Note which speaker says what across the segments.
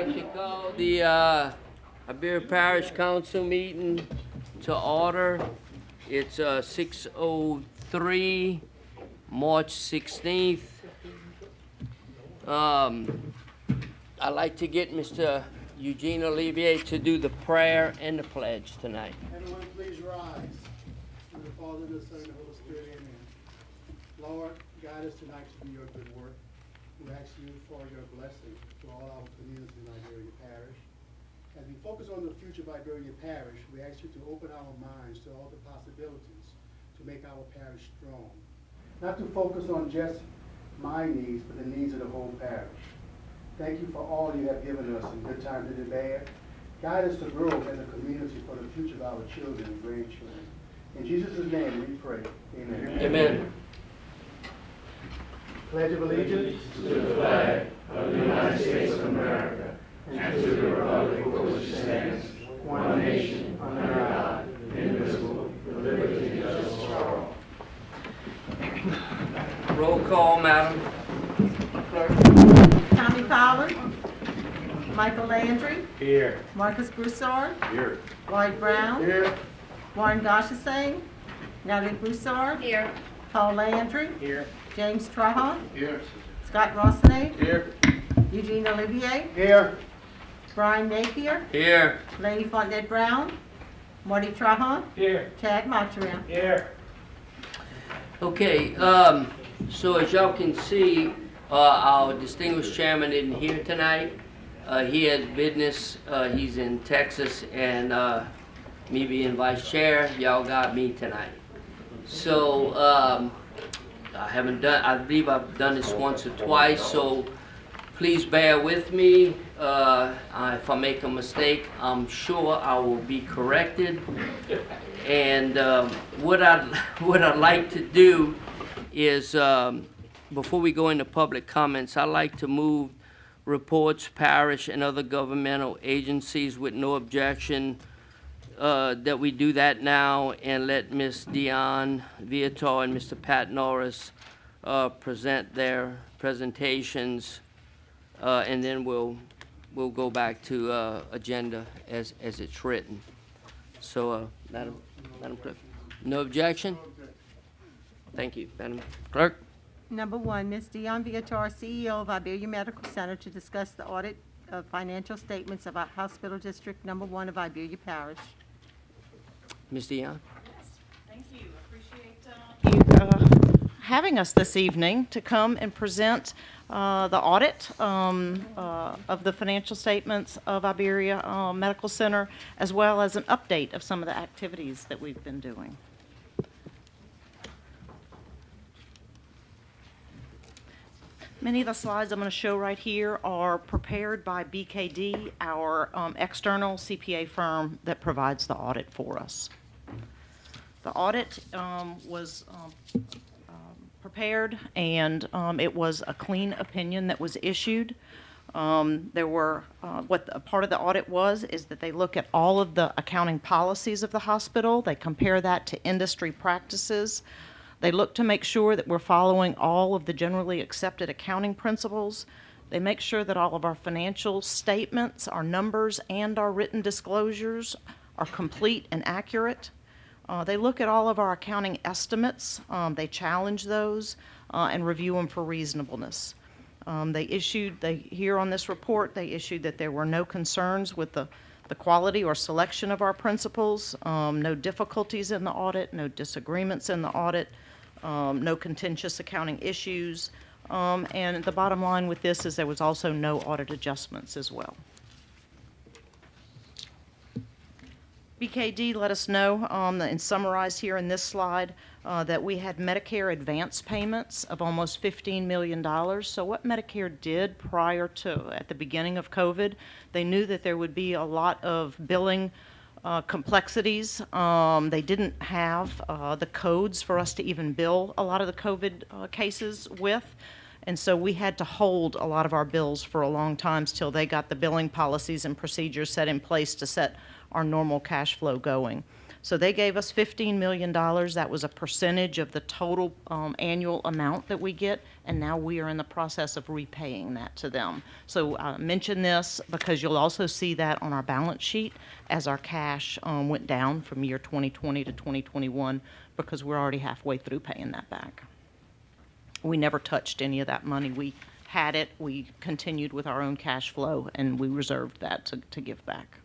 Speaker 1: like to call the Iberia Parish Council meeting to order. It's 6:03, March 16th. I'd like to get Mr. Eugene Olivier to do the prayer and the pledge tonight.
Speaker 2: Everyone, please rise. In the Father, and the Son, and the Holy Spirit, amen. Lord, guide us tonight to do your good work. We ask you for your blessing to all our communities in Iberia Parish. As we focus on the future of Iberia Parish, we ask you to open our minds to all the possibilities to make our parish strong. Not to focus on just my needs, but the needs of the whole parish. Thank you for all you have given us in good times and in bad. Guide us to grow as a community for the future of our children and grandchildren. In Jesus' name we pray. Amen.
Speaker 1: Amen.
Speaker 2: Pledge of Allegiance
Speaker 3: to the flag of the United States of America and to the republic for which it stands, one nation, under God, indivisible, with liberty and justice for all.
Speaker 1: Roll call, Madam Clerk.
Speaker 4: Tommy Fowler. Michael Landry.
Speaker 3: Here.
Speaker 4: Marcus Broussard.
Speaker 3: Here.
Speaker 4: Lloyd Brown.
Speaker 2: here.
Speaker 4: Warren Goshasing. Natalie Broussard.
Speaker 5: Here.
Speaker 4: Paul Landry.
Speaker 3: Here.
Speaker 4: James Trahan.
Speaker 3: Here.
Speaker 4: Scott Rossney.
Speaker 3: Here.
Speaker 4: Eugene Olivier.
Speaker 2: Here.
Speaker 4: Brian Napier.
Speaker 1: Here.
Speaker 4: Lady Fontenette Brown. Marty Trahan.
Speaker 3: Here.
Speaker 4: Chad Montreal.
Speaker 3: Here.
Speaker 1: Okay, so as y'all can see, our distinguished chairman isn't here tonight. He has business, he's in Texas, and me being vice chair, y'all got me tonight. So I believe I've done this once or twice, so please bear with me. If I make a mistake, I'm sure I will be corrected. And what I'd like to do is, before we go into public comments, I'd like to move reports, parish, and other governmental agencies with no objection, that we do that now, and let Ms. Dion Viator and Mr. Pat Norris present their presentations, and then we'll go back to agenda as it's written. So, Madam Clerk, no objection? Thank you, Madam Clerk.
Speaker 4: Number one, Ms. Dion Viator, CEO of Iberia Medical Center, to discuss the audit of financial statements of our Hospital District Number 1 of Iberia Parish.
Speaker 1: Ms. Dion?
Speaker 5: Thank you. Appreciate
Speaker 6: you having us this evening to come and present the audit of the financial statements of Iberia Medical Center, as well as an update of some of the activities that we've been doing. Many of the slides I'm going to show right here are prepared by BKD, our external CPA firm that provides the audit for us. The audit was prepared, and it was a clean opinion that was issued. There were, part of the audit is that they look at all of the accounting policies of the hospital. They compare that to industry practices. They look to make sure that we're following all of the generally accepted accounting principles. They make sure that all of our financial statements, our numbers, and our written disclosures are complete and accurate. They look at all of our accounting estimates. They challenge those and review them for reasonableness. Here on this report, they issued that there were no concerns with the quality or selection of our principles, no difficulties in the audit, no disagreements in the audit, no contentious accounting issues, and the bottom line with this is there was also no audit adjustments as well. BKD let us know, and summarized here in this slide, that we had Medicare advance payments of almost $15 million. So what Medicare did prior to, at the beginning of COVID, they knew that there would be a lot of billing complexities. They didn't have the codes for us to even bill a lot of the COVID cases with. And so we had to hold a lot of our bills for a long time till they got the billing policies and procedures set in place to set our normal cash flow going. So they gave us $15 million. That was a percentage of the total annual amount that we get, and now we are in the process of repaying that to them. So I mention this because you'll also see that on our balance sheet as our cash went down from year 2020 to 2021 because we're already halfway through paying that back. We never touched any of that money. We had it, we continued with our own cash flow, and we reserved that to give back.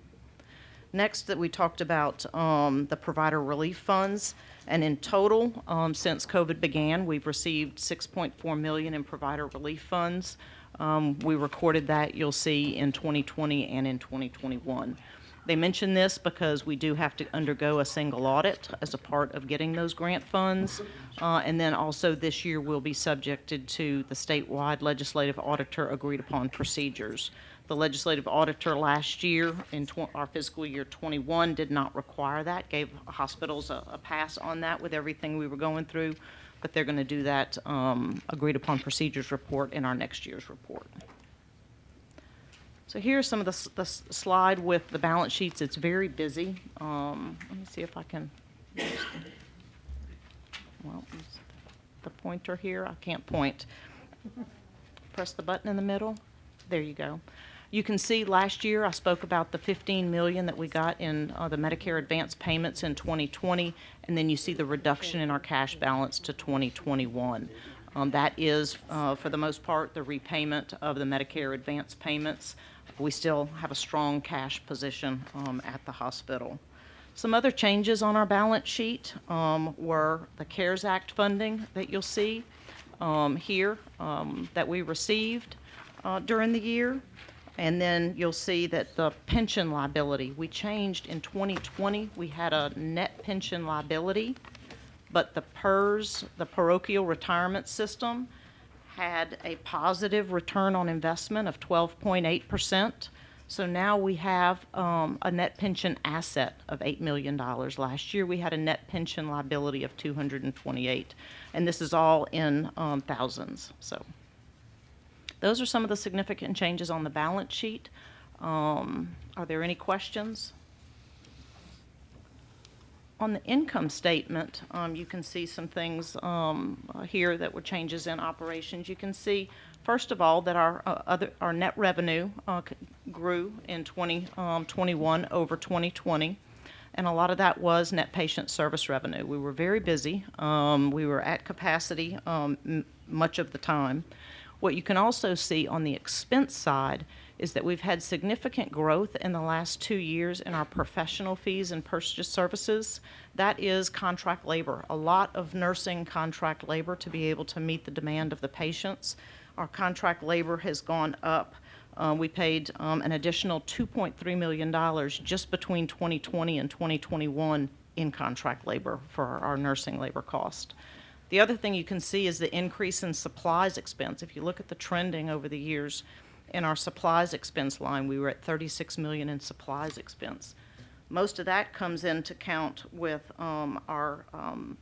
Speaker 6: Next, that we talked about the provider relief funds, and in total, since COVID began, we've received $6.4 million in provider relief funds. We recorded that, you'll see, in 2020 and in 2021. They mention this because we do have to undergo a single audit as a part of getting those grant funds. And then also this year we'll be subjected to the statewide legislative auditor agreed upon procedures. The legislative auditor last year in our fiscal year 21 did not require that, gave hospitals a pass on that with everything we were going through, but they're going to do that agreed upon procedures report in our next year's report. So here's some of the slide with the balance sheets. It's very busy. Let me see if I can use the pointer here. I can't point. Press the button in the middle. There you go. You can see last year I spoke about the $15 million that we got in the Medicare advance payments in 2020, and then you see the reduction in our cash balance to 2021. That is, for the most part, the repayment of the Medicare advance payments. We still have a strong cash position at the hospital. Some other changes on our balance sheet were the CARES Act funding that you'll see here that we received during the year. And then you'll see that the pension liability, we changed in 2020. We had a net pension liability, but the PERS, the parochial retirement system, had a positive return on investment of 12.8%. So now we have a net pension asset of $8 million. Last year we had a net pension liability of 228, and this is all in thousands. So those are some of the significant changes on the balance sheet. Are there any questions? On the income statement, you can see some things here that were changes in operations. You can see, first of all, that our net revenue grew in 2021 over 2020, and a lot of that was net patient service revenue. We were very busy. We were at capacity much of the time. What you can also see on the expense side is that we've had significant growth in the last 2 years in our professional fees and purchase services. That is contract labor, a lot of nursing contract labor to be able to meet the demand of the patients. Our contract labor has gone up. We paid an additional $2.3 million just between 2020 and 2021 in contract labor for our nursing labor cost. The other thing you can see is the increase in supplies expense. If you look at the trending over the years, in our supplies expense line, we were at $36 million in supplies expense. Most of that comes into count with our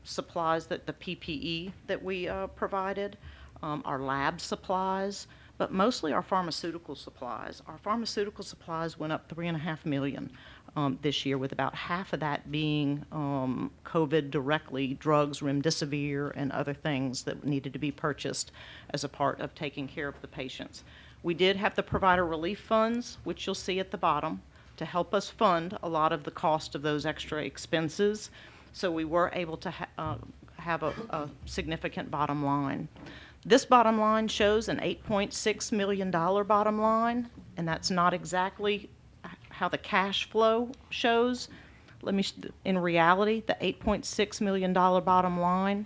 Speaker 6: supplies, that the PPE that we provided, our lab supplies, but mostly our pharmaceutical supplies. Our pharmaceutical supplies went up $3.5 million this year, with about half of that being COVID directly, drugs, remdesivir, and other things that needed to be purchased as a part of taking care of the patients. We did have the provider relief funds, which you'll see at the bottom, to help us fund a lot of the cost of those extra expenses. So we were able to have a significant bottom line. This bottom line shows an $8.6 million bottom line, and that's not exactly how the cash flow shows. In reality, the $8.6 million bottom line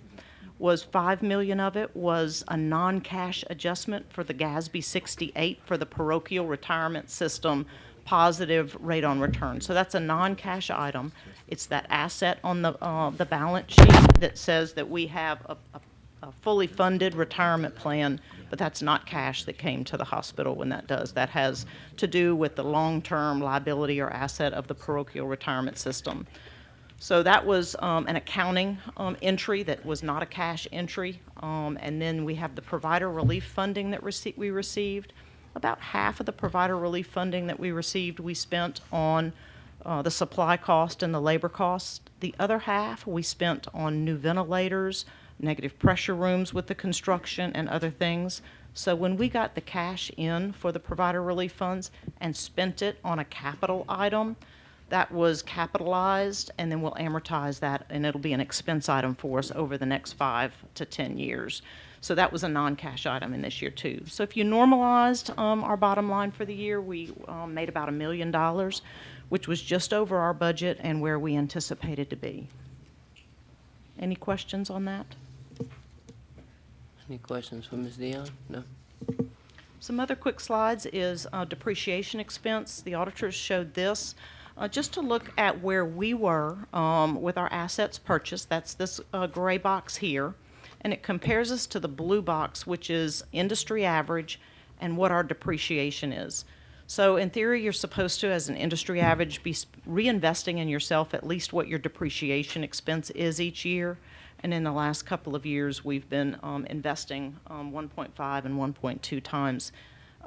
Speaker 6: was $5 million of it was a non-cash adjustment for the GASB 68 for the parochial retirement system positive rate on return. So that's a non-cash item. It's that asset on the balance sheet that says that we have a fully funded retirement plan, but that's not cash that came to the hospital when that does. That has to do with the long-term liability or asset of the parochial retirement system. So that was an accounting entry that was not a cash entry. And then we have the provider relief funding that we received. About half of the provider relief funding that we received, we spent on the supply cost and the labor cost. The other half we spent on new ventilators, negative pressure rooms with the construction, and other things. So when we got the cash in for the provider relief funds and spent it on a capital item, that was capitalized, and then we'll amortize that, and it'll be an expense item for us over the next 5 to 10 years. So that was a non-cash item in this year too. So if you normalized our bottom line for the year, we made about $1 million, which was just over our budget and where we anticipated to be. Any questions on that?
Speaker 1: Any questions for Ms. Dion? No?
Speaker 6: Some other quick slides is depreciation expense. The auditors showed this. Just to look at where we were with our assets purchased. That's this gray box here. And it compares us to the blue box, which is industry average, and what our depreciation is. So in theory, you're supposed to, as an industry average, be reinvesting in yourself at least what your depreciation expense is each year. And in the last couple of years, we've been investing 1.5 and 1.2 times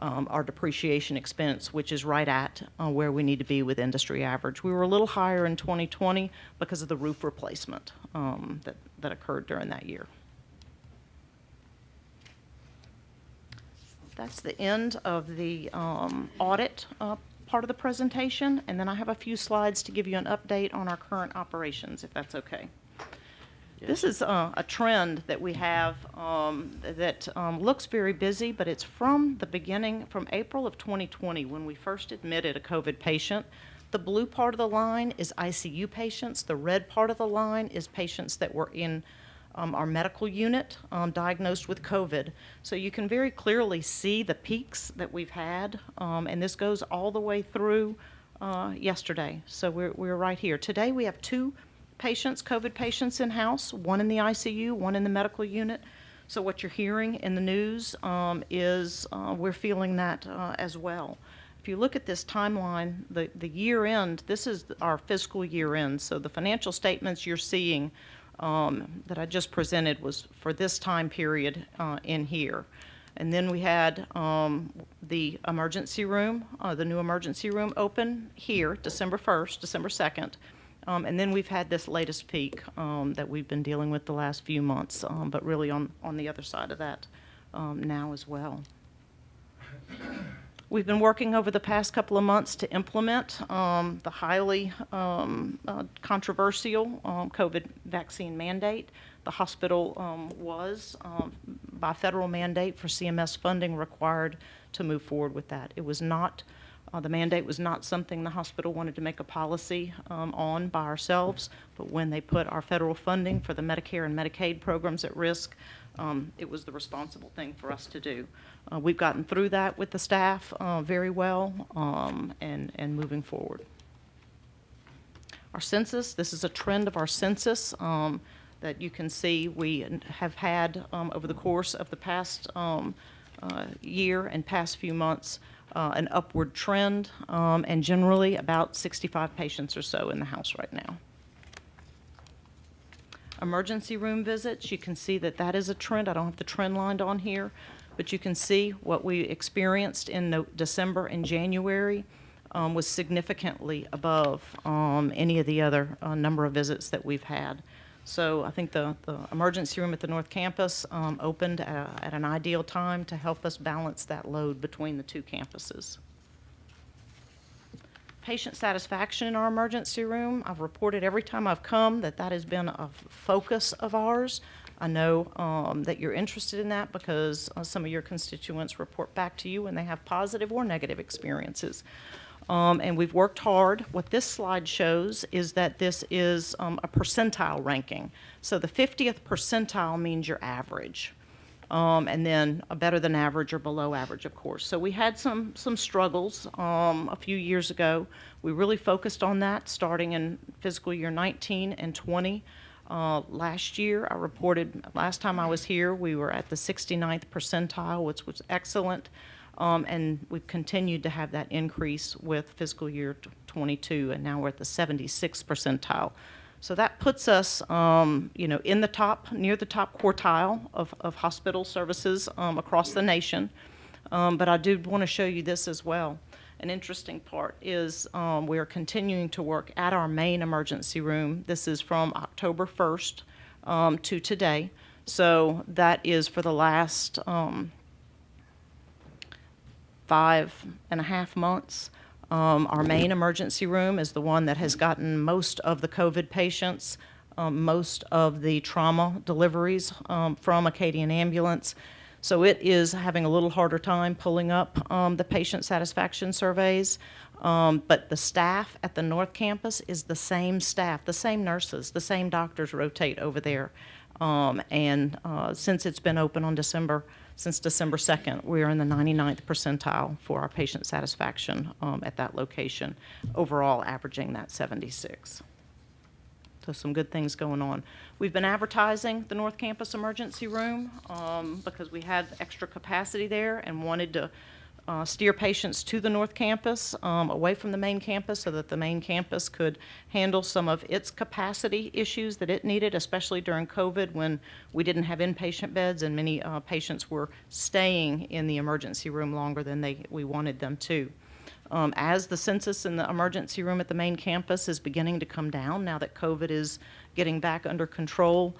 Speaker 6: our depreciation expense, which is right at where we need to be with industry average. We were a little higher in 2020 because of the roof replacement that occurred during that year. That's the end of the audit part of the presentation, and then I have a few slides to give you an update on our current operations, if that's okay. This is a trend that we have that looks very busy, but it's from the beginning, from April of 2020, when we first admitted a COVID patient. The blue part of the line is ICU patients. The red part of the line is patients that were in our medical unit diagnosed with COVID. So you can very clearly see the peaks that we've had, and this goes all the way through yesterday. So we're right here. Today we have 2 patients, COVID patients in-house, one in the ICU, one in the medical unit. So what you're hearing in the news is we're feeling that as well. If you look at this timeline, the year end, this is our fiscal year end. So the financial statements you're seeing that I just presented was for this time period in here. And then we had the emergency room, the new emergency room open here, December 1st, December 2nd. And then we've had this latest peak that we've been dealing with the last few months, but really on the other side of that now as well. We've been working over the past couple of months to implement the highly controversial COVID vaccine mandate. The hospital was, by federal mandate for CMS funding, required to move forward with that. It was not the mandate was not something the hospital wanted to make a policy on by ourselves, but when they put our federal funding for the Medicare and Medicaid programs at risk, it was the responsible thing for us to do. We've gotten through that with the staff very well and moving forward. Our census, this is a trend of our census that you can see we have had over the course of the past year and past few months. An upward trend, and generally about 65 patients or so in the house right now. Emergency room visits, you can see that is a trend. I don't have the trend lined on here, but you can see what we experienced in December and January was significantly above any of the other number of visits that we've had. So I think the emergency room at the North Campus opened at an ideal time to help us balance that load between the 2 campuses. Patient satisfaction in our emergency room, I've reported every time I've come that has been a focus of ours. I know that you're interested in that because some of your constituents report back to you when they have positive or negative experiences. And we've worked hard. What this slide shows is that this is a percentile ranking. So the 50th percentile means your average, and then a better than average or below average, of course. So we had some struggles a few years ago. We really focused on that starting in fiscal year 19 and 20. Last year, I reported, last time I was here, we were at the 69th percentile, which was excellent. And we've continued to have that increase with fiscal year 22, and now we're at the 76th percentile. So that puts us, in the top, near the top quartile of hospital services across the nation. But I do want to show you this as well. An interesting part is we are continuing to work at our main emergency room. This is from October 1st to today. So that is for the last 5.5 months. Our main emergency room is the one that has gotten most of the COVID patients, most of the trauma deliveries from Acadian Ambulance. So it is having a little harder time pulling up the patient satisfaction surveys. But the staff at the North Campus is the same staff, the same nurses, the same doctors rotate over there. Since it's been open on since December 2nd, we are in the 99th percentile for our patient satisfaction at that location, overall averaging that 76. So some good things going on. We've been advertising the North Campus Emergency Room because we had extra capacity there and wanted to steer patients to the North Campus, away from the main campus, so that the main campus could handle some of its capacity issues that it needed, especially during COVID when we didn't have inpatient beds and many patients were staying in the emergency room longer than we wanted them to. As the census in the emergency room at the main campus is beginning to come down now that COVID is getting back under control,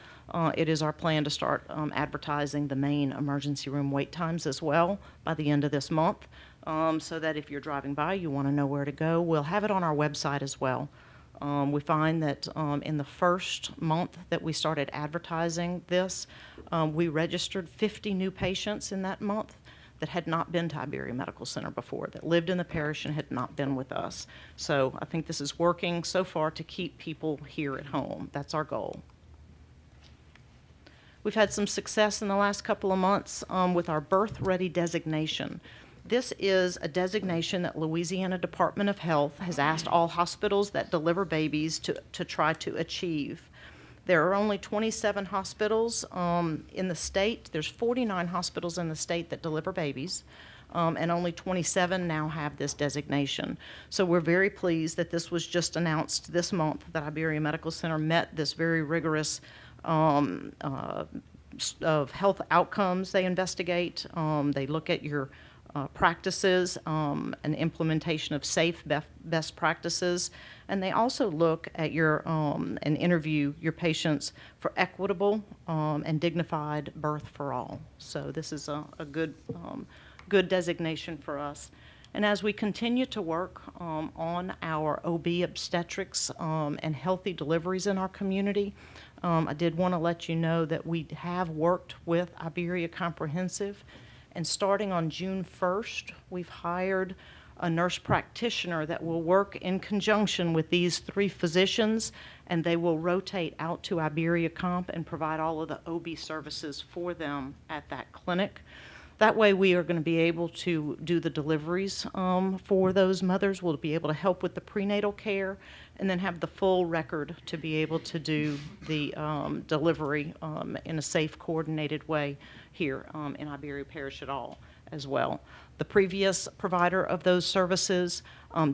Speaker 6: it is our plan to start advertising the main emergency room wait times as well by the end of this month, so that if you're driving by, you want to know where to go. We'll have it on our website as well. We find that in the first month that we started advertising this, we registered 50 new patients in that month that had not been to Iberia Medical Center before, that lived in the parish and had not been with us. So I think this is working so far to keep people here at home. That's our goal. We've had some success in the last couple of months with our Birth Ready designation. This is a designation that Louisiana Department of Health has asked all hospitals that deliver babies to try to achieve. There are only 27 hospitals in the state. There's 49 hospitals in the state that deliver babies, and only 27 now have this designation. So we're very pleased that this was just announced this month, that Iberia Medical Center met this very rigorous of health outcomes they investigate. They look at your practices and implementation of safe best practices, and they also look at your and interview your patients for equitable and dignified birth for all. So this is a good designation for us. And as we continue to work on our OB obstetrics and healthy deliveries in our community, I did want to let you know that we have worked with Iberia Comprehensive, and starting on June 1st, we've hired a nurse practitioner that will work in conjunction with these 3 physicians, and they will rotate out to Iberia Comp and provide all of the OB services for them at that clinic. That way we are going to be able to do the deliveries for those mothers. We'll be able to help with the prenatal care and then have the full record to be able to do the delivery in a safe, coordinated way here in Iberia Parish at all as well. The previous provider of those services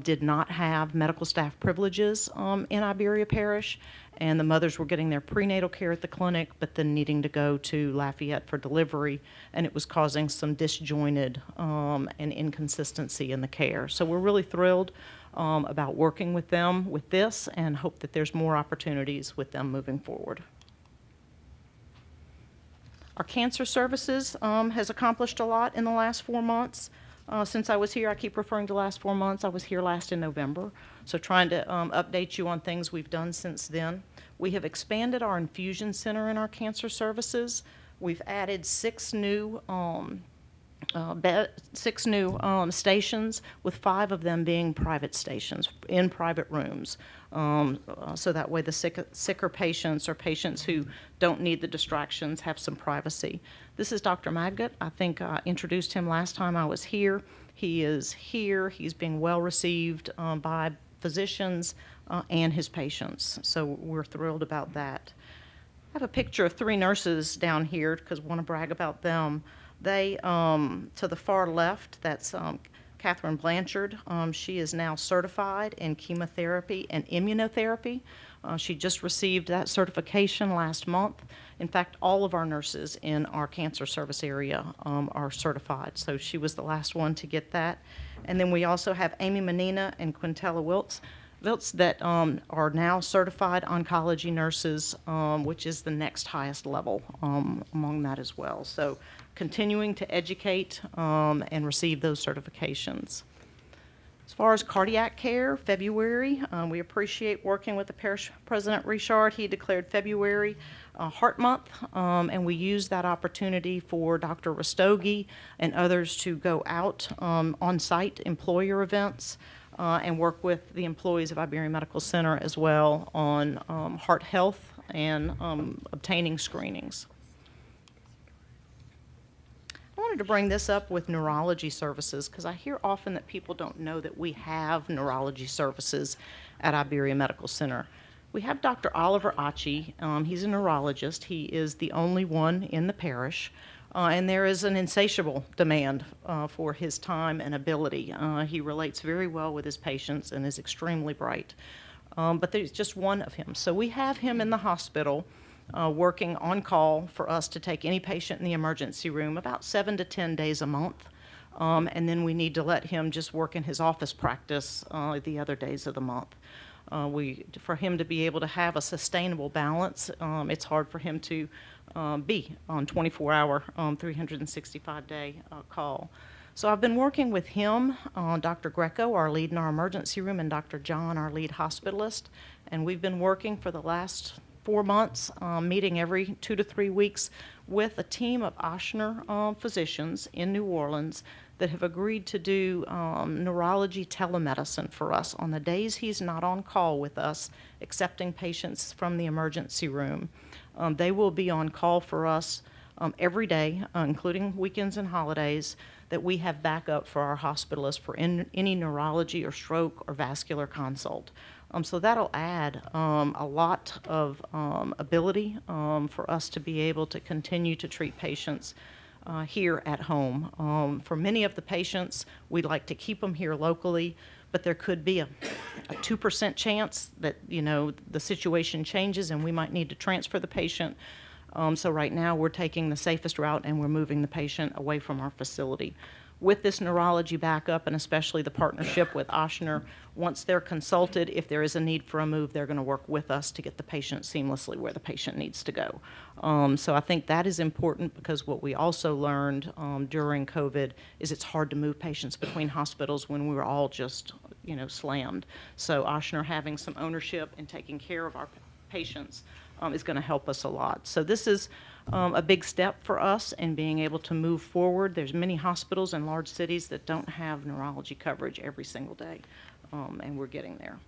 Speaker 6: did not have medical staff privileges in Iberia Parish, and the mothers were getting their prenatal care at the clinic, but then needing to go to Lafayette for delivery, and it was causing some disjointed and inconsistency in the care. So we're really thrilled about working with them with this, and hope that there's more opportunities with them moving forward. Our cancer services has accomplished a lot in the last 4 months. Since I was here, I keep referring to last 4 months. I was here last in November, so trying to update you on things we've done since then. We have expanded our infusion center in our cancer services. We've added 6 new stations, with 5 of them being private stations in private rooms. So that way the sicker patients, or patients who don't need the distractions, have some privacy. This is Dr. Maggot. I think I introduced him last time I was here. He is here. He's being well received by physicians and his patients. So we're thrilled about that. I have a picture of 3 nurses down here because I want to brag about them. They, to the far left, that's Catherine Blanchard. She is now certified in chemotherapy and immunotherapy. She just received that certification last month. In fact, all of our nurses in our cancer service area are certified, so she was the last one to get that. And then we also have Amy Menina and Quintella Wiltz that are now certified oncology nurses, which is the next highest level among that as well. So continuing to educate and receive those certifications. As far as cardiac care, February, we appreciate working with the parish president, Richard. He declared February Heart Month, and we used that opportunity for Dr. Rastogi and others to go out on-site employer events and work with the employees of Iberia Medical Center as well on heart health and obtaining screenings. I wanted to bring this up with neurology services because I hear often that people don't know that we have neurology services at Iberia Medical Center. We have Dr. Oliver Achi. He's a neurologist. He is the only one in the parish, and there is an insatiable demand for his time and ability. He relates very well with his patients and is extremely bright, but there's just one of him. So we have him in the hospital working on call for us to take any patient in the emergency room about 7 to 10 days a month. And then we need to let him just work in his office practice the other days of the month. For him to be able to have a sustainable balance, it's hard for him to be on 24-hour, 365-day call. So I've been working with him, Dr. Greco, our lead in our emergency room, and Dr. John, our lead hospitalist, and we've been working for the last 4 months, meeting every 2 to 3 weeks with a team of Ochsner physicians in New Orleans that have agreed to do neurology telemedicine for us on the days he's not on call with us, accepting patients from the emergency room. They will be on call for us every day, including weekends and holidays, that we have backup for our hospitalists for any neurology or stroke or vascular consult. So that'll add a lot of ability for us to be able to continue to treat patients here at home. For many of the patients, we'd like to keep them here locally, but there could be a 2% chance that, the situation changes and we might need to transfer the patient. So right now we're taking the safest route and we're moving the patient away from our facility. With this neurology backup and especially the partnership with Ochsner, once they're consulted, if there is a need for a move, they're going to work with us to get the patient seamlessly where the patient needs to go. So I think that is important because what we also learned during COVID is it's hard to move patients between hospitals when we were all just, slammed. So Ochsner having some ownership and taking care of our patients is going to help us a lot. So this is a big step for us in being able to move forward. There's many hospitals in large cities that don't have neurology coverage every single day, and we're getting there.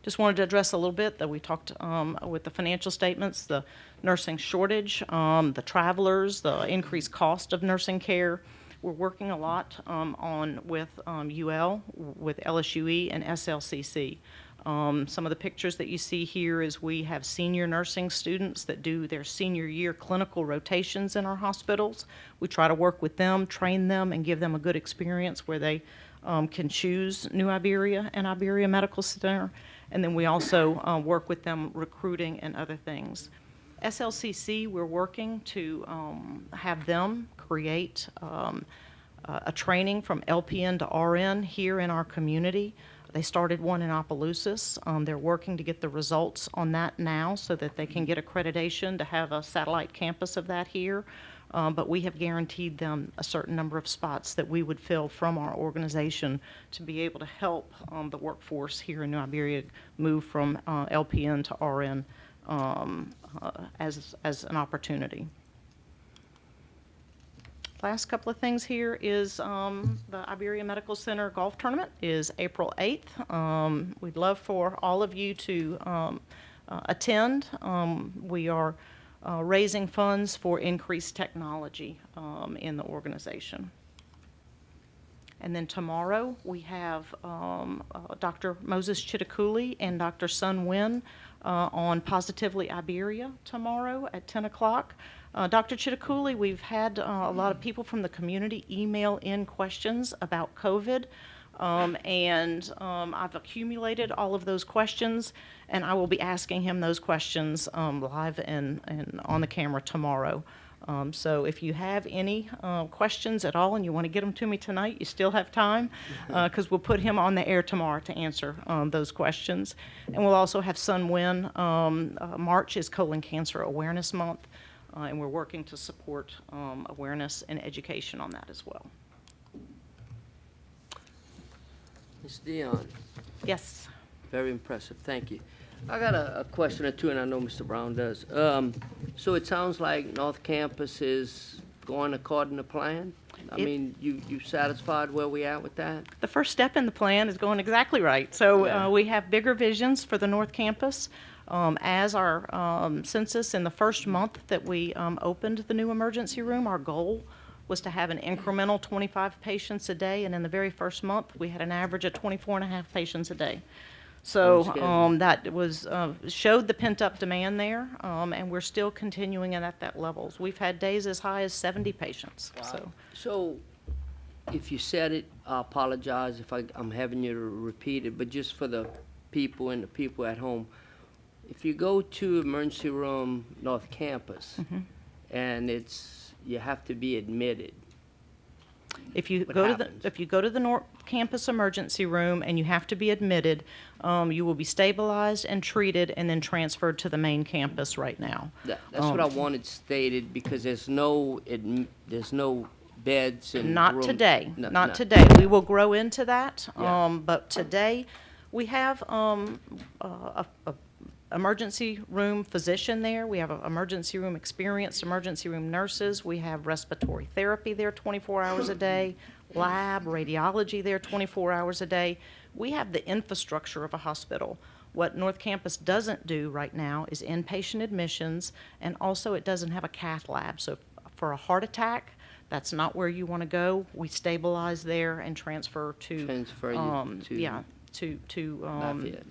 Speaker 6: Just wanted to address a little bit that we talked with the financial statements, the nursing shortage, the travelers, the increased cost of nursing care. We're working a lot with UL, with LSUE and SLCC. Some of the pictures that you see here is we have senior nursing students that do their senior year clinical rotations in our hospitals. We try to work with them, train them, and give them a good experience where they can choose New Iberia and Iberia Medical Center. And then we also work with them recruiting and other things. SLCC, we're working to have them create a training from LPN to RN here in our community. They started one in Opelousas. They're working to get the results on that now so that they can get accreditation to have a satellite campus of that here. But we have guaranteed them a certain number of spots that we would fill from our organization to be able to help the workforce here in New Iberia move from LPN to RN as an opportunity. Last couple of things here is the Iberia Medical Center Golf Tournament is April 8th. We'd love for all of you to attend. We are raising funds for increased technology in the organization. And then tomorrow, we have Dr. Moses Chitakuli and Dr. Sun Win on Positively Iberia tomorrow at 10 o'clock. Dr. Chitakuli, we've had a lot of people from the community email in questions about COVID. I've accumulated all of those questions, and I will be asking him those questions live and on the camera tomorrow. So if you have any questions at all and you want to get them to me tonight, you still have time, because we'll put him on the air tomorrow to answer those questions. And we'll also have Sun Win. March is Colon Cancer Awareness Month, and we're working to support awareness and education on that as well.
Speaker 1: Ms. Dion,
Speaker 6: Yes.
Speaker 1: very impressive, thank you. I got a question or two, and I know Mr. Brown does. So it sounds like North Campus is going according to plan? I mean, you satisfied where we at with that?
Speaker 6: The first step in the plan is going exactly right. So
Speaker 1: Yeah.
Speaker 6: we have bigger visions for the North Campus. As our census in the first month that we opened the new emergency room, our goal was to have an incremental 25 patients a day, and in the very first month, we had an average of 24 and a half patients a day. So that was showed the pent-up demand there, and we're still continuing it at that levels. We've had days as high as 70 patients.
Speaker 1: Wow. So if you said it, I apologize if I'm having you to repeat it, but just for the people and the people at home, if you go to emergency room North Campus, and you have to be admitted,
Speaker 6: If you
Speaker 1: What
Speaker 6: go
Speaker 1: happens?
Speaker 6: if you go to the North Campus emergency room and you have to be admitted, you will be stabilized and treated and then transferred to the main campus right now.
Speaker 1: that's what I wanted stated, because there's no beds and
Speaker 6: Not
Speaker 1: room-
Speaker 6: today,
Speaker 1: No,
Speaker 6: not
Speaker 1: no.
Speaker 6: today. We will grow into that.
Speaker 1: Yeah.
Speaker 6: But today, we have a emergency room physician there. We have an emergency room experienced emergency room nurses. We have respiratory therapy there 24 hours a day, lab, radiology there 24 hours a day. We have the infrastructure of a hospital. What North Campus doesn't do right now is inpatient admissions, and also it doesn't have a cath lab. So for a heart attack, that's not where you want to go. We stabilize there and transfer to
Speaker 1: Transfer you to
Speaker 6: yeah, to
Speaker 1: Lafayette.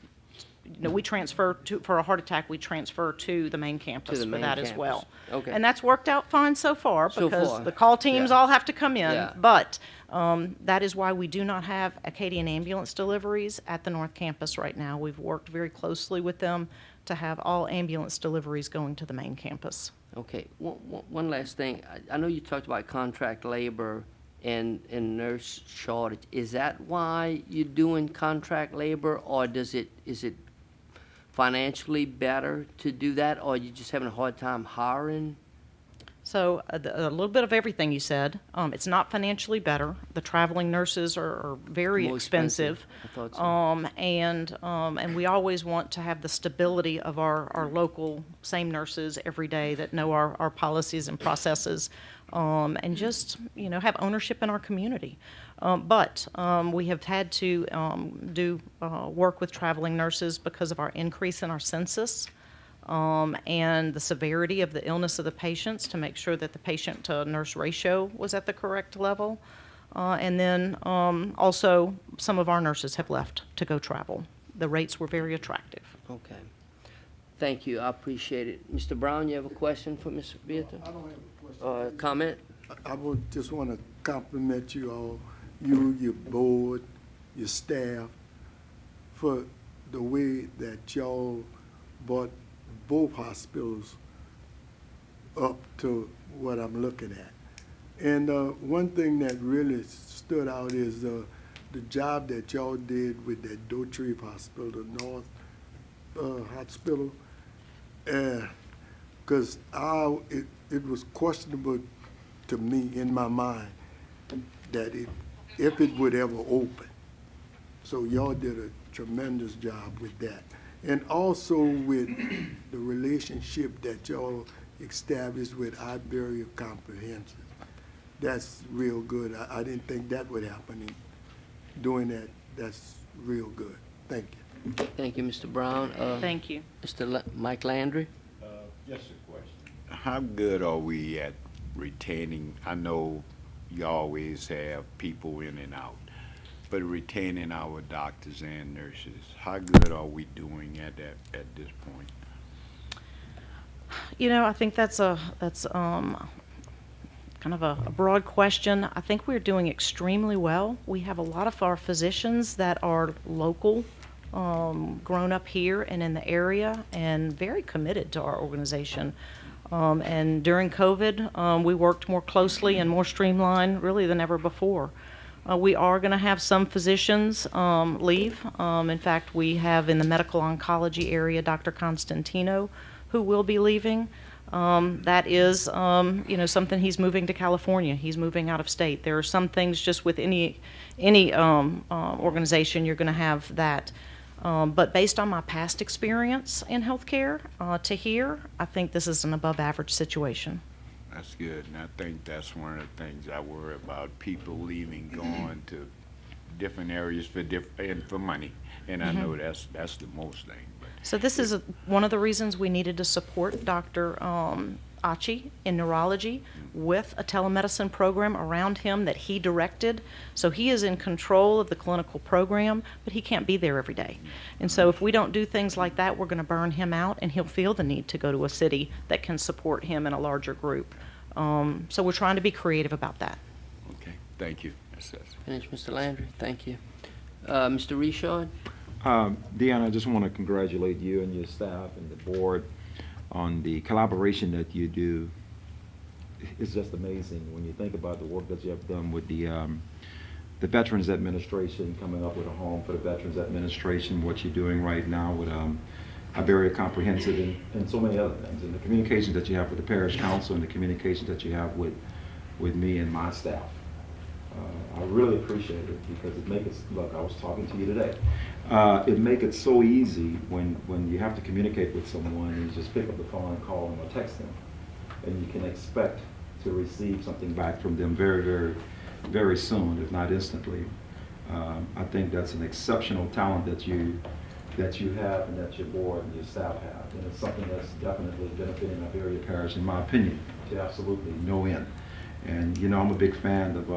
Speaker 6: no, we transfer to, for a heart attack, we transfer to the main campus
Speaker 1: the
Speaker 6: for
Speaker 1: main
Speaker 6: that as
Speaker 1: campus.
Speaker 6: well.
Speaker 1: Okay.
Speaker 6: And that's worked out fine so far,
Speaker 1: So
Speaker 6: because
Speaker 1: far,
Speaker 6: the call teams
Speaker 1: yeah.
Speaker 6: all have to come in.
Speaker 1: Yeah.
Speaker 6: But that is why we do not have Acadian ambulance deliveries at the North Campus right now. We've worked very closely with them to have all ambulance deliveries going to the main campus.
Speaker 1: Okay, one last thing. I know you talked about contract labor and nurse shortage. Is that why you're doing contract labor, or is it financially better to do that, or you just having a hard time hiring?
Speaker 6: So a little bit of everything you said. It's not financially better. The traveling nurses are very
Speaker 1: More
Speaker 6: expensive.
Speaker 1: I thought so.
Speaker 6: And we always want to have the stability of our local same nurses every day that know our policies and processes, and just, have ownership in our community. But we have had to do work with traveling nurses because of our increase in our census. And the severity of the illness of the patients, to make sure that the patient-to-nurse ratio was at the correct level. And then also, some of our nurses have left to go travel. The rates were very attractive.
Speaker 1: Okay. Thank you, I appreciate it. Mr. Brown, you have a question for Ms. Beata?
Speaker 2: I don't have a question.
Speaker 1: Comment?
Speaker 7: I would just want to compliment you all, you, your board, your staff, for the way that y'all brought both hospitals up to what I'm looking at. And one thing that really stood out is the job that y'all did with that Dotrieve Hospital, the North Hospital, because it was questionable to me in my mind that if it would ever open. So y'all did a tremendous job with that. And also with the relationship that y'all established with Iberia Comprehensive. That's real good. I didn't think that would happen. And doing that, that's real good. Thank you.
Speaker 1: Thank you, Mr. Brown.
Speaker 6: Thank you.
Speaker 1: Mr. Mike Landry?
Speaker 3: Yes, a question. How good are we at retaining? I know you always have people in and out. But retaining our doctors and nurses, how good are we doing at this point?
Speaker 6: You know, I think that's kind of a broad question. I think we're doing extremely well. We have a lot of our physicians that are local, grown up here and in the area, and very committed to our organization. And during COVID, we worked more closely and more streamlined, really, than ever before. We are going to have some physicians leave. In fact, we have in the medical oncology area Dr. Constantino, who will be leaving. That is, you know, something. He's moving to California. He's moving out of state. There are some things just with any organization you're going to have that. But based on my past experience in healthcare to here, I think this is an above average situation.
Speaker 3: That's good, and I think that's one of the things I worry about, people leaving, going to different areas for money, and I know that's the most thing. But
Speaker 6: So this is one of the reasons we needed to support Dr. Achi in neurology with a telemedicine program around him that he directed. So he is in control of the clinical program, but he can't be there every day. And so if we don't do things like that, we're going to burn him out, and he'll feel the need to go to a city that can support him in a larger group. So we're trying to be creative about that.
Speaker 3: okay, thank you. That's
Speaker 1: Finish, Mr. Landry. Thank you. Mr. Richard?
Speaker 8: Deanna, I just want to congratulate you and your staff and the board on the collaboration that you do. It's just amazing when you think about the work that you have done with the Veterans Administration, coming up with a home for the Veterans Administration, what you're doing right now with Iberia Comprehensive, and so many other things, and the communications that you have with the Parish Council and the communications that you have with me and my staff. I really appreciate it because it makes it, look, I was talking to you today. It makes it so easy when you have to communicate with someone and you just pick up the phone and call them or text them. And you can expect to receive something back from them very, very, very soon, if not instantly. I think that's an exceptional talent that you have and that your board and your staff have. And it's something that's definitely benefiting Iberia Parish, in my opinion, to absolutely no end. And you know, I'm a big fan of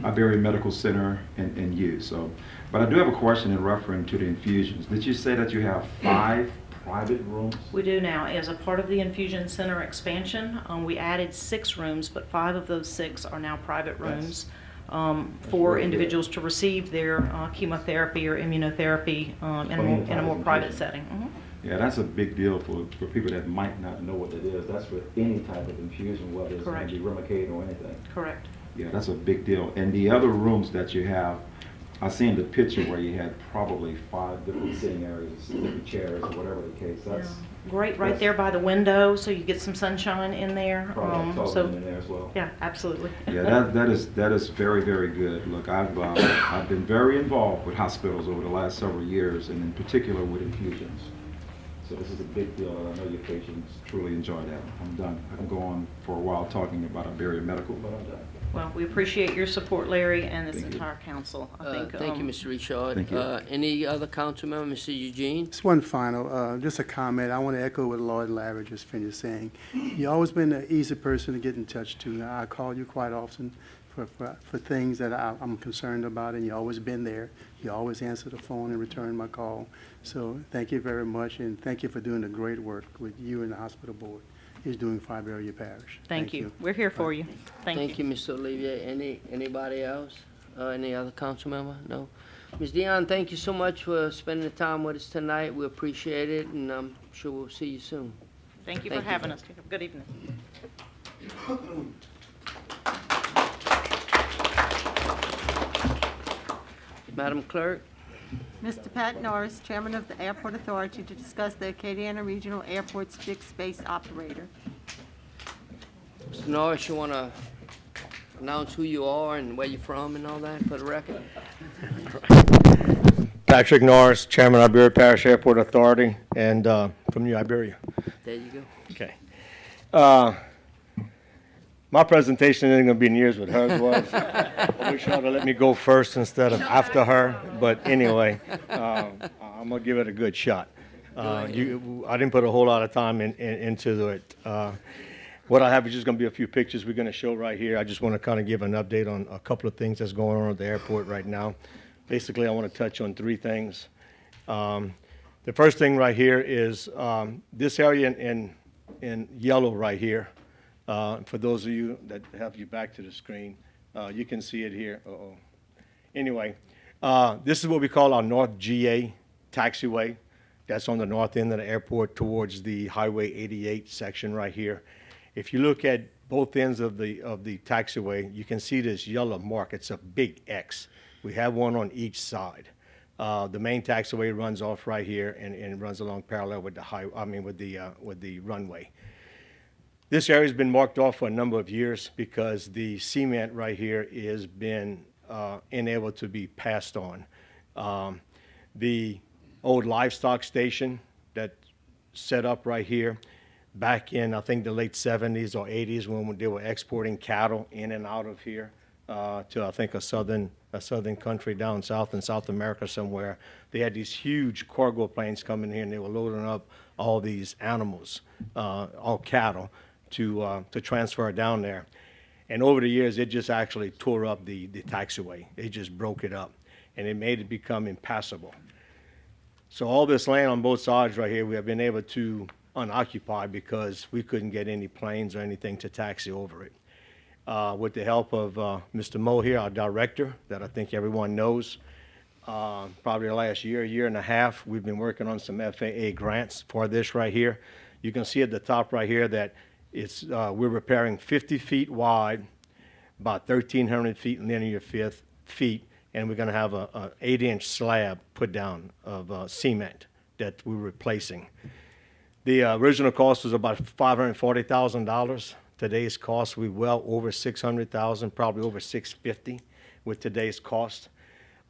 Speaker 8: Iberia Medical Center and you. So, but I do have a question in reference to the infusions. Did you say that you have 5 private rooms?
Speaker 6: We do now. As a part of the infusion center expansion, we added 6 rooms, but 5 of those 6 are now private rooms for individuals to receive their chemotherapy or immunotherapy in a more private setting. Mm-hmm.
Speaker 8: Yeah, that's a big deal for people that might not know what it is. That's for any type of infusion, whether it's going to be Remicade or anything.
Speaker 6: Correct.
Speaker 8: Yeah, that's a big deal. And the other rooms that you have, I seen the picture where you had probably 5 different sitting areas, different chairs, or whatever the case. That's
Speaker 6: great, right there by the window, so you get some sunshine in there.
Speaker 8: probably television in there as well.
Speaker 6: Yeah, absolutely.
Speaker 8: Yeah, that is very, very good. Look, I've been very involved with hospitals over the last several years, and in particular with infusions. So this is a big deal, and I know your patients truly enjoy that. I'm done. I can go on for a while talking about Iberia Medical, but I'm done.
Speaker 6: Well, we appreciate your support, Larry, and this
Speaker 8: Thank you.
Speaker 6: entire council. I think.
Speaker 1: Thank you, Mr. Richard.
Speaker 8: Thank you.
Speaker 1: Any other council member, Mr. Eugene?
Speaker 2: Just one final, just a comment. I want to echo what Lord Larry just finished saying. You've always been an easy person to get in touch to. I call you quite often for things that I'm concerned about, and you've always been there. You always answer the phone and return my call. So thank you very much, and thank you for doing the great work with you and the hospital board is doing for Iberia Parish.
Speaker 6: Thank you. We're here for you.
Speaker 1: Thank you, Mr. Olivier. Anybody else? Any other council member? No? Ms. Dion, thank you so much for spending the time with us tonight. We appreciate it, and I'm sure we'll see you soon.
Speaker 6: Thank you for
Speaker 1: Thank you.
Speaker 6: having us. Good evening.
Speaker 1: Madam Clerk?
Speaker 4: Mr. Pat Norris, Chairman of the Airport Authority, to discuss the Acadiana Regional Airport's fixed base operator.
Speaker 1: Mr. Norris, you want to announce who you are and where you're from and all that for the record?
Speaker 9: Patrick Norris, Chairman of Iberia Parish Airport Authority, and from New Iberia.
Speaker 1: There you go.
Speaker 9: Okay. My presentation isn't going to be near as what hers was. I wish y'all to let me go first instead of after her. But anyway, I'm going to give it a good shot. I didn't put a whole lot of time into it. What I have is just going to be a few pictures we're going to show right here. I just want to kind of give an update on a couple of things that's going on at the airport right now. Basically, I want to touch on three things. The first thing right here is this area in yellow right here. For those of you that have you back to the screen, you can see it here. Uh-oh. Anyway, this is what we call our North Ga Taxiway. That's on the north end of the airport towards the Highway 88 section right here. If you look at both ends of the taxiway, you can see this yellow mark. It's a big X. We have one on each side. The main taxiway runs off right here and runs along parallel with the with the runway. This area has been marked off for a number of years because the cement right here has been unable to be passed on. The old livestock station that set up right here back in, I think, the late 70s or 80s when they were exporting cattle in and out of here to, I think, a southern country down south in South America somewhere. They had these huge cargo planes coming here and they were loading up all these animals, all cattle, to transfer down there. And over the years, it just actually tore up the taxiway. It just broke it up and it made it become impassable. So all this land on both sides right here, we have been able to unoccupy because we couldn't get any planes or anything to taxi over it. With the help of Mr. Moe here, our director, that I think everyone knows, probably the last year and a half, we've been working on some FAA grants for this right here. You can see at the top right here that it's we're repairing 50 feet wide, about 1,300 feet linear feet, and we're going to have a 8-inch slab put down of cement that we're replacing. The original cost was about $540,000. Today's cost, we well over $600,000, probably over $650 with today's cost.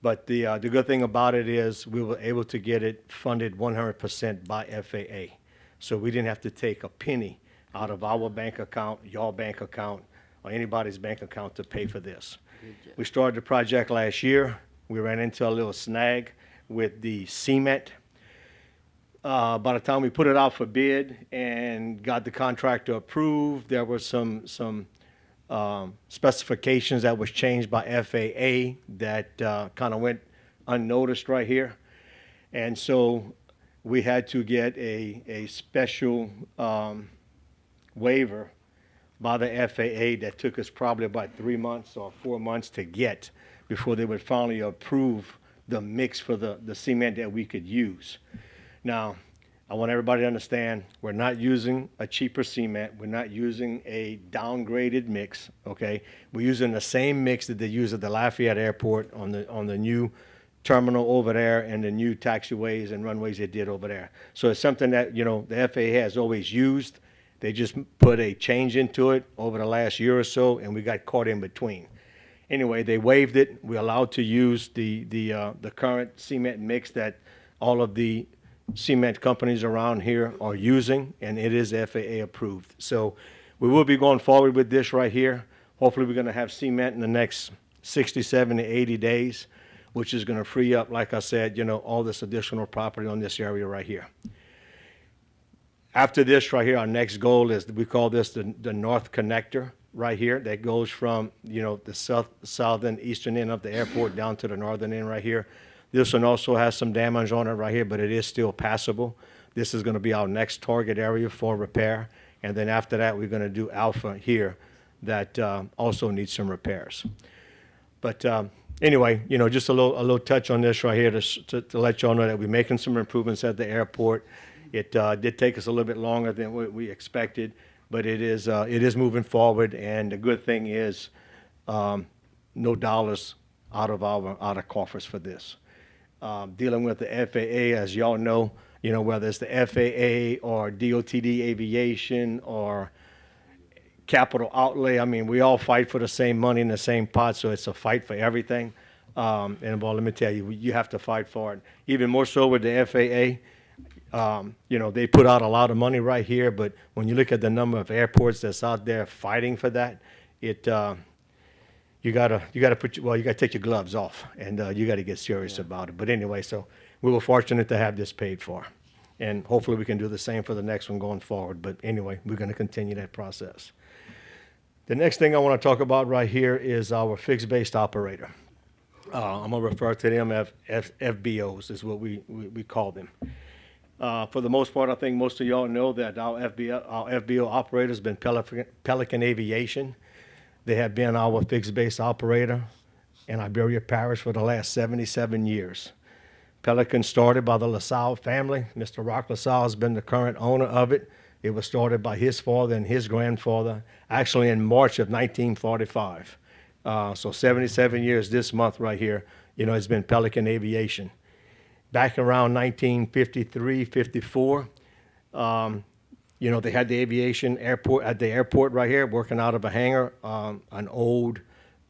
Speaker 9: But the good thing about it is we were able to get it funded 100% by FAA. So we didn't have to take a penny out of our bank account, your bank account, or anybody's bank account to pay for this. We started the project last year. We ran into a little snag with the cement. By the time we put it out for bid and got the contractor approved, there were some specifications that was changed by FAA that kind of went unnoticed right here. And so we had to get a special waiver by the FAA that took us probably about 3 months or 4 months to get before they would finally approve the mix for the cement that we could use. Now, I want everybody to understand, we're not using a cheaper cement. We're not using a downgraded mix, okay? We're using the same mix that they use at the Lafayette Airport on the new terminal over there and the new taxiways and runways they did over there. So it's something that, you know, the FAA has always used. They just put a change into it over the last year or so, and we got caught in between. Anyway, they waived it. We're allowed to use the current cement mix that all of the cement companies around here are using, and it is FAA approved. So we will be going forward with this right here. Hopefully we're going to have cement in the next 60, 70, 80 days, which is going to free up, like I said, you know, all this additional property on this area right here. After this right here, our next goal is, we call this the North Connector right here. That goes from, you know, the southern eastern end of the airport down to the northern end right here. This one also has some damage on it right here, but it is still passable. This is going to be our next target area for repair. And then after that, we're going to do Alpha here that also needs some repairs. But anyway, you know, just a little touch on this right here to let y'all know that we're making some improvements at the airport. It did take us a little bit longer than what we expected, but it is moving forward. And the good thing is no dollars out of coffers for this. Dealing with the FAA, as y'all know, you know, whether it's the FAA or DOTD Aviation or capital outlay, I mean, we all fight for the same money in the same pot, so it's a fight for everything. And well, let me tell you, you have to fight for it. Even more so with the FAA. You know, they put out a lot of money right here, but when you look at the number of airports that's out there fighting for that, you gotta take your gloves off, and you gotta get serious about it. But anyway, so we were fortunate to have this paid for. And hopefully we can do the same for the next one going forward. But anyway, we're going to continue that process. The next thing I want to talk about right here is our fixed-based operator. I'm going to refer to them as FBOs, is what we call them. For the most part, I think most of y'all know that our FBO operator has been Pelican Aviation. They have been our fixed-based operator in Iberia Parish for the last 77 years. Pelican started by the LaSalle family. Mr. Rock LaSalle has been the current owner of it. It was started by his father and his grandfather, actually in March of 1945. So 77 years this month right here, it's been Pelican Aviation. Back around 1953, 54, they had the aviation airport at the airport right here, working out of a hangar, an old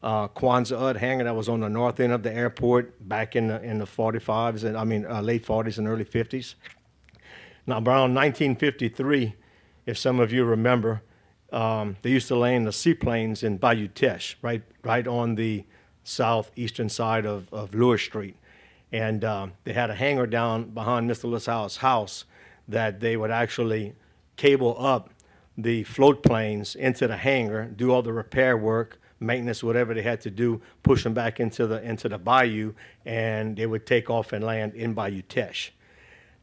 Speaker 9: Kwanzaa hangar that was on the north end of the airport back in the 45s, and late 40s and early 50s. Now, around 1953, if some of you remember, they used to land the seaplanes in Bayou Teche, right on the southeastern side of Lewis Street. And they had a hangar down behind Mr. LaSalle's house that they would actually cable up the float planes into the hangar, do all the repair work, maintenance, whatever they had to do, push them back into the bayou, and they would take off and land in Bayou Teche.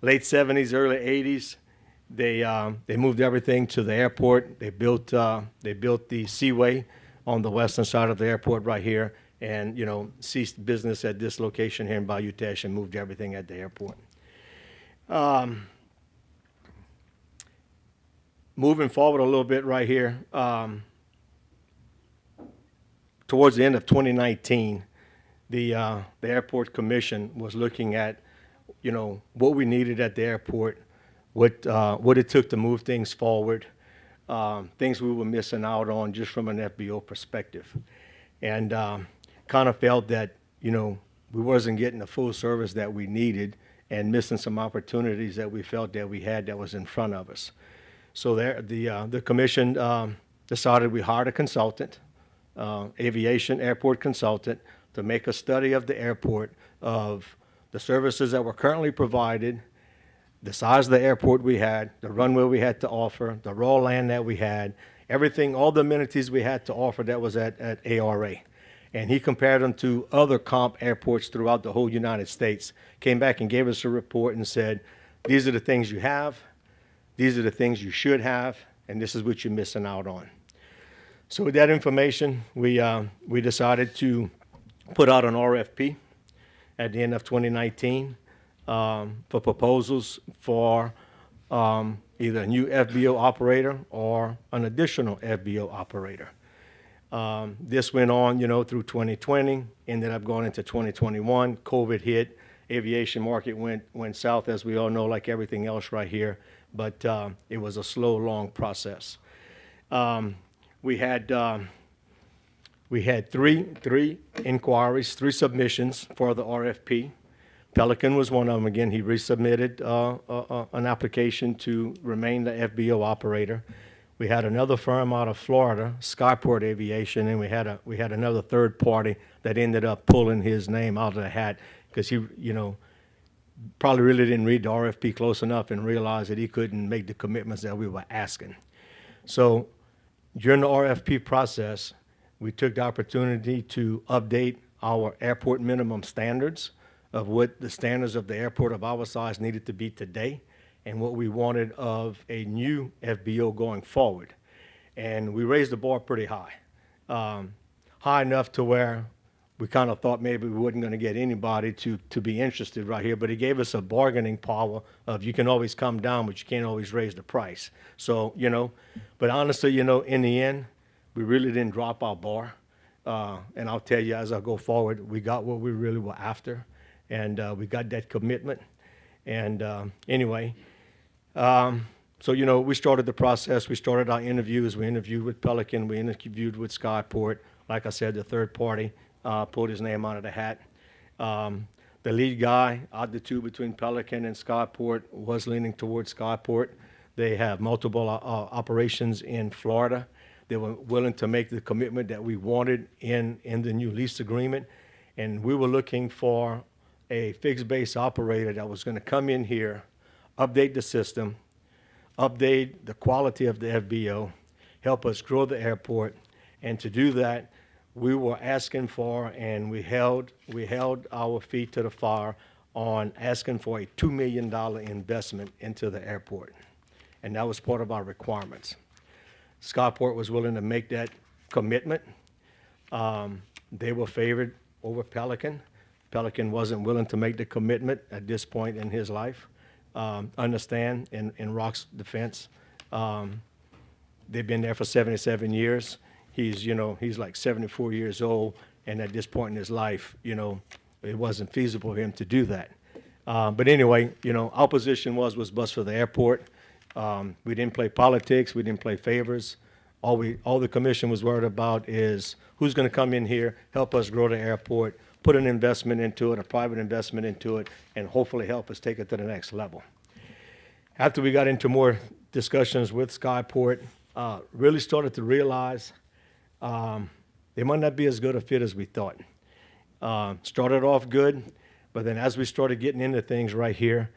Speaker 9: Late 70s, early 80s, they moved everything to the airport. They built the Seaway on the western side of the airport right here, and ceased business at this location here in Bayou Teche and moved everything at the airport. Moving forward a little bit right here, towards the end of 2019, the airport commission was looking at, what we needed at the airport, what it took to move things forward, things we were missing out on just from an FBO perspective, and kind of felt that we wasn't getting the full service that we needed and missing some opportunities that we felt that we had that was in front of us. So the commission decided we hired a consultant, aviation airport consultant, to make a study of the airport, of the services that were currently provided, the size of the airport we had, the runway we had to offer, the raw land that we had, everything, all the amenities we had to offer that was at ARA. And he compared them to other comp airports throughout the whole United States, came back and gave us a report and said, these are the things you have, these are the things you should have, and this is what you're missing out on. So with that information, we decided to put out an RFP at the end of 2019 for proposals for either a new FBO operator or an additional FBO operator. This went on, through 2020, ended up going into 2021. COVID hit, aviation market went south, as we all know, like everything else right here. But it was a slow, long process. We had three inquiries, three submissions for the RFP. Pelican was one of them. Again, he resubmitted an application to remain the FBO operator. We had another firm out of Florida, Skyport Aviation, and we had another third party that ended up pulling his name out of the hat because he, probably really didn't read the RFP close enough and realized that he couldn't make the commitments that we were asking. So during the RFP process, we took the opportunity to update our airport minimum standards of what the standards of the airport of our size needed to be today and what we wanted of a new FBO going forward. And we raised the bar pretty high, high enough to where we kind of thought maybe we wasn't going to get anybody to be interested right here, but it gave us a bargaining power of you can always come down, but you can't always raise the price. So, but honestly, in the end, we really didn't drop our bar. And I'll tell you, as I go forward, we got what we really were after, and we got that commitment. And anyway, so, we started the process. We started our interviews. We interviewed with Pelican. We interviewed with Skyport. Like I said, the third party pulled his name out of the hat. The lead guy out the two between Pelican and Skyport was leaning towards Skyport. They have multiple operations in Florida. They were willing to make the commitment that we wanted in the new lease agreement. And we were looking for a fixed base operator that was going to come in here, update the system, update the quality of the FBO, help us grow the airport, and to do that, we were asking for, and we held our feet to the fire on asking for a $2 million investment into the airport. And that was part of our requirements. Skyport was willing to make that commitment. They were favored over Pelican. Pelican wasn't willing to make the commitment at this point in his life. Understand, in Rock's defense, they've been there for 77 years. He's like 74 years old, and at this point in his life, it wasn't feasible for him to do that. But anyway, our position was bust for the airport. We didn't play politics. We didn't play favors. All the commission was worried about is who's going to come in here, help us grow the airport, put an investment into it, a private investment into it, and hopefully help us take it to the next level. After we got into more discussions with Skyport, really started to realize they might not be as good a fit as we thought. Started off good, but then as we started getting into things right here,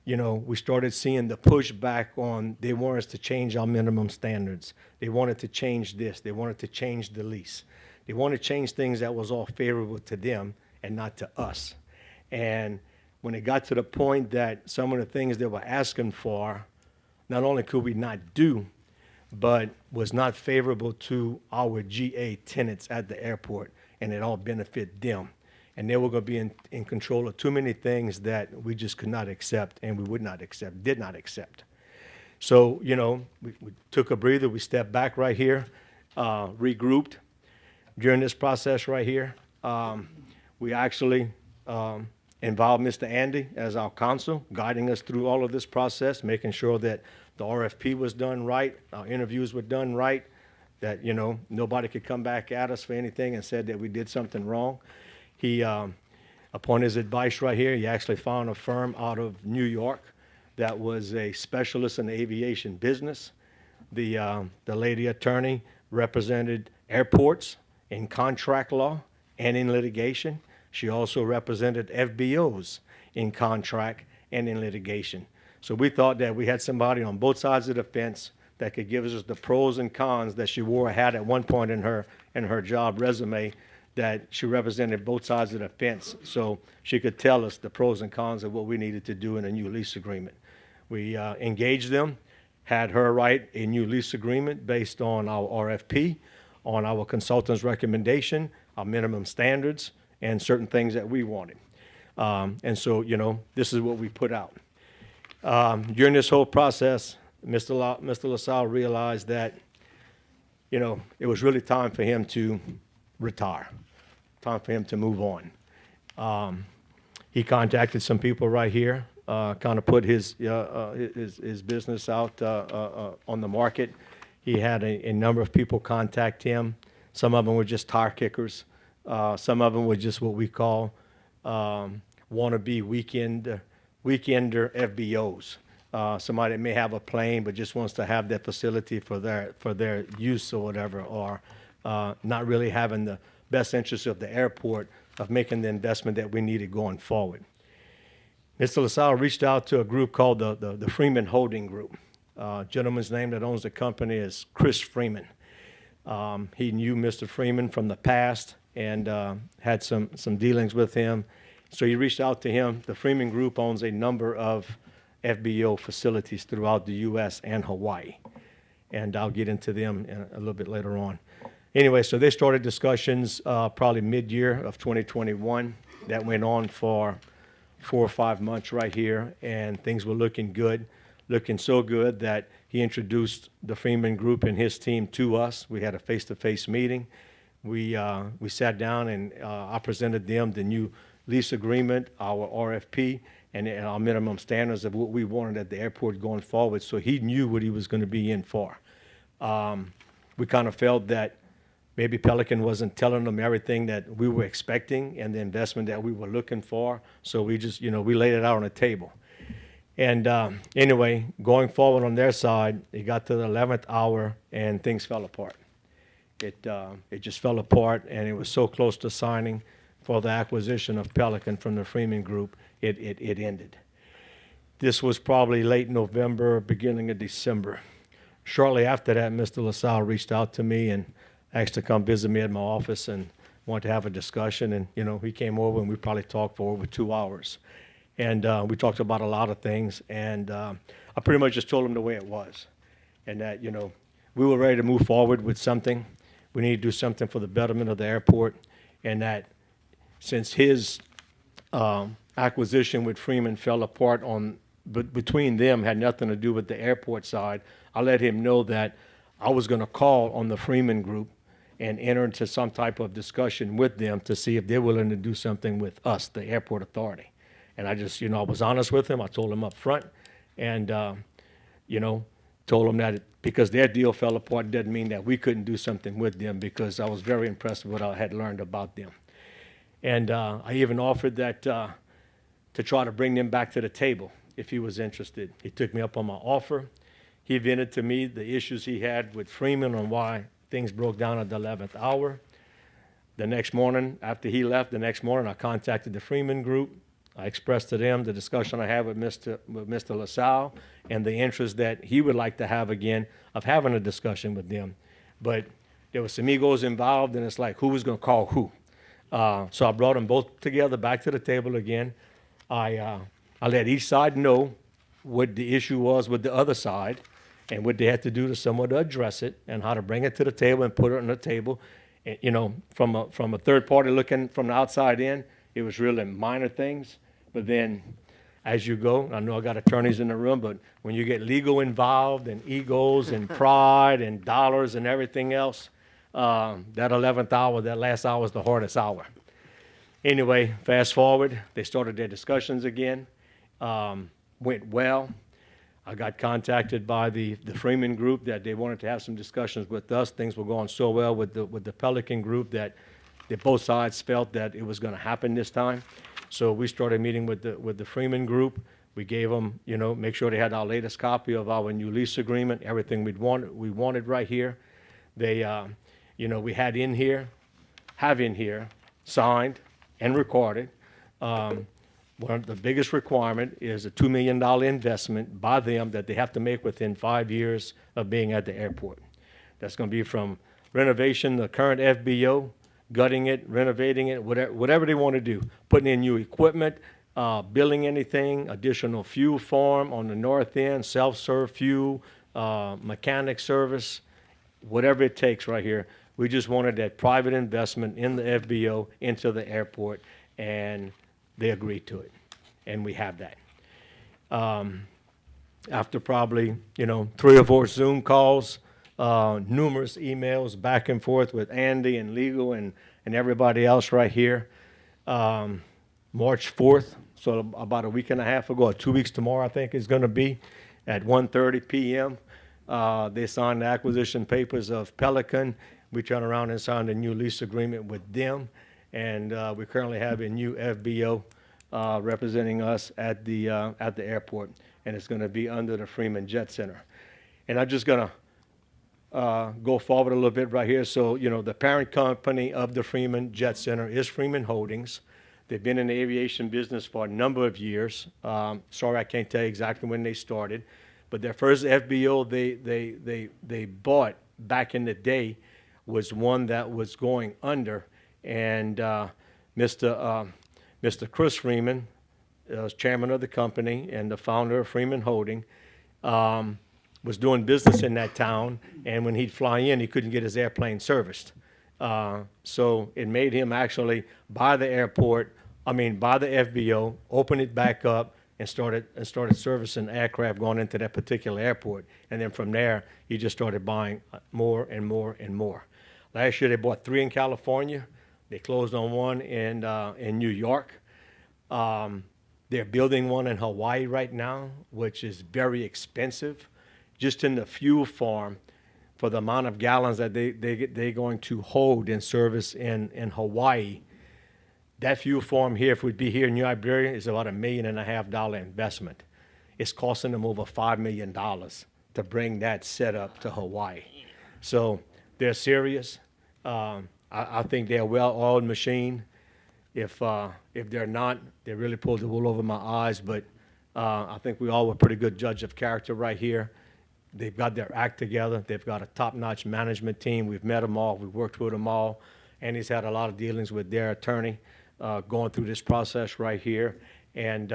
Speaker 9: we started seeing the pushback on they wanted us to change our minimum standards. They wanted to change this. They wanted to change the lease. They wanted to change things that was all favorable to them and not to us. And when it got to the point that some of the things they were asking for, not only could we not do, but was not favorable to our GA tenants at the airport, and it all benefited them. And they were going to be in control of too many things that we just could not accept, and we would not accept, did not accept. So, we took a breather, we stepped back right here, regrouped. During this process right here, we actually involved Mr. Andy as our counsel, guiding us through all of this process, making sure that the RFP was done right, our interviews were done right, that, nobody could come back at us for anything and said that we did something wrong. He, upon his advice right here, he actually found a firm out of New York that was a specialist in the aviation business. The lady attorney represented airports in contract law and in litigation. She also represented FBOs in contract and in litigation. So we thought that we had somebody on both sides of the fence that could give us the pros and cons that she had at one point in her job resume, that she represented both sides of the fence, so she could tell us the pros and cons of what we needed to do in a new lease agreement. We engaged them, had her write a new lease agreement based on our RFP, on our consultant's recommendation, our minimum standards, and certain things that we wanted. And so, this is what we put out. During this whole process, Mr. LaSalle realized that, it was really time for him to retire, time for him to move on. He contacted some people right here, kind of put his business out on the market. He had a number of people contact him. Some of them were just tire kickers. Some of them were just what we call wannabe weekender FBOs. Somebody that may have a plane but just wants to have that facility for their use or whatever, or not really having the best interest of the airport of making the investment that we needed going forward. Mr. LaSalle reached out to a group called the Freeman Holding Group. Gentleman's name that owns the company is Chris Freeman. He knew Mr. Freeman from the past and had some dealings with him. So he reached out to him. The Freeman Group owns a number of FBO facilities throughout the U.S. and Hawaii. And I'll get into them a little bit later on. Anyway, so they started discussions probably mid-year of 2021. That went on for 4 or 5 months right here, and things were looking good, looking so good that he introduced the Freeman Group and his team to us. We had a face-to-face meeting. We sat down and I presented them the new lease agreement, our RFP, and our minimum standards of what we wanted at the airport going forward, so he knew what he was going to be in for. We kind of felt that maybe Pelican wasn't telling them everything that we were expecting and the investment that we were looking for, so we just, we laid it out on the table. And anyway, going forward on their side, it got to the 11th hour and things fell apart. It just fell apart, and it was so close to signing for the acquisition of Pelican from the Freeman Group, it ended. This was probably late November, beginning of December. Shortly after that, Mr. LaSalle reached out to me and asked to come visit me at my office and wanted to have a discussion. And, you know, he came over and we probably talked for over 2 hours. And we talked about a lot of things. And I pretty much just told him the way it was. And that, you know, we were ready to move forward with something. We need to do something for the betterment of the airport. And that since his acquisition with Freeman fell apart but between them had nothing to do with the airport side, I let him know that I was going to call on the Freeman Group and enter into some type of discussion with them to see if they're willing to do something with us, the airport authority. And I just, you know, I was honest with him. I told him up front and, you know, told him that because their deal fell apart doesn't mean that we couldn't do something with them, because I was very impressed with what I had learned about them. And I even offered that to try to bring them back to the table if he was interested. He took me up on my offer. He vented to me the issues he had with Freeman on why things broke down at the 11th hour. The next morning, after he left, I contacted the Freeman Group. I expressed to them the discussion I had with Mr. LaSalle and the interest that he would like to have again of having a discussion with them. But there was some egos involved, and it's like, who was going to call who? So I brought them both together back to the table again. I let each side know what the issue was with the other side and what they had to do to somewhat address it and how to bring it to the table and put it on the table. And, you know, from a third party looking from the outside in, it was really minor things. But then as you go, I know I got attorneys in the room, but when you get legal involved and egos and pride and dollars and everything else, that 11th hour, that last hour is the hardest hour. Anyway, fast forward, they started their discussions again. Went well. I got contacted by the Freeman Group that they wanted to have some discussions with us. Things were going so well with the Pelican Group that both sides felt that it was going to happen this time. So we started meeting with the Freeman Group. We gave them, you know, make sure they had our latest copy of our new lease agreement, everything we wanted right here. They, you know, we have in here, signed and recorded. One of the biggest requirement is a $2 million investment by them that they have to make within 5 years of being at the airport. That's going to be from renovation, the current FBO, gutting it, renovating it, whatever they want to do, putting in new equipment, building anything, additional fuel farm on the north end, self-serve fuel, mechanic service, whatever it takes right here. We just wanted that private investment in the FBO into the airport, and they agreed to it, and we have that. After probably, you know, 3 or 4 Zoom calls, numerous emails back and forth with Andy and legal and everybody else right here. March 4th, so about a week and a half ago, or 2 weeks tomorrow, I think it's going to be, at 1:30 p.m. They signed the acquisition papers of Pelican. We turned around and signed a new lease agreement with them, and we currently have a new FBO representing us at the airport, and it's going to be under the Freeman Jet Center. And I'm just going to go forward a little bit right here. So, you know, the parent company of the Freeman Jet Center is Freeman Holdings. They've been in the aviation business for a number of years. Sorry, I can't tell you exactly when they started, but their first FBO they bought back in the day was one that was going under, and Mr. Chris Freeman, was chairman of the company and the founder of Freeman Holding, was doing business in that town, and when he'd fly in, he couldn't get his airplane serviced. So it made him actually buy the FBO, open it back up, and started servicing aircraft going into that particular airport. And then from there, he just started buying more and more and more. Last year, they bought 3 in California. They closed on 1 in New York. They're building 1 in Hawaii right now, which is very expensive. Just in the fuel farm, for the amount of gallons that they're going to hold in service in Hawaii, that fuel farm here, if we'd be here in New Iberia, is about $1.5 million investment. It's costing them over $5 million to bring that setup to Hawaii. So they're serious. I think they're a well-oiled machine. If they're not, they really pulled the wool over my eyes. But I think we all were pretty good judge of character right here. They've got their act together. They've got a top-notch management team. We've met them all. We've worked with them all. And he's had a lot of dealings with their attorney going through this process right here. And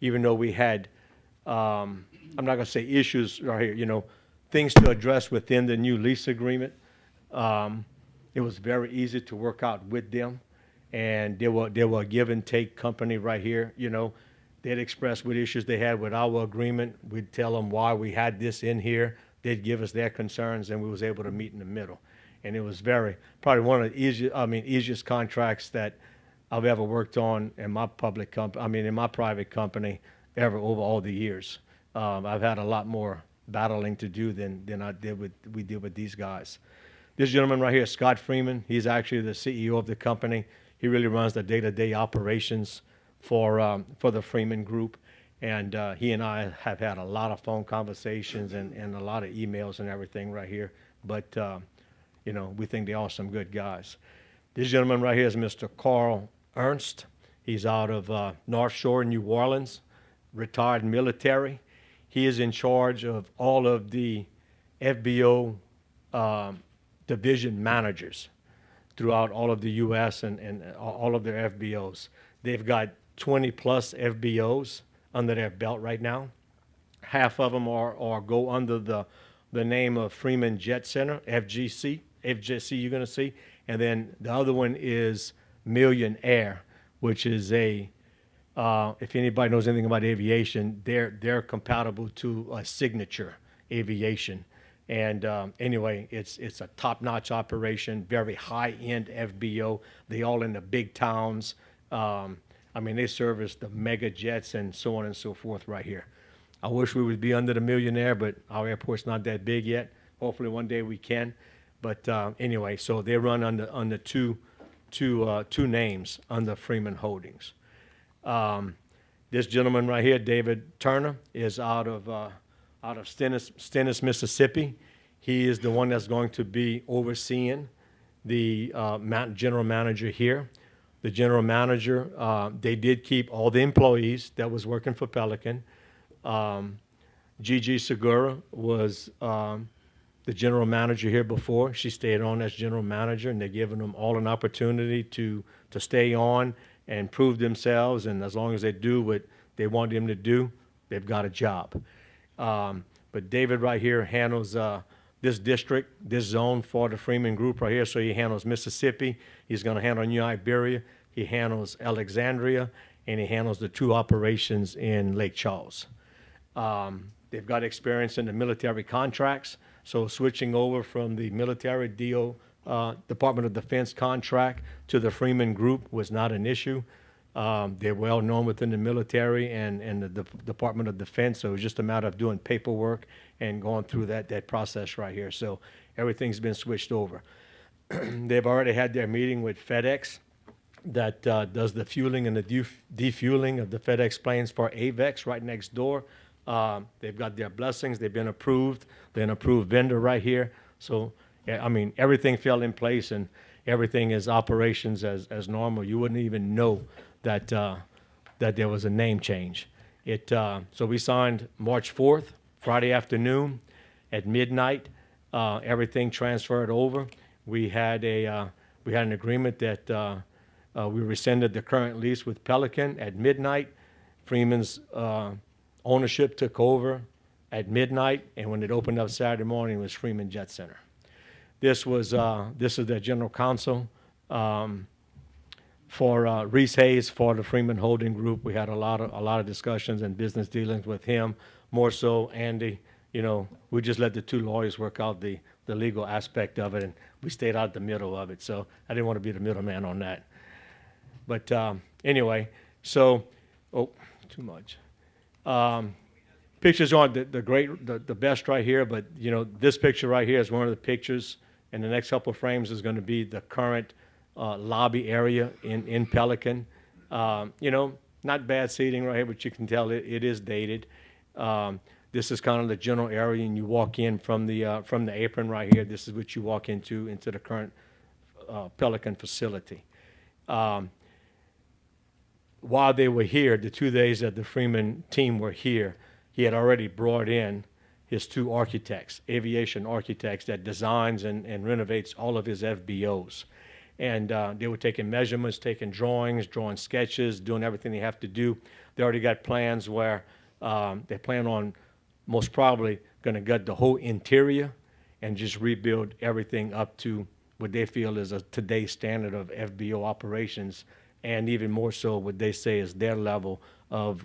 Speaker 9: even though we had, I'm not going to say issues right here, you know, things to address within the new lease agreement, it was very easy to work out with them. And they were a give and take company right here, you know. They'd express what issues they had with our agreement. We'd tell them why we had this in here. They'd give us their concerns, and we was able to meet in the middle. And it was probably one of the easiest contracts that I've ever worked on in my in my private company ever over all the years. I've had a lot more battling to do than we did with these guys. This gentleman right here, Scott Freeman, he's actually the CEO of the company. He really runs the day-to-day operations for the Freeman Group, and he and I have had a lot of phone conversations and a lot of emails and everything right here. But you know, we think they're all some good guys. This gentleman right here is Mr. Carl Ernst. He's out of North Shore, New Orleans, retired military. He is in charge of all of the FBO division managers throughout all of the U.S. and all of their FBOs. They've got 20 plus FBOs under their belt right now. Half of them go under the name of Freeman Jet Center, FGC you're going to see. And then the other one is Million Air, which is if anybody knows anything about aviation, they're compatible to a Signature Aviation. And anyway, it's a top-notch operation, very high-end FBO. They all in the big towns. I mean, they service the mega jets and so on and so forth right here. I wish we would be under the Millionaire, but our airport's not that big yet. Hopefully one day we can. But anyway, so they run under two names under Freeman Holdings. This gentleman right here, David Turner, is out of Stennis, Mississippi. He is the one that's going to be overseeing the general manager here. The general manager, they did keep all the employees that was working for Pelican. Gigi Segura was the general manager here before. She stayed on as general manager, and they're giving them all an opportunity to stay on and prove themselves. And as long as they do what they want them to do, they've got a job. But David right here handles this district, this zone for the Freeman Group right here. So he handles Mississippi. He's going to handle New Iberia. He handles Alexandria, and he handles the two operations in Lake Charles. They've got experience in the military contracts, so switching over from the military Department of Defense contract to the Freeman Group was not an issue. They're well known within the military and the Department of Defense, so it was just a matter of doing paperwork and going through that process right here. So everything's been switched over. They've already had their meeting with FedEx that does the fueling and the defueling of the FedEx planes for AVEX right next door. They've got their blessings. They've been approved. They're an approved vendor right here. So, yeah, I mean, everything fell in place, and everything is operations as normal. You wouldn't even know that there was a name change. So we signed March 4th, Friday afternoon at midnight. Everything transferred over. We had an agreement that we rescinded the current lease with Pelican at midnight. Freeman's ownership took over at midnight, and when it opened up Saturday morning, it was Freeman Jet Center. This is their general counsel for Reese Hayes for the Freeman Holding Group. We had a lot of discussions and business dealings with him. More so, Andy, you know, we just let the two lawyers work out the legal aspect of it, and we stayed out the middle of it. So I didn't want to be the middleman on that. But anyway, so too much. Pictures aren't the best right here, but you know, this picture right here is one of the pictures, and the next couple of frames is going to be the current lobby area in Pelican. You know, not bad seating right here, but you can tell it is dated. This is kind of the general area, and you walk in from the apron right here. This is what you walk into the current Pelican facility. while they were here, the 2 days that the Freeman team were here, he had already brought in his 2 architects, aviation architects, that designs and renovates all of his FBOs. And they were taking measurements, taking drawings, drawing sketches, doing everything they have to do. They already got plans where they plan on most probably going to gut the whole interior and just rebuild everything up to what they feel is a today's standard of FBO operations, and even more so what they say is their level of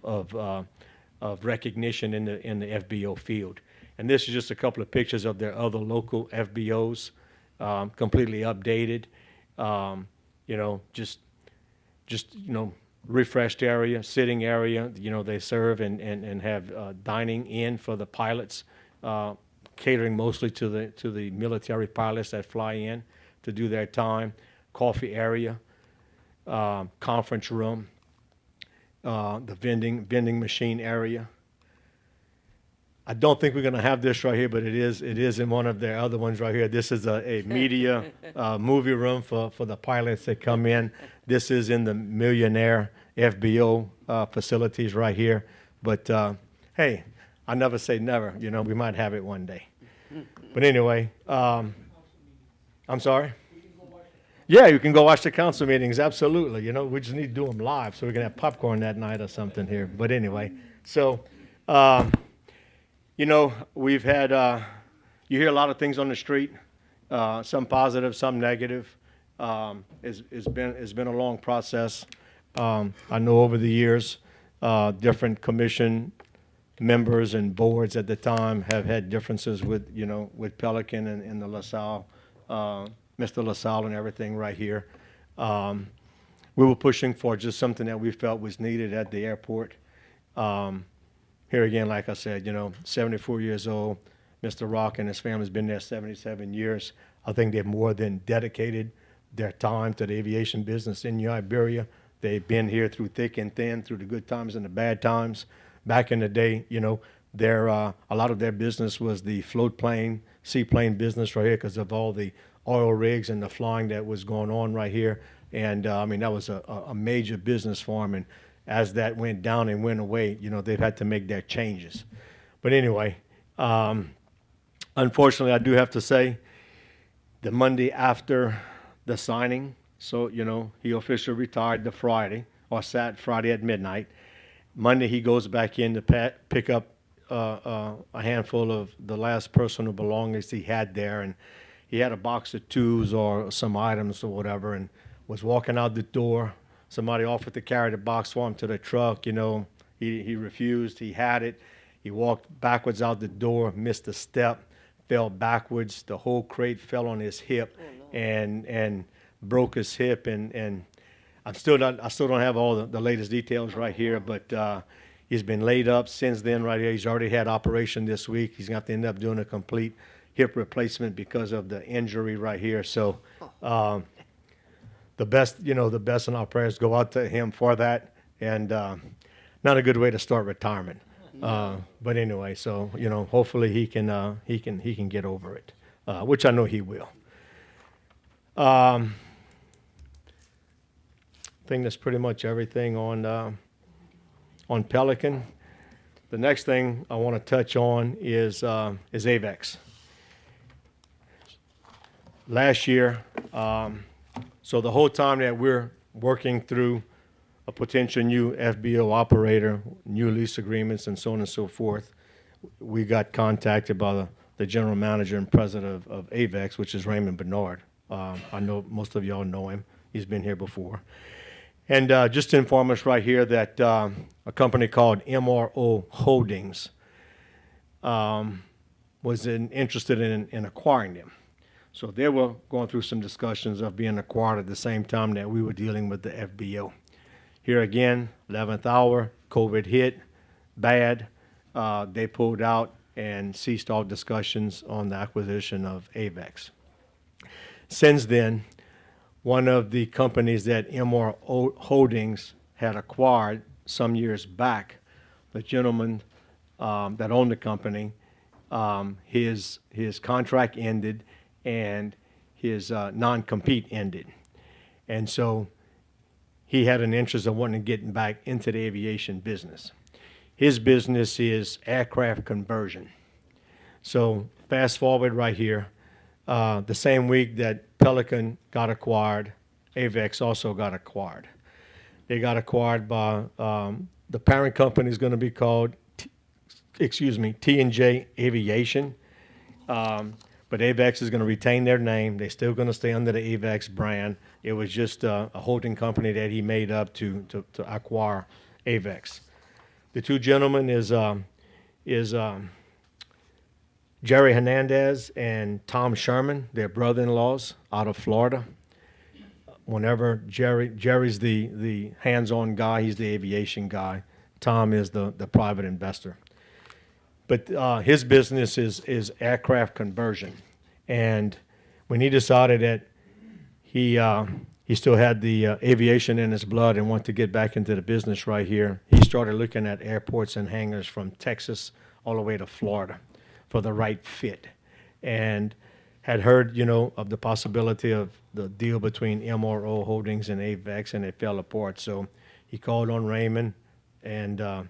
Speaker 9: recognition in the FBO field. And this is just a couple of pictures of their other local FBOs, completely updated. Just refreshed area, sitting area. They serve and have dining in for the pilots, catering mostly to the military pilots that fly in to do their time. Coffee area, conference room, the vending machine area. I don't think we're going to have this right here, but it is in one of their other ones right here. This is a media movie room for the pilots that come in. This is in the Millionaire FBO facilities right here. But hey, I never say never. We might have it one day. But anyway, I'm sorry? Yeah, you can go watch the council meetings, absolutely. We just need to do them live so we can have popcorn that night or something here. But anyway, so... we've had, you hear a lot of things on the street, some positive, some negative. It's been a long process. I know over the years, different commission members and boards at the time have had differences with Pelican and the LaSalle, Mr. LaSalle and everything right here. We were pushing for just something that we felt was needed at the airport. Here again, like I said, 74 years old. Mr. Rock and his family's been there 77 years. I think they've more than dedicated their time to the aviation business in Iberia. They've been here through thick and thin, through the good times and the bad times. Back in the day, a lot of their business was the float plane, seaplane business right here because of all the oil rigs and the flying that was going on right here. And that was a major business for them. And as that went down and went away, they've had to make their changes. But anyway, unfortunately, I do have to say, the Monday after the signing, so, he officially retired the Friday, or sat Friday at midnight. Monday, he goes back in to pick up a handful of the last personal belongings he had there, and he had a box of tools or some items or whatever, and was walking out the door. Somebody offered to carry the box for him to the truck. He refused. He had it. He walked backwards out the door, missed a step, fell backwards. The whole crate fell on his hip and broke his hip. And I still don't have all the latest details right here, but he's been laid up since then right here. He's already had operation this week. He's going to end up doing a complete hip replacement because of the injury right here. So the best in our prayers go out to him for that, and not a good way to start retirement. But anyway, so hopefully he can get over it, which I know he will. I think that's pretty much everything on Pelican. The next thing I want to touch on is AVEX. Last year. So the whole time that we're working through a potential new FBO operator, new lease agreements, and so on and so forth, we got contacted by the general manager and president of AVEX, which is Raymond Bernard. I know most of y'all know him. He's been here before. And just to inform us right here that a company called MRO Holdings was interested in acquiring them. So they were going through some discussions of being acquired at the same time that we were dealing with the FBO. Here again, 11th hour, COVID hit, bad. They pulled out and ceased all discussions on the acquisition of AVEX. Since then, one of the companies that MRO Holdings had acquired some years back, the gentleman that owned the company, his contract ended and his non-compete ended. And so he had an interest of wanting to get back into the aviation business. His business is aircraft conversion. So fast forward right here, the same week that Pelican got acquired, AVEX also got acquired. They got acquired by, the parent company is going to be called, T&J Aviation. But AVEX is going to retain their name. They're still going to stay under the AVEX brand. It was just a holding company that he made up to acquire AVEX. The two gentlemen is Jerry Hernandez and Tom Sherman. They're brother-in-laws out of Florida. Whenever Jerry's the hands-on guy, he's the aviation guy. Tom is the private investor. But his business is aircraft conversion. And when he decided that he still had the aviation in his blood and wanted to get back into the business right here, he started looking at airports and hangars from Texas all the way to Florida for the right fit. And had heard, of the possibility of the deal between MRO Holdings and AVEX, and it fell apart. So he called on Raymond and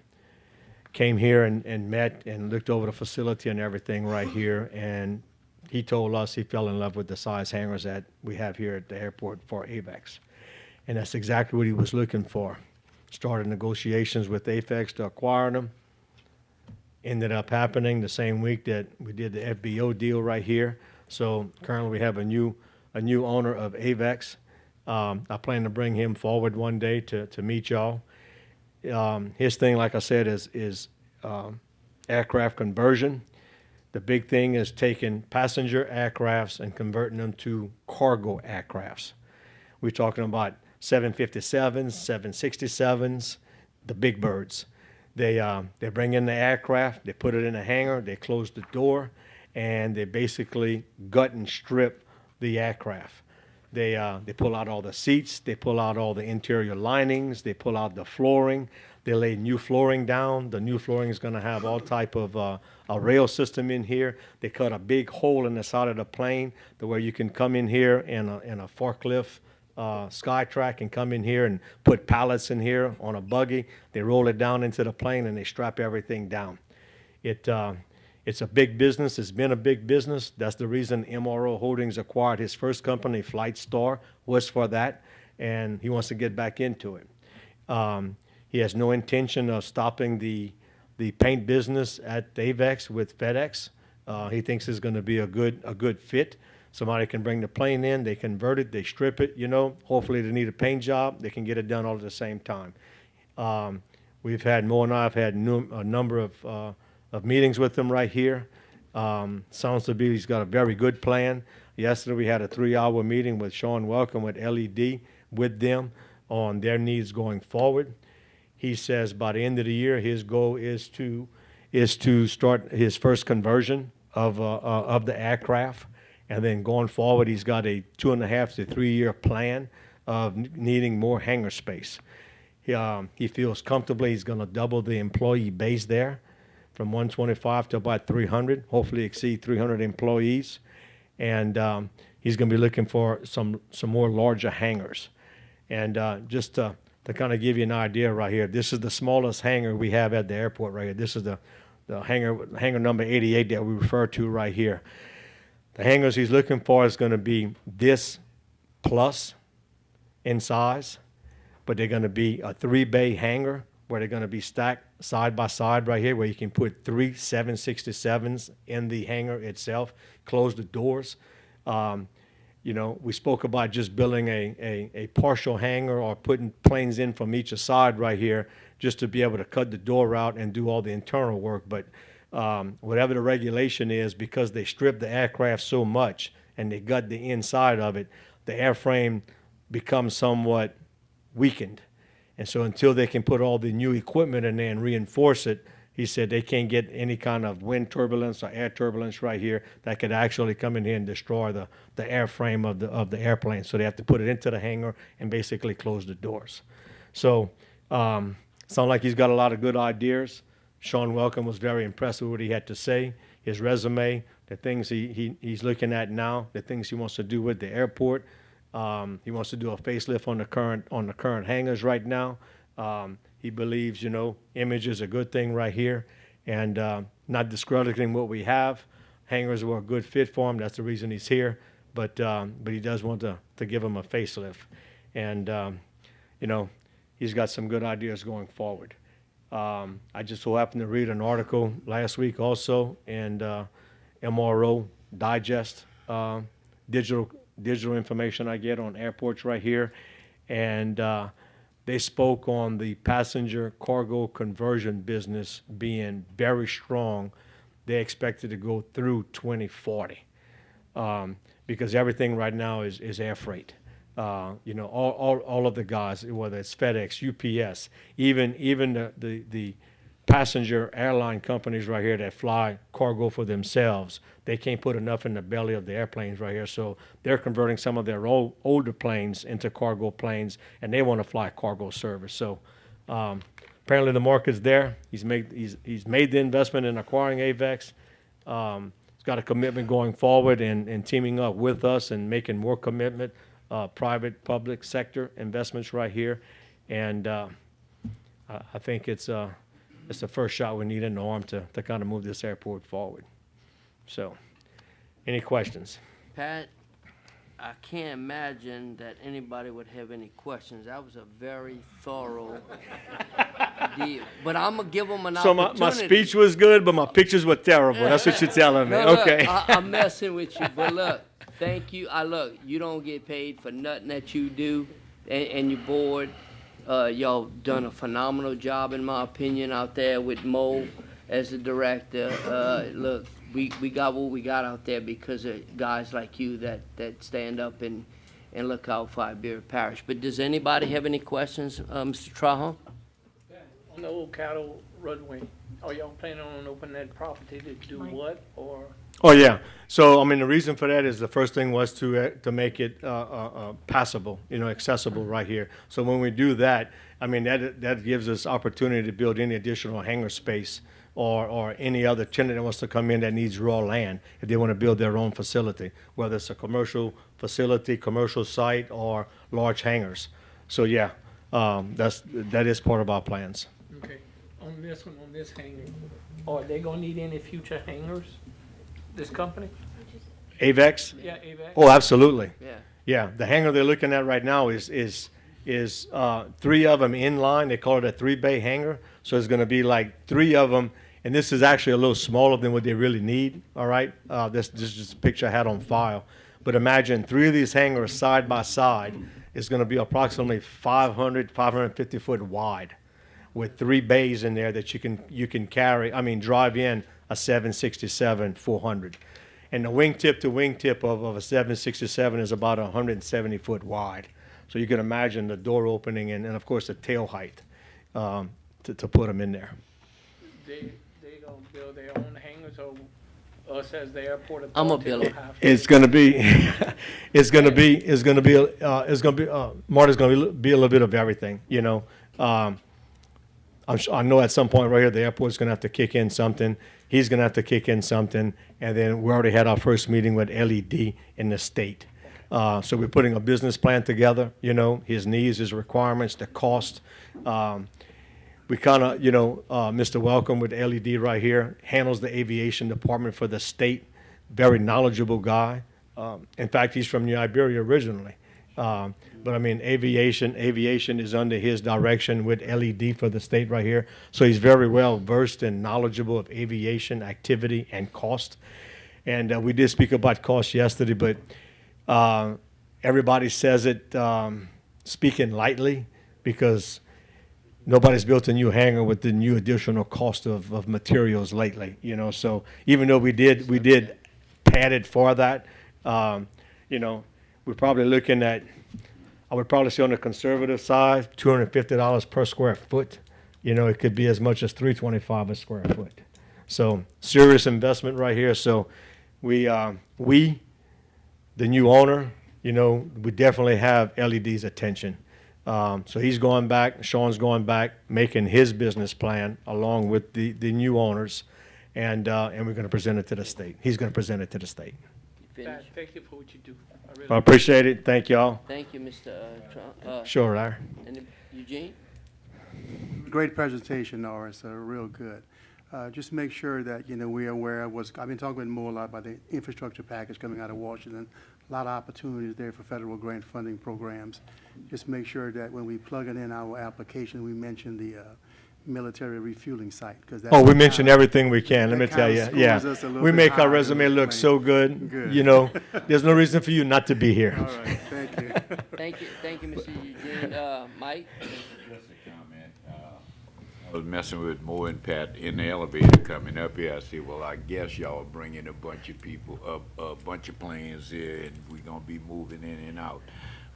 Speaker 9: came here and met and looked over the facility and everything right here. And he told us he fell in love with the size hangars that we have here at the airport for AVEX. And that's exactly what he was looking for. Started negotiations with AVEX to acquire them. Ended up happening the same week that we did the FBO deal right here. So currently we have a new owner of AVEX. I plan to bring him forward one day to meet y'all. His thing, like I said, is aircraft conversion. The big thing is taking passenger aircrafts and converting them to cargo aircrafts. We're talking about 757s, 767s, the big birds. They bring in the aircraft, they put it in a hangar, they close the door, and they basically gut and strip the aircraft. They pull out all the seats, they pull out all the interior linings, they pull out the flooring, they lay new flooring down. The new flooring is going to have all type of a rail system in here. They cut a big hole in the side of the plane to where you can come in here in a forklift Skytrack and come in here and put pallets in here on a buggy. They roll it down into the plane and they strap everything down. It's a big business. It's been a big business. That's the reason MRO Holdings acquired his first company, Flight Star, was for that, and he wants to get back into it. He has no intention of stopping the paint business at AVEX with FedEx. He thinks it's going to be a good fit. Somebody can bring the plane in, they convert it, they strip it, Hopefully they need a paint job, they can get it done all at the same time. Mo and I have had a number of meetings with him right here. Sounds to be he's got a very good plan. Yesterday we had a 3-hour meeting with Sean Welcome with LED with them on their needs going forward. He says by the end of the year his goal is to start his first conversion of the aircraft. And then going forward, he's got a 2.5 to 3 year plan of needing more hangar space. He feels comfortably he's going to double the employee base there from 125 to about 300, hopefully exceed 300 employees. And he's going to be looking for some more larger hangars. And just to kind of give you an idea right here, this is the smallest hangar we have at the airport right here. This is the hangar number 88 that we refer to right here. The hangars he's looking for is going to be this plus in size, but they're going to be a 3-bay hangar where they're going to be stacked side by side right here, where you can put 3 767s in the hangar itself, close the doors. We spoke about just building a partial hangar or putting planes in from each side right here just to be able to cut the door out and do all the internal work. But whatever the regulation is, because they strip the aircraft so much and they gut the inside of it, the airframe becomes somewhat weakened. And so until they can put all the new equipment in there and reinforce it, he said they can't get any kind of wind turbulence or air turbulence right here that could actually come in here and destroy the airframe of the airplane. So they have to put it into the hangar and basically close the doors. So sounds like he's got a lot of good ideas. Sean Welcome was very impressed with what he had to say, his resume, the things he's looking at now, the things he wants to do with the airport. He wants to do a facelift on the current hangars right now. He believes, image is a good thing right here, and not discrediting what we have. Hangars were a good fit for him. That's the reason he's here. But he does want to give him a facelift, and he's got some good ideas going forward. I just so happened to read an article last week also in MRO Digest, digital information I get on airports right here, and they spoke on the passenger cargo conversion business being very strong. They expect it to go through 2040, because everything right now is air freight. All of the guys, whether it's FedEx, UPS, even the passenger airline companies right here that fly cargo for themselves, they can't put enough in the belly of the airplanes right here. So they're converting some of their older planes into cargo planes, and they want to fly cargo service. So apparently the market's there. He's made the investment in acquiring AVEX. He's got a commitment going forward and teaming up with us and making more commitment. Private, public sector investments right here, and I think it's the first shot we need in the arm to kind of move this airport forward. So, any questions?
Speaker 1: Pat, I can't imagine that anybody would have any questions. That was a very thorough deal. But I'm going to give them an
Speaker 9: So
Speaker 1: opportunity.
Speaker 9: my speech was good, but my pictures were terrible. That's what you're telling me.
Speaker 1: No, look,
Speaker 9: Okay.
Speaker 1: I'm messing with you, but look, thank you. Look, you don't get paid for nothing that you do, and your board. Y'all done a phenomenal job, in my opinion, out there with Mo as the director. Look, we got what we got out there because of guys like you that stand up and look out for Iberia Parish. But does anybody have any questions, Mr. Trahan?
Speaker 3: On the old cattle runway, are y'all planning on opening that property to do what, or?
Speaker 9: Oh yeah. So the reason for that is the first thing was to make it passable, accessible right here. So when we do that, that gives us opportunity to build any additional hangar space or any other tenant that wants to come in that needs raw land if they want to build their own facility, whether it's a commercial facility, commercial site, or large hangars. So yeah, that is part of our plans.
Speaker 3: Okay, on this hangar, are they gonna need any future hangars, this company?
Speaker 9: AVEX?
Speaker 3: Yeah, AVAC?
Speaker 9: Oh, absolutely.
Speaker 1: Yeah.
Speaker 9: Yeah, the hangar they're looking at right now is 3 of them in line. They call it a 3-bay hangar. So it's going to be like 3 of them, and this is actually a little smaller than what they really need. All right, this is just a picture I had on file. But imagine 3 of these hangars side by side is going to be approximately 550 foot wide, with 3 bays in there that you can drive in a 767-400. And the wingtip to wingtip of a 767 is about 170 foot wide. So you can imagine the door opening and of course the tail height to put them in there.
Speaker 3: They gonna build their own hangars, or us as the airport authority?
Speaker 1: I'm gonna build it.
Speaker 9: It's gonna be, Marta's gonna be a little bit of everything, I know at some point right here, the airport's gonna have to kick in something. He's gonna have to kick in something, and then we already had our first meeting with LED in the state. So we're putting a business plan together, his needs, his requirements, the cost. We kind of, Mr. Welcome with LED right here handles the aviation department for the state. Very knowledgeable guy. In fact, he's from New Iberia originally. But aviation is under his direction with LED for the state right here. So he's very well versed and knowledgeable of aviation activity and cost. And we did speak about cost yesterday, but everybody says it speaking lightly because nobody's built a new hangar with the new additional cost of materials lately, So even though we did pad it for that, we're probably looking at, I would probably say on the conservative side, $250 per square foot. It could be as much as $325 a square foot. So serious investment right here. So we, the new owner, we definitely have LED's attention. So he's going back, Sean's going back, making his business plan along with the new owners, and we're going to present it to the state. He's going to present it to the state.
Speaker 1: finish.
Speaker 10: Thank you for what you do. I really
Speaker 9: I appreciate it. Thank y'all.
Speaker 1: Thank you, Mr. Trump.
Speaker 9: Sure, Larry.
Speaker 1: And Eugene?
Speaker 2: Great presentation, Norris, real good. Just make sure that, we're aware of I've been talking more a lot about the infrastructure package coming out of Washington. A lot of opportunities there for federal grant funding programs. Just make sure that when we plug it in our application, we mention the military refueling site.
Speaker 9: Oh, we mention everything we can, let me tell you. Yeah. We make our resume look so good.
Speaker 2: Good.
Speaker 9: There's no reason for you not to be here.
Speaker 2: All right, thank you.
Speaker 1: Thank you, Mr. Eugene. Mike?
Speaker 3: Just a comment. I was messing with Mo and Pat in the elevator coming up here. I said, well, I guess y'all bringing a bunch of people up, a bunch of planes here, and we're going to be moving in and out.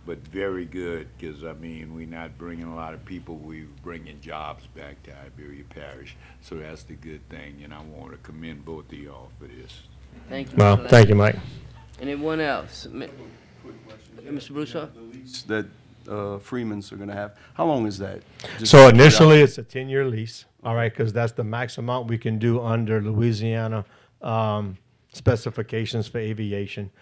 Speaker 3: But very good, because, we're not bringing a lot of people. We're bringing jobs back to Iberia Parish. So that's the good thing, and I want to commend both of y'all for this.
Speaker 1: Thank you.
Speaker 9: Well,
Speaker 1: Mr.
Speaker 9: thank you, Mike.
Speaker 1: Anyone else? Mr. Broussard?
Speaker 11: That Freemans are going to have. How long is that? Just
Speaker 9: So initially, it's a 10-year lease, all right, because that's the max amount we can do under Louisiana specifications for aviation.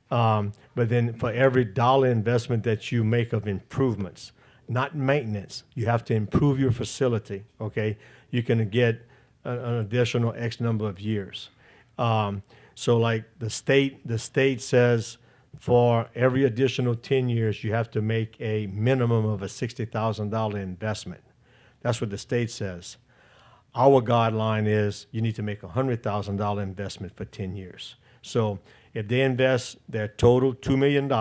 Speaker 9: But then for every dollar investment that you make of improvements, not maintenance, you have to improve your facility, okay? You can get an additional X number of years. So like the state says for every additional 10 years, you have to make a minimum of a $60,000 investment. That's what the state says. Our guideline is you need to make a $100,000 investment for 10 years. So if they invest their total $2 million,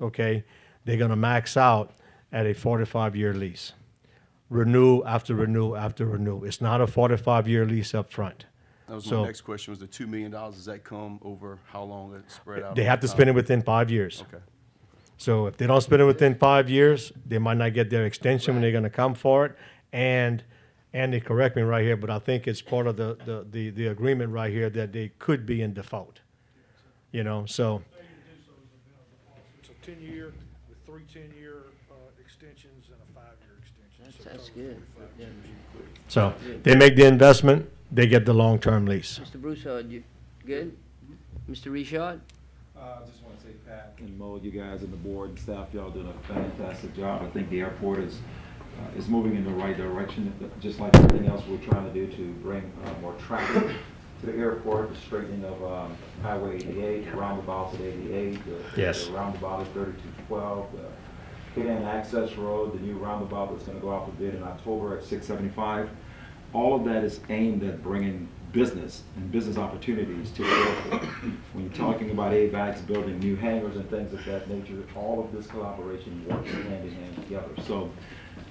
Speaker 9: okay, they're going to max out at a 45-year lease. Renew after renew after renew. It's not a 45-year lease up front.
Speaker 11: That was
Speaker 9: So
Speaker 11: my next question, was the $2 million, does that come over how long it's spread out?
Speaker 9: they
Speaker 11: over
Speaker 9: have to
Speaker 11: time?
Speaker 9: spend it within 5 years.
Speaker 11: Okay.
Speaker 9: So if they don't spend it within 5 years, they might not get their extension when they're going to come for it. And they correct me right here, but I think it's part of the agreement right here that they could be in default. So
Speaker 10: It's a 10-year with 3 10-year extensions and a 5-year extension. So
Speaker 1: That's
Speaker 10: total
Speaker 1: good.
Speaker 10: 45
Speaker 1: Yeah.
Speaker 10: years.
Speaker 9: so they make the investment, they get the long-term lease.
Speaker 1: Mr. Broussard, you good? Mr. Richard?
Speaker 8: I just want to say, Pat and Mo, you guys and the board and staff, y'all doing a fantastic job. I think the airport is moving in the right direction, just like everything else we're trying to do to bring more traffic to the airport, the straightening of Highway 88, the roundabouts at 88,
Speaker 9: Yes.
Speaker 8: the roundabout at 3212, the Hidden Access Road, the new roundabout that's going to go out for bid in October at 675. All of that is aimed at bringing business and business opportunities to the airport. When you're talking about AVACs, building new hangars and things of that nature, all of this collaboration works hand in hand together. So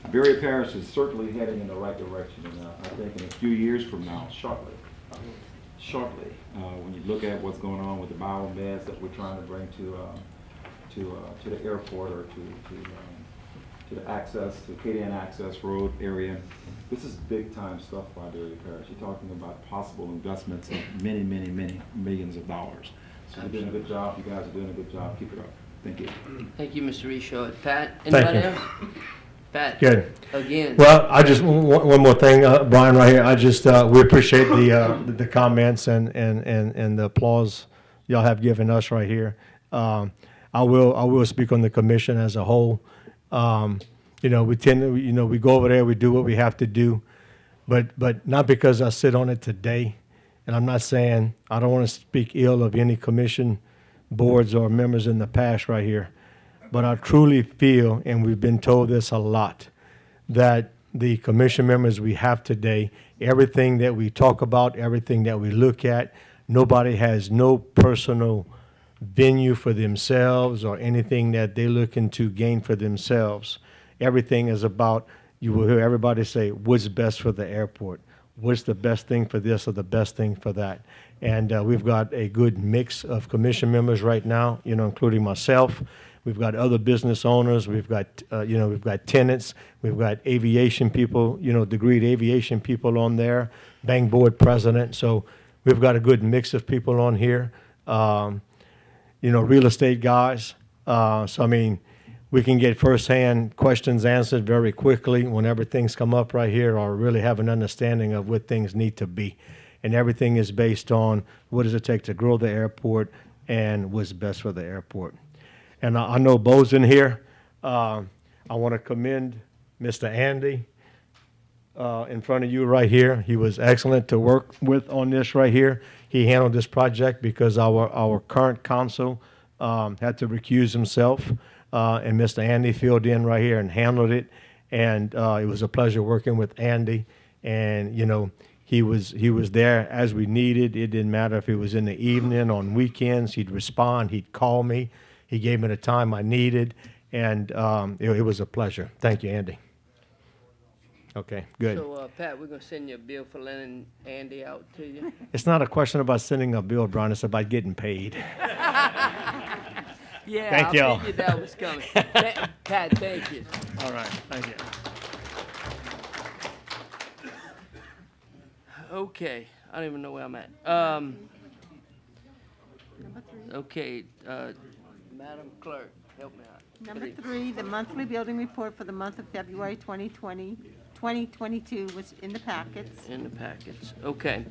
Speaker 8: Iberia Parish is certainly heading in the right direction, and I think in a few years from now, shortly, when you look at what's going on with the biomeds that we're trying to bring to the airport or to the access, to KDN Access Road area, this is big time stuff for Iberia Parish. You're talking about possible investments of many, many, many millions of dollars. So you're doing a good job. You guys are doing a good job. Keep it up. Thank you.
Speaker 1: Thank you, Mr. Richard. Pat,
Speaker 9: Thank
Speaker 1: anybody
Speaker 9: you.
Speaker 1: else? Pat?
Speaker 9: Good.
Speaker 1: Again.
Speaker 9: Well, I just, one more thing, Brian, right here. I just, we appreciate the comments and the applause y'all have given us right here. I will speak on the commission as a whole. We tend to, we go over there, we do what we have to do, but not because I sit on it today. And I'm not saying, I don't want to speak ill of any commission boards or members in the past right here. But I truly feel, and we've been told this a lot, that the commission members we have today, everything that we talk about, everything that we look at, nobody has no personal venue for themselves or anything that they're looking to gain for themselves. Everything is about, you will hear everybody say, what's best for the airport? What's the best thing for this or the best thing for that? And we've got a good mix of commission members right now, including myself. We've got other business owners. We've got, we've got tenants. We've got aviation people, degreed aviation people on there, bank board president. So we've got a good mix of people on here. Real estate guys. We can get firsthand questions answered very quickly whenever things come up right here, or really have an understanding of what things need to be. And everything is based on what does it take to grow the airport and what's best for the airport. And I know Bo's in here. I want to commend Mr. Andy in front of you right here. He was excellent to work with on this right here. He handled this project because our current counsel had to recuse himself, and Mr. Andy filled in right here and handled it. And it was a pleasure working with Andy. And you know, he was there as we needed. It didn't matter if it was in the evening, on weekends. He'd respond. He'd call me. He gave me the time I needed, and it was a pleasure. Thank you, Andy. Okay, good.
Speaker 1: So, Pat, we're gonna send you a bill for lending Andy out to you.
Speaker 9: It's not a question about sending a bill, Brian. It's about getting paid.
Speaker 1: Yeah,
Speaker 9: Thank
Speaker 1: I
Speaker 9: y'all.
Speaker 1: figured that was coming. Pat, thank you.
Speaker 9: All right, thank you.
Speaker 1: Okay, I don't even know where I'm at. Okay, Madam Clerk, help me out.
Speaker 4: Number 3, the monthly building report for the month of February 2022 was in the packets.
Speaker 1: In the packets, okay.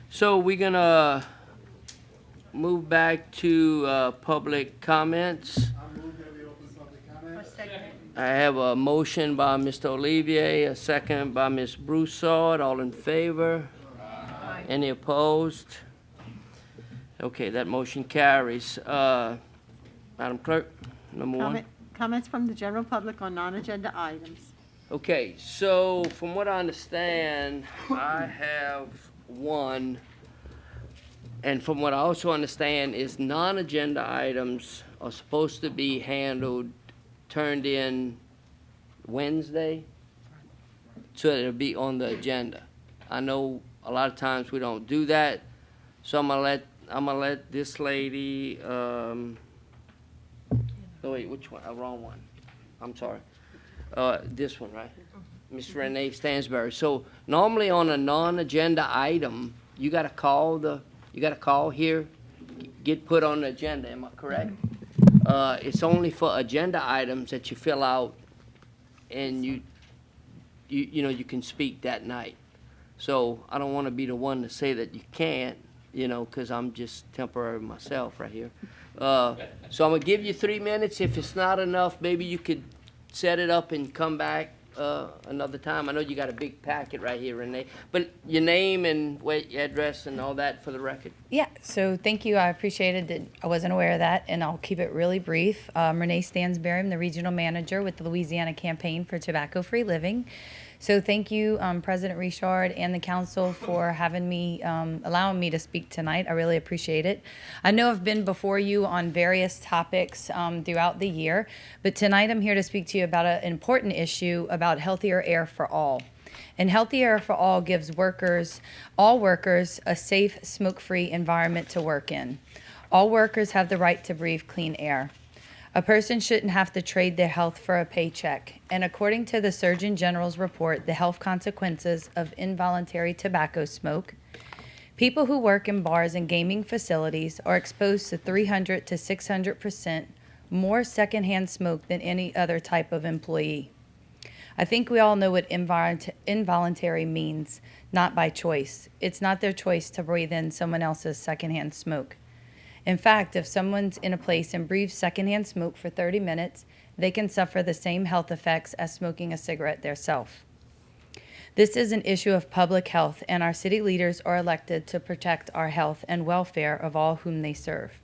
Speaker 1: So we're gonna move back to public comments.
Speaker 2: I move that we open public comments.
Speaker 1: I have a motion by Mr. Olivier, a second by Ms. Broussard. All in favor? Aye. Any opposed? Okay, that motion carries. Madam Clerk, number 1.
Speaker 4: Comments from the general public on non-agenda items.
Speaker 1: Okay, so from what I understand, I have one. And from what I also understand is non-agenda items are supposed to be turned in Wednesday, so that it'll be on the agenda. I know a lot of times we don't do that, so I'm gonna let this lady, no wait, which one? Wrong one. I'm sorry. This one, right? Miss Renee Stansberry. So normally on a non-agenda item, you gotta call here, get put on the agenda, am I correct? It's only for agenda items that you fill out and you can speak that night. So I don't wanna be the one to say that you can't, cause I'm just temporary myself right here. So I'm gonna give you 3 minutes. If it's not enough, maybe you could set it up and come back another time. I know you got a big packet right here, Renee, but your name and your address and all that for the record.
Speaker 12: Yeah, so thank you. I appreciated that. I wasn't aware of that, and I'll keep it really brief. Renee Stansberry, I'm the regional manager with the Louisiana Campaign for Tobacco-Free Living. So thank you, President Richard and the council for having me, allowing me to speak tonight. I really appreciate it. I know I've been before you on various topics throughout the year, but tonight I'm here to speak to you about an important issue about healthier air for all. And Healthy Air for All gives all workers, a safe, smoke-free environment to work in. All workers have the right to breathe clean air. A person shouldn't have to trade their health for a paycheck. And according to the Surgeon General's report, The Health Consequences of Involuntary Tobacco Smoke, people who work in bars and gaming facilities are exposed to 300 to 600% more secondhand smoke than any other type of employee. I think we all know what involuntary means, not by choice. It's not their choice to breathe in someone else's secondhand smoke. In fact, if someone's in a place and breathes secondhand smoke for 30 minutes, they can suffer the same health effects as smoking a cigarette themselves. This is an issue of public health, and our city leaders are elected to protect our health and welfare of all whom they serve.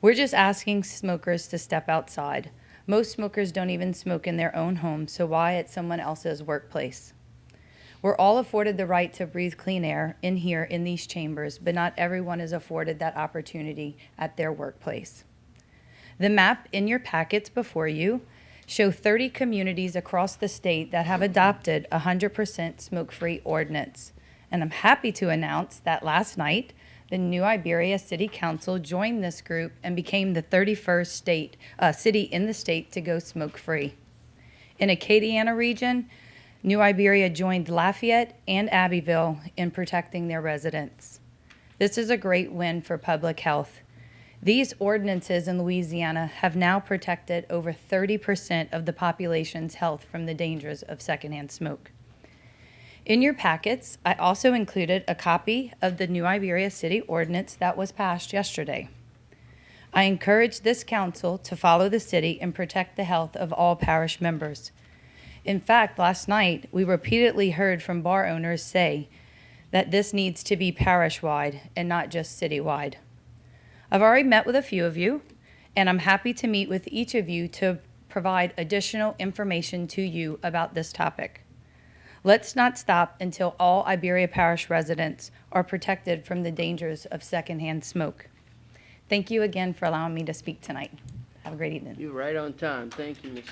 Speaker 12: We're just asking smokers to step outside. Most smokers don't even smoke in their own home, so why at someone else's workplace? We're all afforded the right to breathe clean air in here in these chambers, but not everyone is afforded that opportunity at their workplace. The map in your packets before you show 30 communities across the state that have adopted 100% smoke-free ordinance. And I'm happy to announce that last night, the New Iberia City Council joined this group and became the 31st city in the state to go smoke-free. In Acadiana region, New Iberia joined Lafayette and Abbeville in protecting their residents. This is a great win for public health. These ordinances in Louisiana have now protected over 30% of the population's health from the dangers of secondhand smoke. In your packets, I also included a copy of the New Iberia City Ordinance that was passed yesterday. I encourage this council to follow the city and protect the health of all parish members. In fact, last night, we repeatedly heard from bar owners say that this needs to be parish-wide and not just city-wide. I've already met with a few of you, and I'm happy to meet with each of you to provide additional information to you about this topic. Let's not stop until all Iberia Parish residents are protected from the dangers of secondhand smoke. Thank you again for allowing me to speak tonight. Have a great evening.
Speaker 1: You're right on time. Thank you, Ms.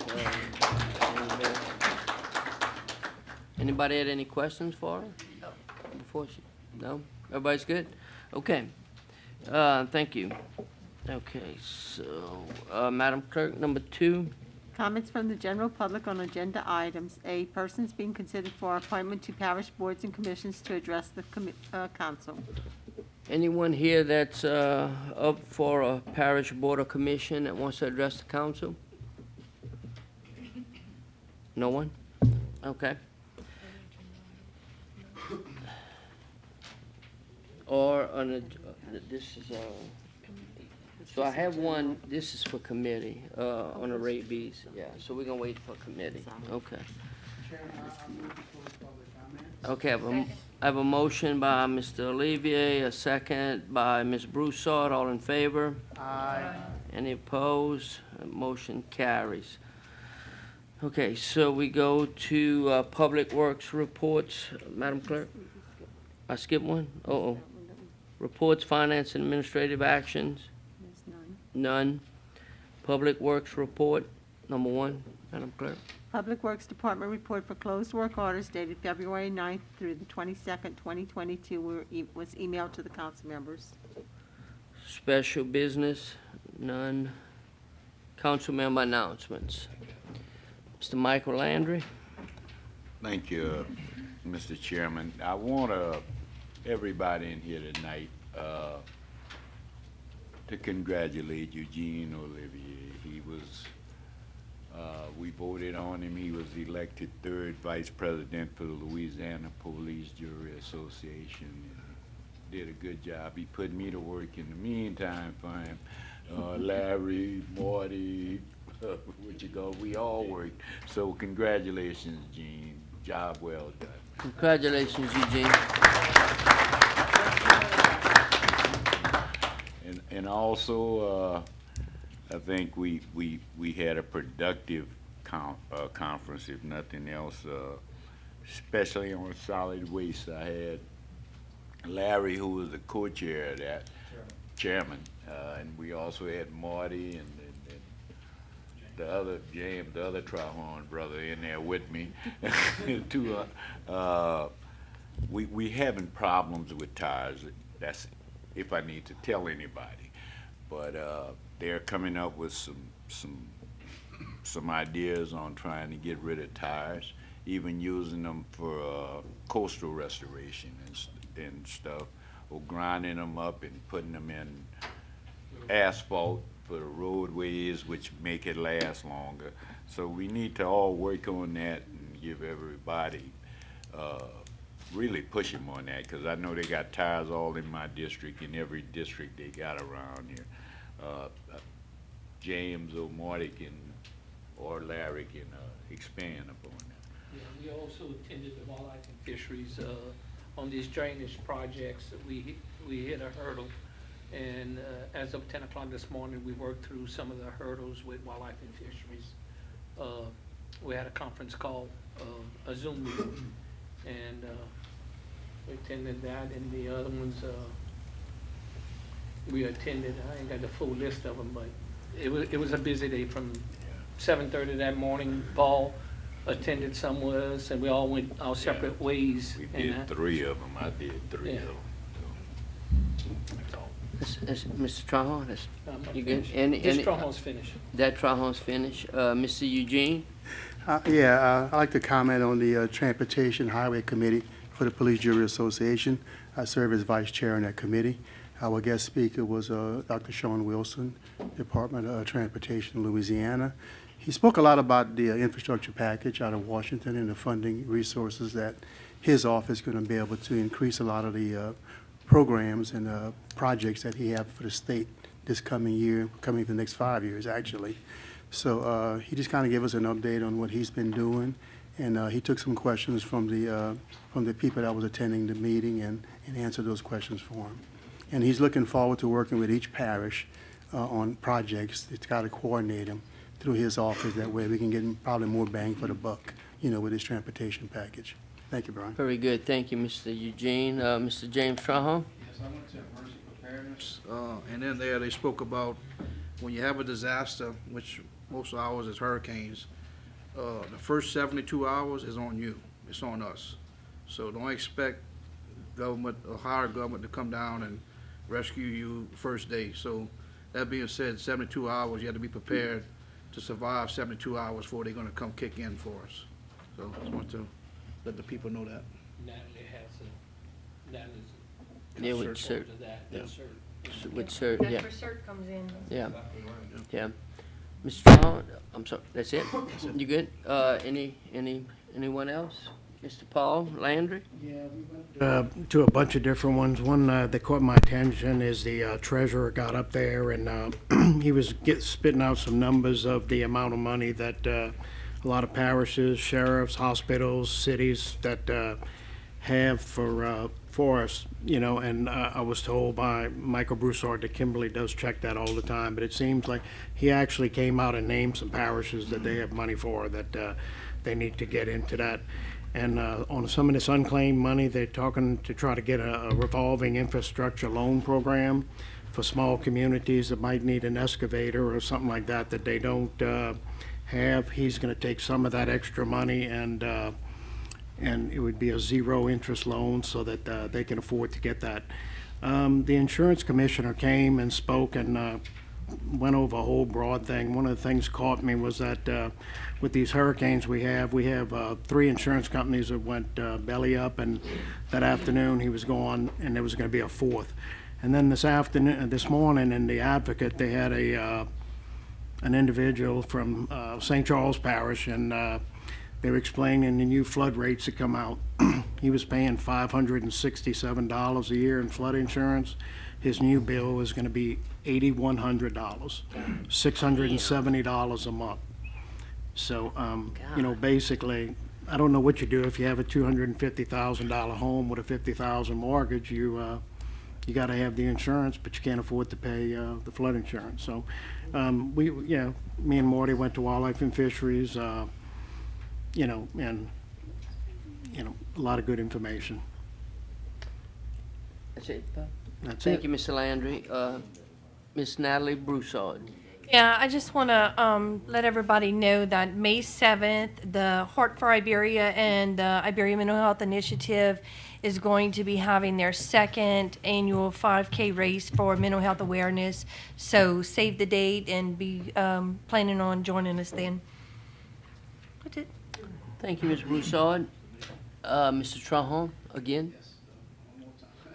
Speaker 1: Anybody had any questions for her? No. Before she, no? Everybody's good? Okay. Thank you. Okay, so, Madam Clerk, number 2.
Speaker 4: Comments from the general public on agenda items. A, persons being considered for appointment to parish boards and commissions to address the council.
Speaker 1: Anyone here that's up for a parish board or commission that wants to address the council? No one? Okay. Or this is so I have one. This is for committee on the rate Bs. Yeah. So we're gonna wait for committee. Okay.
Speaker 2: Chairman, I move to close public comment.
Speaker 1: Okay. I have a motion by Mr. Olivier, a second by Ms. Broussard. All in favor?
Speaker 2: Aye.
Speaker 1: Any opposed? Motion carries. Okay, so we go to Public Works reports. Madam Clerk? I skipped one? Reports, finance, and administrative actions?
Speaker 4: There's none.
Speaker 1: None. Public Works report, number 1, Madam Clerk.
Speaker 4: Public Works Department report for closed work orders dated February 9th through the 22nd, 2022 was emailed to the council members.
Speaker 1: Special business, none. Council member announcements. Mr. Michael Landry.
Speaker 3: Thank you, Mr. Chairman. I want everybody in here tonight to congratulate Eugene Olivier. He was, we voted on him. He was elected 3rd Vice President for the Louisiana Police Jury Association. Did a good job. He put me to work in the meantime for him. Larry, Marty, we all worked. So congratulations, Gene. Job well done.
Speaker 1: Congratulations, Eugene.
Speaker 3: And also, I think we had a productive conference, if nothing else, especially on solid waste. I had Larry, who was the co-chair of that, chairman, and we also had Marty and the other James, the other Trahorn brother, in there with me. We having problems with tires. That's if I need to tell anybody. But they're coming up with some ideas on trying to get rid of tires, even using them for coastal restoration and stuff, or grinding them up and putting them in asphalt for the roadways, which make it last longer. So we need to all work on that and give everybody, really push them on that, because I know they got tires all in my district, in every district they got around here. James or Marty or Larry can expand upon that.
Speaker 13: Yeah, we also attended the wildlife and fisheries on these drainage projects. We hit a hurdle, and as of 10 o'clock this morning, we worked through some of the hurdles with wildlife and fisheries. We had a conference call, a Zoom meeting, and we attended that, and the other ones we attended. I ain't got the full list of them, but it was a busy day from 7:30 that morning. Paul attended some with us, and we all went our separate ways.
Speaker 3: We did 3 of them. I did 3 of them.
Speaker 1: Mr. Trahorn, you good?
Speaker 13: This Trahorn's finished.
Speaker 1: That Trahorn's finished. Mr. Eugene?
Speaker 2: I'd like to comment on the Transportation Highway Committee for the Police Jury Association. I serve as vice chair on that committee. Our guest speaker was Dr. Sean Wilson, Department of Transportation, Louisiana. He spoke a lot about the infrastructure package out of Washington and the funding resources that his office is going to be able to increase a lot of the programs and projects that he has for the state this coming year, coming for the next 5 years, actually. So he just kind of gave us an update on what he's been doing, and he took some questions from the people that was attending the meeting and answered those questions for him. And he's looking forward to working with each parish on projects. It's got to coordinate them through his office. That way we can get probably more bang for the buck, with his transportation package. Thank you, Brian.
Speaker 1: Very good. Thank you, Mr. Eugene. Mr. James Trahan?
Speaker 14: Yes, I went to emergency preparedness, and in there they spoke about when you have a disaster, which most of ours is hurricanes, the first 72 hours is on you. It's on us. So don't expect government or higher government to come down and rescue you first day. So that being said, 72 hours, you have to be prepared to survive 72 hours before they're going to come kick in for us. So I just want to let the people know that.
Speaker 13: Natalie has Natalie's.
Speaker 1: Yeah, with cert.
Speaker 14: Yeah.
Speaker 1: With cert, yeah.
Speaker 12: That's where CERT comes in.
Speaker 1: Yeah, yeah. Mr. Trahan, I'm sorry, that's it? You good? Anyone else? Mr. Paul Landry?
Speaker 15: Yeah, we went to a bunch of different ones. One that caught my attention is the treasurer got up there and he was spitting out some numbers of the amount of money that a lot of parishes, sheriffs, hospitals, cities that have for us, and I was told by Michael Broussard that Kimberly does check that all the time, but it seems like he actually came out and named some parishes that they have money for, that they need to get into that. And on some of this unclaimed money, they're talking to try to get a revolving infrastructure loan program for small communities that might need an excavator or something like that they don't have. He's going to take some of that extra money and it would be a zero interest loan so that they can afford to get that. The insurance commissioner came and spoke and went over a whole broad thing. One of the things caught me was that with these hurricanes we have 3 insurance companies that went belly up, and that afternoon he was gone and there was going to be a 4th. And then this morning in the Advocate, they had an individual from St. Charles Parish, and they were explaining the new flood rates that come out. He was paying $567 a year in flood insurance. His new bill is going to be $8,100, $670 a month. So, basically, I don't know what you do if you have a $250,000 home with a $50,000 mortgage. You got to have the insurance, but you can't afford to pay the flood insurance. So, me and Morty went to Wildlife and Fisheries. And a lot of good information.
Speaker 1: That's it, Bob?
Speaker 15: That's
Speaker 1: Thank
Speaker 15: it.
Speaker 1: you, Mr. Landry. Miss Natalie Broussard.
Speaker 16: Yeah, I just want to let everybody know that May 7th, the Heart for Iberia and the Iberia Mental Health Initiative is going to be having their 2nd annual 5K race for mental health awareness. So save the date and be planning on joining us then. That's it.
Speaker 1: Thank you, Ms. Broussard. Mr. Trahan, again?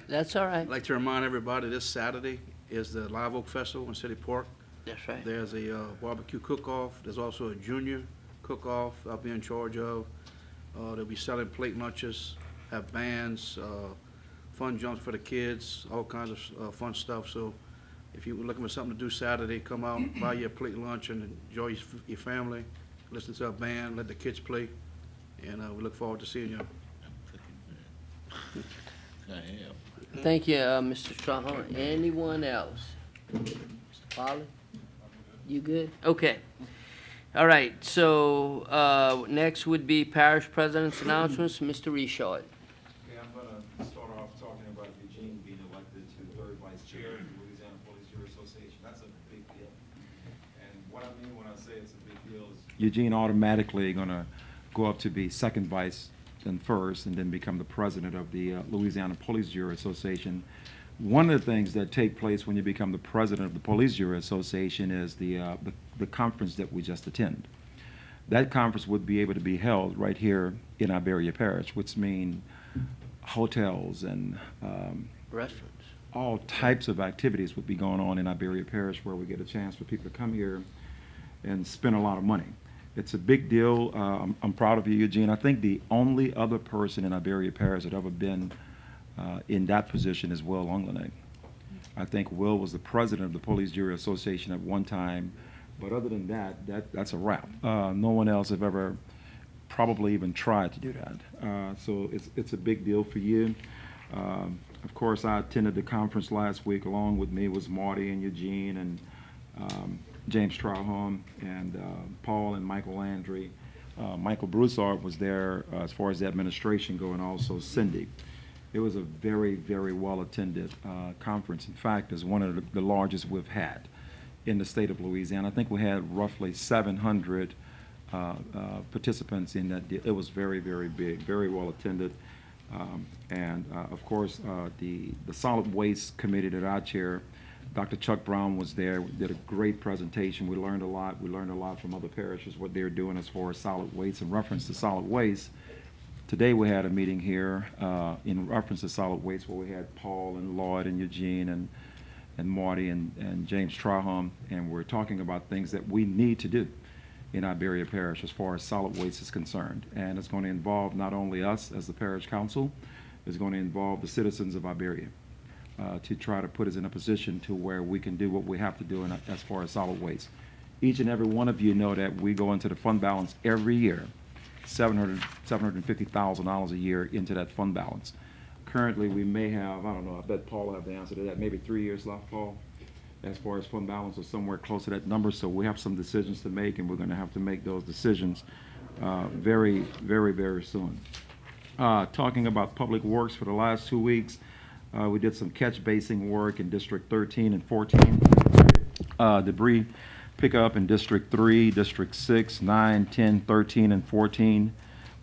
Speaker 1: That's all right.
Speaker 14: I'd like to remind everybody this Saturday is the Live Oak Festival in City Park.
Speaker 1: That's right.
Speaker 14: There's a barbecue cook-off. There's also a junior cook-off I'll be in charge of. They'll be selling plate lunches, have bands, fun jumps for the kids, all kinds of fun stuff. So if you're looking for something to do Saturday, come out, buy your plate lunch and enjoy your family. Listen to a band, let the kids play, and we look forward to seeing you.
Speaker 1: Thank you, Mr. Trahan. Anyone else? Mr. Polly? You good? Okay. All right, so next would be Parish President's announcements. Mr. Richard.
Speaker 8: Okay, I'm going to start off talking about Eugene being elected to 3rd Vice Chair of the Louisiana Police Jury Association. That's a big deal. And what I mean when I say it's a big deal is Eugene automatically going to go up to be 2nd Vice, then 1st, and then become the President of the Louisiana Police Jury Association. One of the things that take place when you become the President of the Police Jury Association is the conference that we just attended. That conference would be able to be held right here in Iberia Parish, which means hotels and
Speaker 1: restaurants.
Speaker 8: All types of activities would be going on in Iberia Parish, where we get a chance for people to come here and spend a lot of money. It's a big deal. I'm proud of you, Eugene. I think the only other person in Iberia Parish that ever been in that position is Will Onglenet. I think Will was the president of the Police Jury Association at one time. But other than that's a wrap. No one else have ever probably even tried to do that. So it's a big deal for you. Of course, I attended the conference last week. Along with me was Marty and Eugene and James Trowholm and Paul and Michael Landry. Michael Broussard was there as far as the administration go, and also Cindy. It was a very, very well-attended conference. In fact, it's one of the largest we've had in the state of Louisiana. I think we had roughly 700 participants in that. It was very, very big, very well-attended. Of course, the Solid Waste Committee that I chair, Dr. Chuck Brown was there, did a great presentation. We learned a lot. We learned a lot from other parishes, what they're doing as far as solid waste. In reference to solid waste, today we had a meeting here in reference to solid waste where we had Paul and Lloyd and Eugene and Marty and James Trahom, and we're talking about things that we need to do in Iberia Parish as far as solid waste is concerned. And it's going to involve not only us as the parish council, it's going to involve the citizens of Iberia to try to put us in a position to where we can do what we have to do as far as solid waste. Each and every one of you know that we go into the fund balance every year, $750,000 a year into that fund balance. Currently, we may have, I don't know, I bet Paul will have the answer to that, maybe 3 years left, Paul, as far as fund balance or somewhere close to that number. So we have some decisions to make, and we're going to have to make those decisions very, very, very soon. Talking about public works for the last 2 weeks, we did some catch basing work in District 13 and 14. Debris pickup in District 3, District 6, 9, 10, 13, and 14.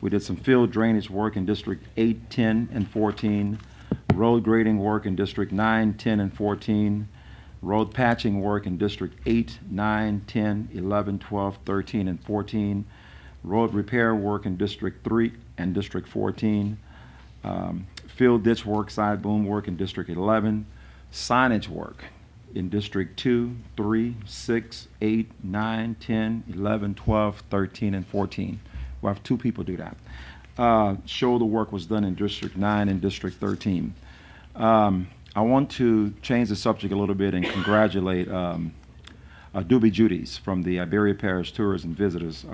Speaker 8: We did some field drainage work in District 8, 10, and 14. Road grading work in District 9, 10, and 14. Road patching work in District 8, 9, 10, 11, 12, 13, and 14. Road repair work in District 3 and District 14. Field ditch work, side boom work in District 11. Signage work in District 2, 3, 6, 8, 9, 10, 11, 12, 13, and 14. We'll have 2 people do that. Shoulder work was done in District 9 and District 13. I want to change the subject a little bit and congratulate Doobie Judy's from the Iberia Parish Tours and Visitors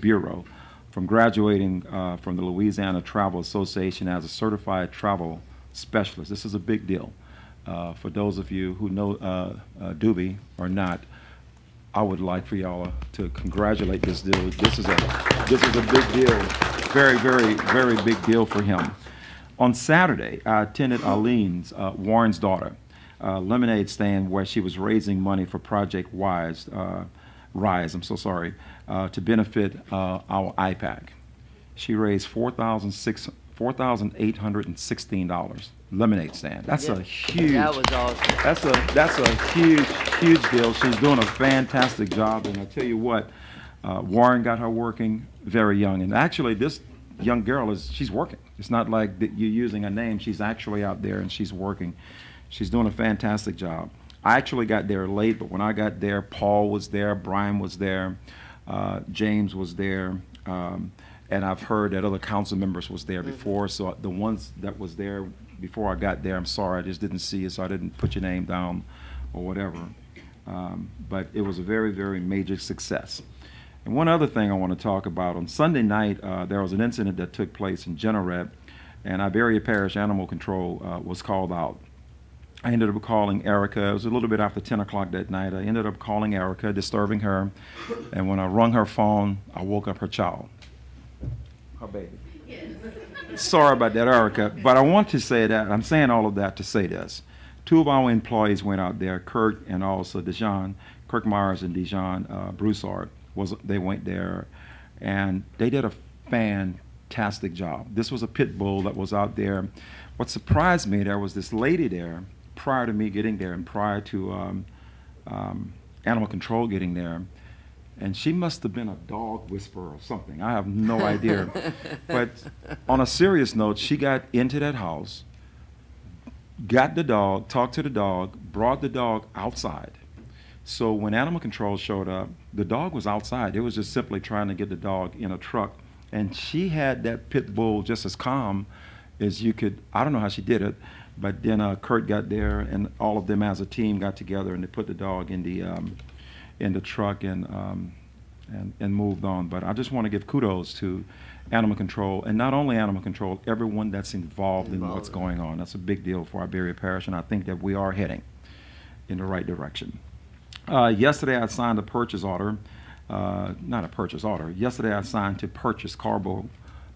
Speaker 8: Bureau from graduating from the Louisiana Travel Association as a certified travel specialist. This is a big deal. For those of you who know Doobie or not, I would like for y'all to congratulate this dude. This is a big deal, very, very, very big deal for him. On Saturday, I attended Arlene's, Warren's daughter, lemonade stand where she was raising money for Project Rise, to benefit our IPAC. She raised $4,816. Lemonade stand. That's a huge.
Speaker 1: That was awesome.
Speaker 8: That's a huge deal. She's doing a fantastic job, and I tell you what, Warren got her working very young, and actually this young girl she's working. It's not like you're using a name. She's actually out there and she's working. She's doing a fantastic job. I actually got there late, but when I got there, Paul was there, Brian was there, James was there, and I've heard that other council members was there before. So the ones that was there before I got there, I'm sorry, I just didn't see you, so I didn't put your name down or whatever. But it was a very, very major success. And one other thing I want to talk about, on Sunday night, there was an incident that took place in Jeanerette, and Iberia Parish Animal Control was called out. I ended up calling Erica. It was a little bit after 10 o'clock that night. I ended up calling Erica, disturbing her, and when I rung her phone, I woke up her child, her baby. Sorry about that, Erica, but I want to say that, I'm saying all of that to say this. 2 of our employees went out there, Kirk and also Dijon, Kirk Myers and Dijon Broussard. They went there, and they did a fantastic job. This was a pit bull that was out there. What surprised me, there was this lady there prior to me getting there and prior to animal control getting there, and she must have been a dog whisperer or something. I have no idea. But on a serious note, she got into that house, got the dog, talked to the dog, brought the dog outside. So when animal control showed up, the dog was outside. It was just simply trying to get the dog in a truck. And she had that pit bull just as calm as you could. I don't know how she did it, But then Kurt got there, and all of them as a team got together, and they put the dog in the truck and moved on. But I just want to give kudos to animal control, and not only animal control, everyone that's involved in what's going on. That's a big deal for Iberia Parish, and I think that we are heading in the right direction. Yesterday I signed a purchase order, not a purchase order. Yesterday I signed to purchase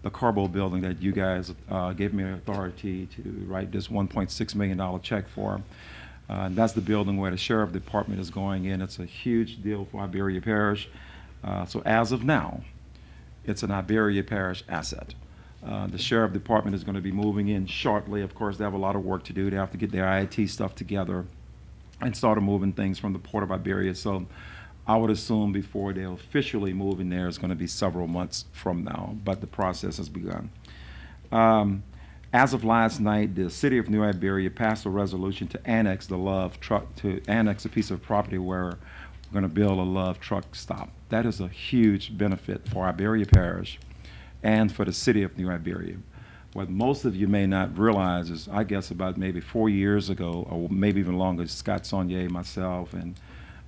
Speaker 8: the Carbo building that you guys gave me authority to write this $1.6 million check for. And that's the building where the sheriff department is going in. It's a huge deal for Iberia Parish. So as of now, it's an Iberia Parish asset. The sheriff department is going to be moving in shortly. Of course, they have a lot of work to do. They have to get their IT stuff together and start moving things from the Port of Iberia. So I would assume before they'll officially move in there is going to be several months from now, but the process has begun. As of last night, the city of New Iberia passed a resolution to annex the Love truck, to annex a piece of property where we're going to build a Love truck stop. That is a huge benefit for Iberia Parish and for the city of New Iberia. What most of you may not realize is, I guess about maybe 4 years ago, or maybe even longer, Scott Saunier, myself, and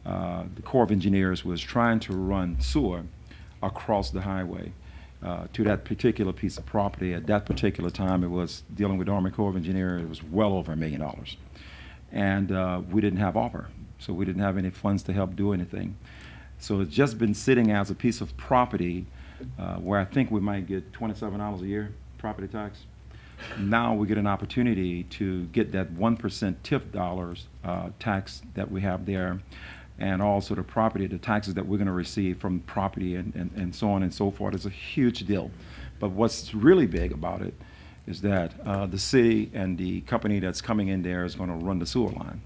Speaker 8: the Corps of Engineers was trying to run sewer across the highway to that particular piece of property. At that particular time, it was dealing with Army Corps of Engineers. It was well over $1 million. And we didn't have ARPA, so we didn't have any funds to help do anything. So it's just been sitting as a piece of property where I think we might get $27 a year property tax. Now we get an opportunity to get that 1% TIF dollars tax that we have there, and also the property, the taxes that we're going to receive from property and so on and so forth. Is a huge deal. But what's really big about it is that the city and the company that's coming in there is going to run the sewer line.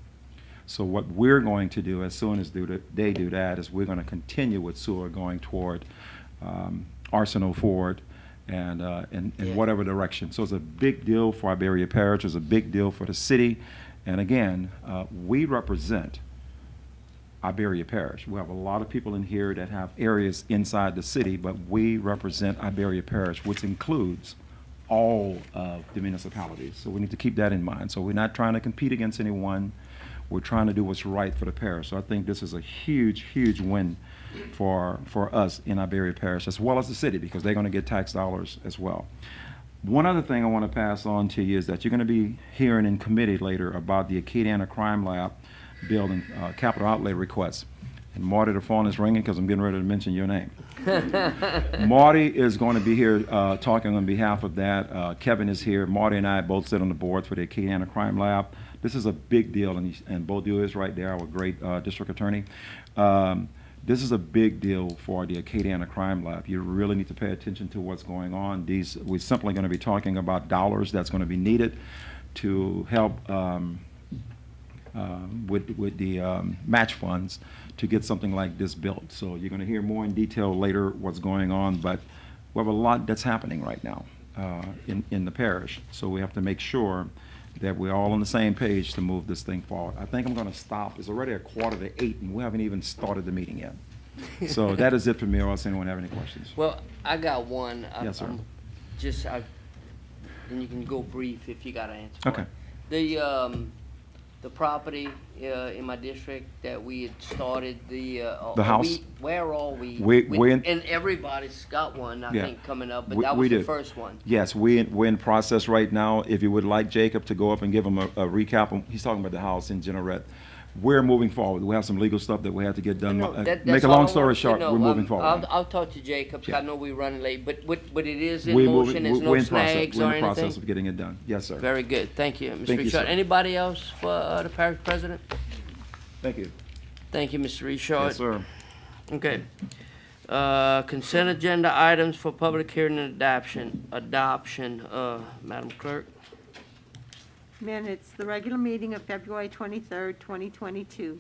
Speaker 8: So what we're going to do as soon as they do that is we're going to continue with sewer going toward Arsenal Ford and in whatever direction. So it's a big deal for Iberia Parish. It's a big deal for the city. And again, we represent Iberia Parish. We have a lot of people in here that have areas inside the city, but we represent Iberia Parish, which includes all of the municipalities. So we need to keep that in mind. So we're not trying to compete against anyone. We're trying to do what's right for the parish. So I think this is a huge, huge win for us in Iberia Parish, as well as the city, because they're going to get tax dollars as well. One other thing I want to pass on to you is that you're going to be hearing in committee later about the Acadiana Crime Lab building capital outlay requests. And Marty, the phone is ringing because I'm getting ready to mention your name. Marty is going to be here talking on behalf of that. Kevin is here. Marty and I both sit on the board for the Acadiana Crime Lab. This is a big deal, and Bodil is right there, our great district attorney. This is a big deal for the Acadiana Crime Lab. You really need to pay attention to what's going on. We're simply going to be talking about dollars that's going to be needed to help with the match funds to get something like this built. So you're going to hear more in detail later what's going on, but we have a lot that's happening right now in the parish. So we have to make sure that we're all on the same page to move this thing forward. I think I'm going to stop. It's already 7:45, and we haven't even started the meeting yet. So that is it for me, or else anyone have any questions?
Speaker 1: Well, I got one.
Speaker 8: Yes, sir.
Speaker 1: And you can go brief if you got an answer.
Speaker 8: Okay.
Speaker 1: The property in my district that we had started the
Speaker 8: house?
Speaker 1: Where are we? And everybody's got one, I think, coming up, but that was the first one.
Speaker 8: Yes, we're in process right now. If you would like Jacob to go up and give him a recap, he's talking about the house in Generette. We're moving forward. We have some legal stuff that we have to get done. Make a long story short, we're moving forward.
Speaker 1: I'll talk to Jacob.
Speaker 8: Yeah.
Speaker 1: I know we're running late, but it is in motion. There's no snags or anything.
Speaker 8: We're in the process of getting it done. Yes, sir.
Speaker 1: Very good. Thank you, Mr.
Speaker 8: Thank you,
Speaker 1: Richard.
Speaker 8: sir.
Speaker 1: Anybody else for the parish president?
Speaker 8: Thank you.
Speaker 1: Thank you, Mr. Richard.
Speaker 8: Yes, sir.
Speaker 1: Okay. Consent agenda items for public hearing and adoption. Madam Clerk.
Speaker 4: Minutes, the regular meeting of February 23rd, 2022.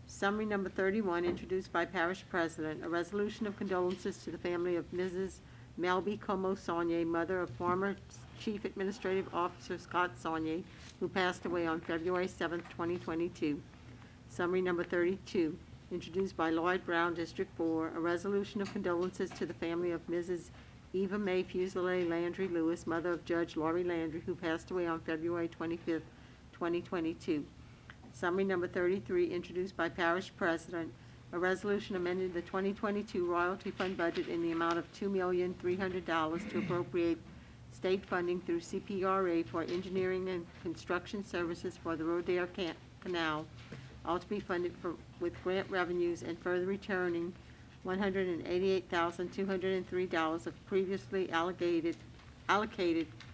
Speaker 4: Summary number 31, introduced by Parish President. A resolution of condolences to the family of Mrs. Melby Como Saunier, mother of former Chief Administrative Officer Scott Saunier, who passed away on February 7th, 2022. Summary number 32, introduced by Lloyd Brown, District 4. A resolution of condolences to the family of Mrs. Eva Mae Fusilier Landry Lewis, mother of Judge Laurie Landry, who passed away on February 25th, 2022. Summary number 33, introduced by Parish President, a resolution amending the 2022 royalty fund budget in the amount of $2,300,000 to appropriate state funding through CPRA for engineering and construction services for the Rodale Canal, all to be funded with grant revenues, and further returning $188,203 of previously allocated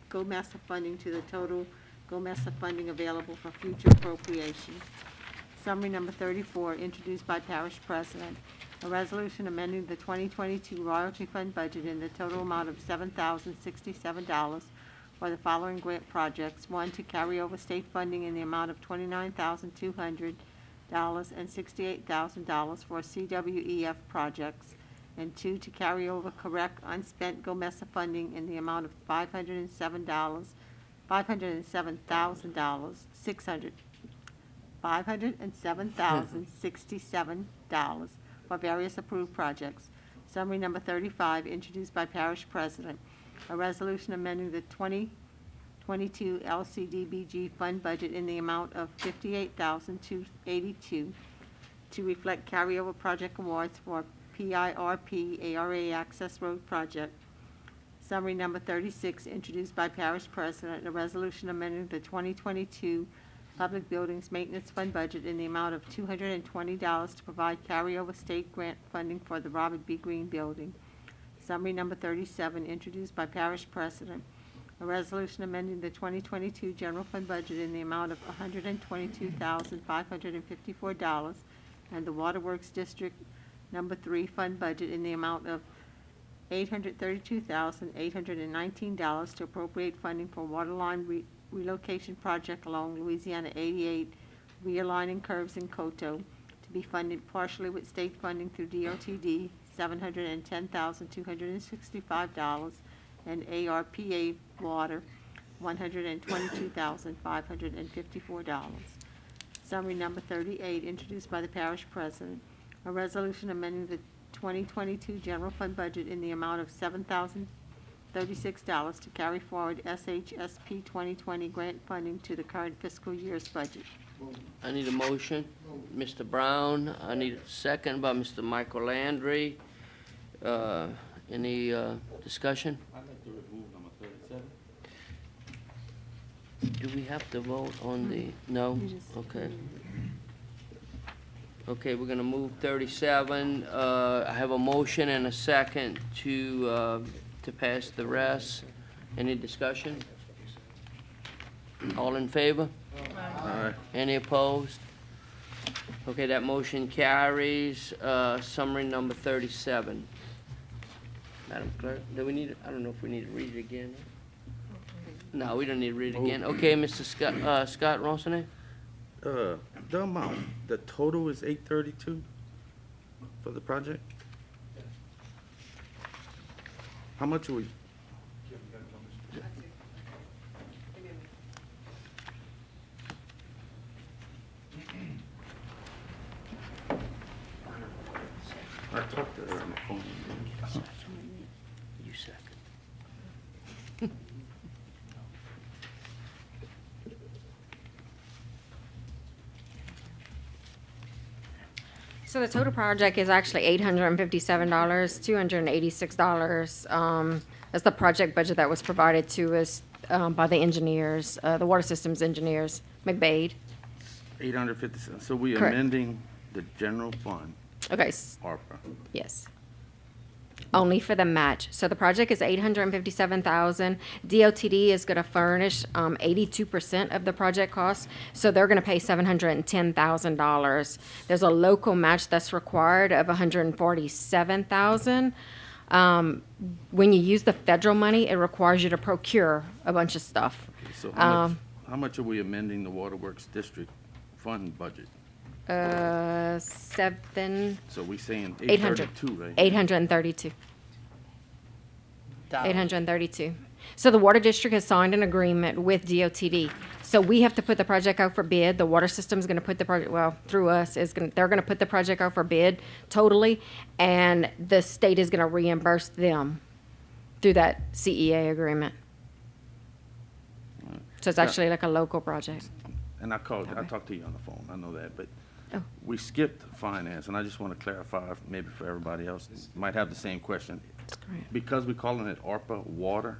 Speaker 4: GOMESA funding to the total GOMESA funding available for future appropriation. Summary number 34, introduced by Parish President, a resolution amending the 2022 royalty fund budget in the total amount of $7,067 for the following grant projects. 1, to carry over state funding in the amount of $29,200 and $68,000 for CWEF projects, and 2, to carry over correct unspent GOMESA funding in the amount of $507,067 for various approved projects. Summary number 35, introduced by Parish President, a resolution amending the 2022 LCDBG fund budget in the amount of $58,282 to reflect carryover project awards for PIRP ARA Access Road Project. Summary number 36, introduced by Parish President, a resolution amending the 2022 Public Buildings Maintenance Fund budget in the amount of $220 to provide carryover state grant funding for the Robert B. Green Building. Summary number 37, introduced by Parish President, a resolution amending the 2022 General Fund budget in the amount of $122,554 and the Waterworks District Number 3 Fund budget in the amount of $832,819 to appropriate funding for waterline relocation project along Louisiana 88, realigning curves in Coteau, to be funded partially with state funding through DOTD, $710,265, and ARPA Water, $122,554. Summary number 38, introduced by the Parish President, a resolution amending the 2022 General Fund budget in the amount of $7,036 to carry forward SHSP 2020 grant funding to the current fiscal year's budget.
Speaker 1: I need a motion. Mr. Brown, I need a second by Mr. Michael Landry. Any discussion?
Speaker 11: I'd like to remove number 37.
Speaker 1: Do we have to vote on the, no? Okay. Okay, we're gonna move 37. I have a motion and a second to pass the rest. Any discussion? All in favor?
Speaker 11: Aye.
Speaker 1: Any opposed? Okay, that motion carries. Summary number 37. Madam Clerk, do we need, I don't know if we need to read it again. No, we don't need to read it again. Okay, Mr. Scott Ronsonet?
Speaker 11: The amount, the total is 832 for the project? How much are we? I talked to her on the phone.
Speaker 1: You second.
Speaker 17: So the total project is actually $857, $286. That's the project budget that was provided to us by the engineers, the water systems engineers, McBade.
Speaker 11: 857, so we
Speaker 17: Correct.
Speaker 11: amending the general fund,
Speaker 17: Okay,
Speaker 11: ARPA.
Speaker 17: yes. Only for the match. So the project is $857,000. DOTD is gonna furnish 82% of the project cost, so they're gonna pay $710,000. There's a local match that's required of $147,000. When you use the federal money, it requires you to procure a bunch of stuff.
Speaker 11: So how much are we amending the Waterworks District Fund budget?
Speaker 17: 7,
Speaker 11: So we saying
Speaker 17: 800.
Speaker 11: 832, right?
Speaker 17: 832. 832. So the Water District has signed an agreement with DOTD. So we have to put the project out for bid. The water system's gonna put the project, well, through us, they're gonna put the project out for bid totally, and the state is gonna reimburse them through that CEA agreement. So it's
Speaker 11: Yeah.
Speaker 17: actually like a local project.
Speaker 11: And I called, I
Speaker 17: Okay.
Speaker 11: talked to you on the phone, I know that, but
Speaker 17: Oh.
Speaker 11: we skipped finance, and I just want to clarify, maybe for everybody else, might have the same question.
Speaker 17: correct.
Speaker 11: Because we're calling it ARPA water,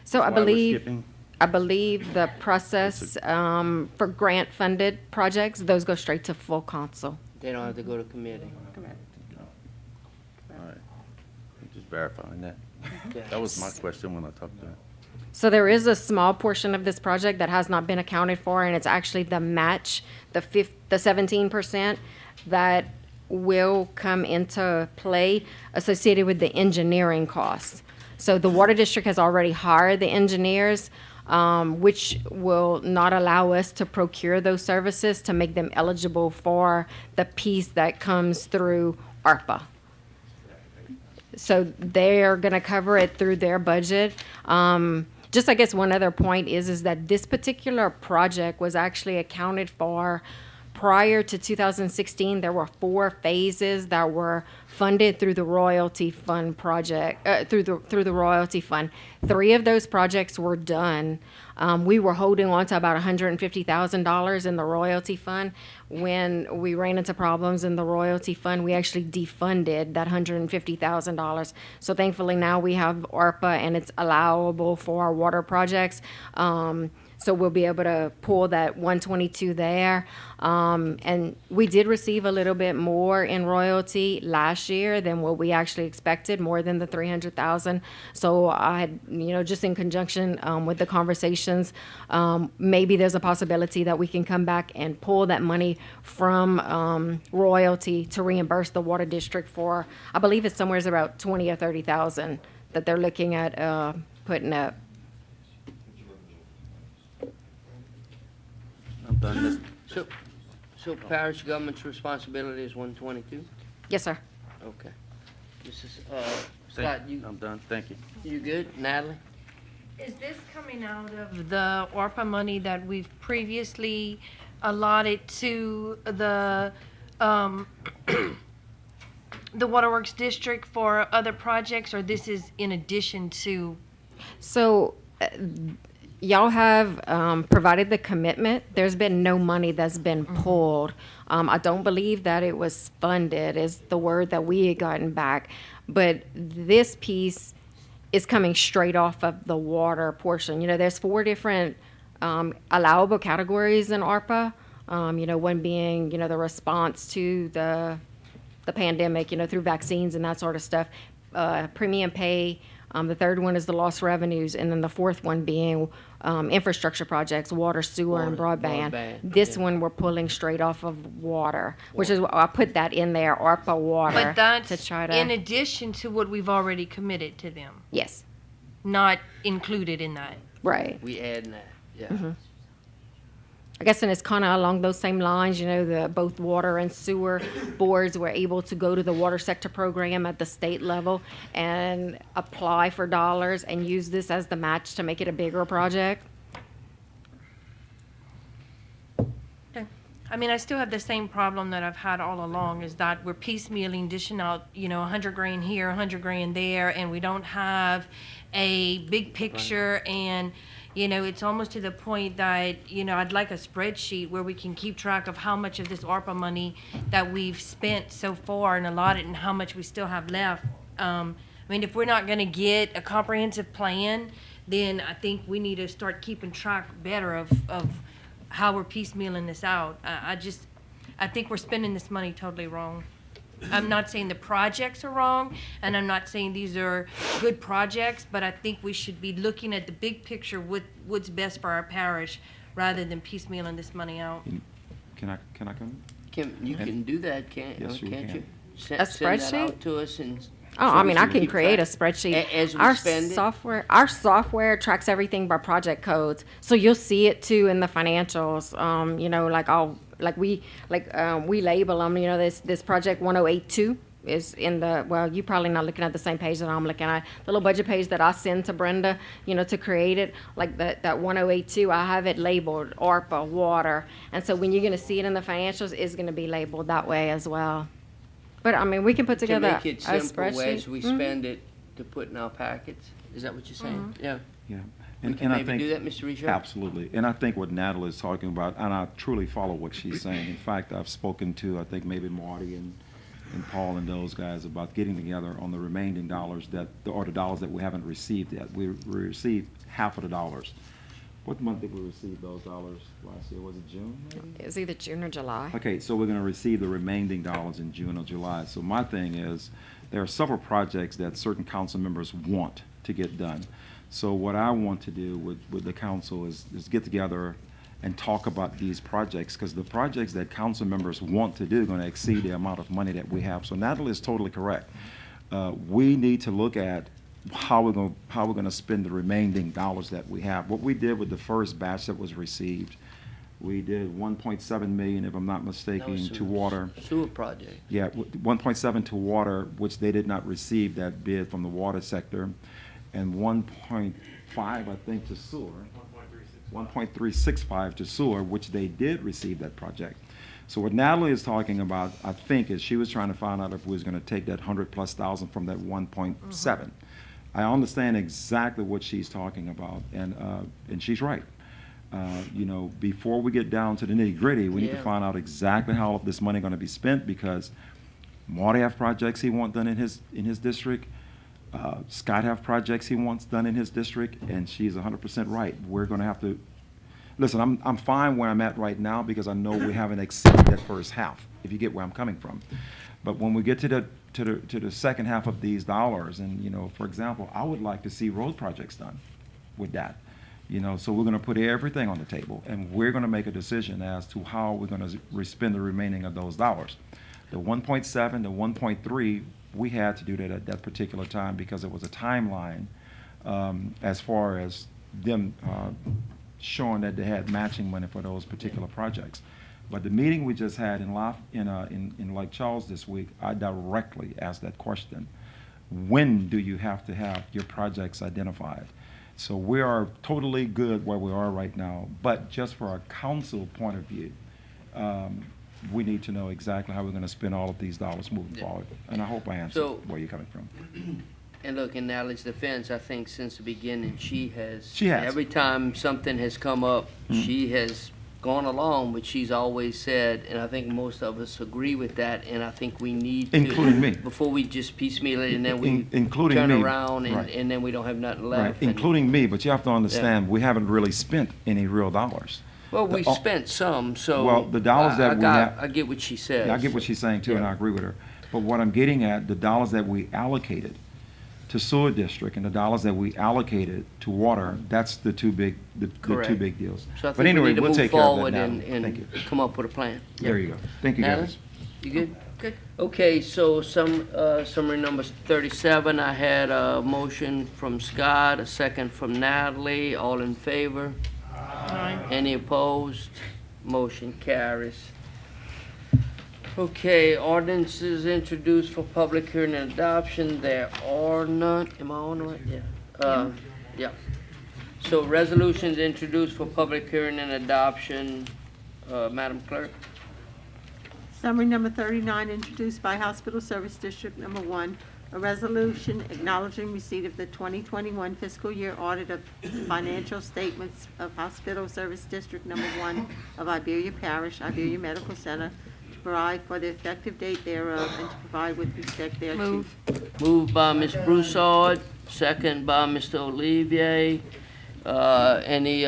Speaker 17: So I
Speaker 11: why we're
Speaker 17: believe,
Speaker 11: skipping?
Speaker 17: I believe the process for grant-funded projects, those go straight to full council.
Speaker 1: They don't have to go to committee.
Speaker 11: All right, just verifying that.
Speaker 1: Okay.
Speaker 11: That was my question when I talked to her.
Speaker 17: So there is a small portion of this project that has not been accounted for, and it's actually the match, the 17% that will come into play associated with the engineering costs. So the water district has already hired the engineers, which will not allow us to procure those services to make them eligible for the piece that comes through ARPA. So they're gonna cover it through their budget. Just I guess one other point is that this particular project was actually accounted for prior to 2016. There were 4 phases that were funded through the royalty fund project, through the royalty fund. 3 of those projects were done. We were holding on to about $150,000 in the royalty fund. When we ran into problems in the royalty fund, we actually defunded that $150,000. So thankfully now we have ARPA and it's allowable for our water projects. So we'll be able to pull that 122 there. And we did receive a little bit more in royalty last year than what we actually expected, more than the 300,000. So I had, just in conjunction with the conversations, maybe there's a possibility that we can come back and pull that money from royalty to reimburse the water district for, I believe it's somewhere about 20 or 30,000 that they're looking at putting up.
Speaker 11: I'm done this.
Speaker 1: So parish government's responsibility is 122?
Speaker 17: Yes, sir.
Speaker 1: Okay. Mrs. Scott,
Speaker 11: I'm done, thank you.
Speaker 1: you good? Natalie?
Speaker 16: Is this coming out of the ARPA money that we've previously allotted to the the Waterworks district for other projects, or this is in addition to?
Speaker 17: So y'all have provided the commitment. There's been no money that's been pulled. I don't believe that it was funded is the word that we had gotten back. But this piece is coming straight off of the water portion. There's 4 different allowable categories in ARPA. One being, the response to the pandemic, through vaccines and that sort of stuff. Premium pay. The third one is the lost revenues, and then the fourth one being infrastructure projects, water, sewer, and broadband. This one we're pulling straight off of water, which is I put that in there, ARPA water,
Speaker 16: But that's
Speaker 17: to try to.
Speaker 16: in addition to what we've already committed to them,
Speaker 17: Yes,
Speaker 16: not included in that.
Speaker 17: right.
Speaker 1: We adding that, yeah.
Speaker 17: I guess, and it's kind of along those same lines, both water and sewer boards were able to go to the water sector program at the state level and apply for dollars and use this as the match to make it a bigger project.
Speaker 16: Okay. I mean, I still have the same problem that I've had all along, is that we're piecemealing, dishing out, $100,000 here, $100,000 there, and we don't have a big picture. And it's almost to the point that, I'd like a spreadsheet where we can keep track of how much of this ARPA money that we've spent so far and allotted and how much we still have left. If we're not gonna get a comprehensive plan, then I think we need to start keeping track better of how we're piecemealing this out. I think we're spending this money totally wrong. I'm not saying the projects are wrong, and I'm not saying these are good projects, but I think we should be looking at the big picture, what's best for our parish, rather than piecemealing this money out.
Speaker 8: Can I come?
Speaker 1: You can do that, can't
Speaker 8: Yes, we
Speaker 1: you?
Speaker 8: can.
Speaker 1: Send
Speaker 17: A
Speaker 1: that
Speaker 17: spreadsheet?
Speaker 1: out to us and.
Speaker 17: Oh,
Speaker 1: so
Speaker 17: I
Speaker 1: we
Speaker 17: mean, I can
Speaker 1: keep
Speaker 17: create a
Speaker 1: track
Speaker 17: spreadsheet.
Speaker 1: as we
Speaker 17: Our
Speaker 1: spend it?
Speaker 17: our software tracks everything by project codes, so you'll see it too in the financials. We label them. This project 1082 is in the, well, you're probably not looking at the same page that I'm looking at. The little budget page that I send to Brenda, to create it, like that 1082, I have it labeled ARPA, water, and so when you're gonna see it in the financials, it's gonna be labeled that way as well. But I mean, we can put
Speaker 1: To
Speaker 17: together
Speaker 1: make it
Speaker 17: a
Speaker 1: simple, as
Speaker 17: spreadsheet.
Speaker 1: we
Speaker 17: Mhm.
Speaker 1: spend it, to put in our packets? Is that what you're saying? Yeah.
Speaker 8: Yeah.
Speaker 1: We can
Speaker 8: I
Speaker 1: maybe
Speaker 8: think-
Speaker 1: do that, Mr. Richard?
Speaker 8: Absolutely. And I think what Natalie is talking about, and I truly follow what she's saying. In fact, I've spoken to, I think maybe Marty and Paul and those guys about getting together on the remaining dollars or the dollars that we haven't received yet. We received half of the dollars. What month did we receive those dollars last year? Was it June, maybe?
Speaker 17: It was either June or July.
Speaker 8: Okay, so we're gonna receive the remaining dollars in June or July. So my thing is, there are several projects that certain council members want to get done. So what I want to do with the council is get together and talk about these projects, because the projects that council members want to do are gonna exceed the amount of money that we have. So Natalie is totally correct. We need to look at how we're gonna spend the remaining dollars that we have. What we did with the first batch that was received, we did 1.7 million, if I'm not
Speaker 1: That was
Speaker 8: mistaken, to water.
Speaker 1: Sewer project.
Speaker 8: Yeah, 1.7 to water, which they did not receive that bid from the water sector, and 1.5, I think, to sewer. 1.365 to sewer, which they did receive that project. So what Natalie is talking about, I think, is she was trying to find out if we was gonna take that 100,000+ from that 1.7. I understand exactly what she's talking about, and she's right. You know, before we get down to the nitty-gritty, we need to
Speaker 1: Yeah.
Speaker 8: find out exactly how this money gonna be spent, because Marty have projects he wants done in his district. Scott have projects he wants done in his district, and she's 100% right. We're gonna have to, listen, I'm fine where I'm at right now, because I know we haven't exceeded that first half, if you get where I'm coming from. But when we get to the second half of these dollars, and, you know, for example, I would like to see road projects done with that. You know, so we're gonna put everything on the table, and we're gonna make a decision as to how we're gonna spend the remaining of those dollars. The 1.7, the 1.3, we had to do that at that particular time because it was a timeline, as far as them showing that they had matching money for those particular projects. But the meeting we just had in Lake Charles this week, I directly asked that question. When do you have to have your projects identified? So we are totally good where we are right now, but just for a council point of view, we need to know exactly how we're gonna spend all of these dollars moving forward. And I hope I answered
Speaker 1: So-
Speaker 8: where you're coming from.
Speaker 1: And look, in Natalie's defense, I think since the beginning, she has.
Speaker 8: She has.
Speaker 1: Every time something has come up, she has gone along, but she's always said, and I think most of us agree with that, and I think we need to.
Speaker 8: Including me.
Speaker 1: Before we just piecemeal it and then we
Speaker 8: Including
Speaker 1: turn
Speaker 8: me.
Speaker 1: around
Speaker 8: Right.
Speaker 1: and then we don't have nothing
Speaker 8: Right,
Speaker 1: left. and-
Speaker 8: including me, but you have to understand, we haven't really spent any real dollars.
Speaker 1: Well, we
Speaker 8: The-
Speaker 1: spent some, so.
Speaker 8: Well, the dollars that we have.
Speaker 1: I get what she says.
Speaker 8: I get what she's saying too, and
Speaker 1: Yeah.
Speaker 8: I agree with her. But what I'm getting at, the dollars that we allocated to sewer district and the dollars that we allocated to water, that's the two big
Speaker 1: Correct.
Speaker 8: deals.
Speaker 1: So I
Speaker 8: But
Speaker 1: think we
Speaker 8: anyway,
Speaker 1: need to
Speaker 8: we'll
Speaker 1: move
Speaker 8: take care of that
Speaker 1: forward
Speaker 8: now.
Speaker 1: and
Speaker 8: Thank you.
Speaker 1: come up with a plan.
Speaker 8: There you go. Thank you,
Speaker 1: Natalie,
Speaker 8: guys.
Speaker 1: you good?
Speaker 16: Good.
Speaker 1: Okay, so summary number 37, I had a motion from Scott, a second from Natalie, all in favor?
Speaker 16: Aye.
Speaker 1: Any opposed? Motion carries. Okay, ordinances introduced for public hearing and adoption, there are none, am I on right? Yeah. Yeah. So resolutions introduced for public hearing and adoption, Madam Clerk?
Speaker 4: Summary number 39, introduced by Hospital Service District Number 1, a resolution acknowledging receipt of the 2021 fiscal year audit of financial statements of Hospital Service District Number 1 of Iberia Parish, Iberia Medical Center, to provide for the effective date thereof and to provide with respect thereto.
Speaker 16: Move.
Speaker 1: Moved by Ms. Broussard, second by Mr. Olivier. Any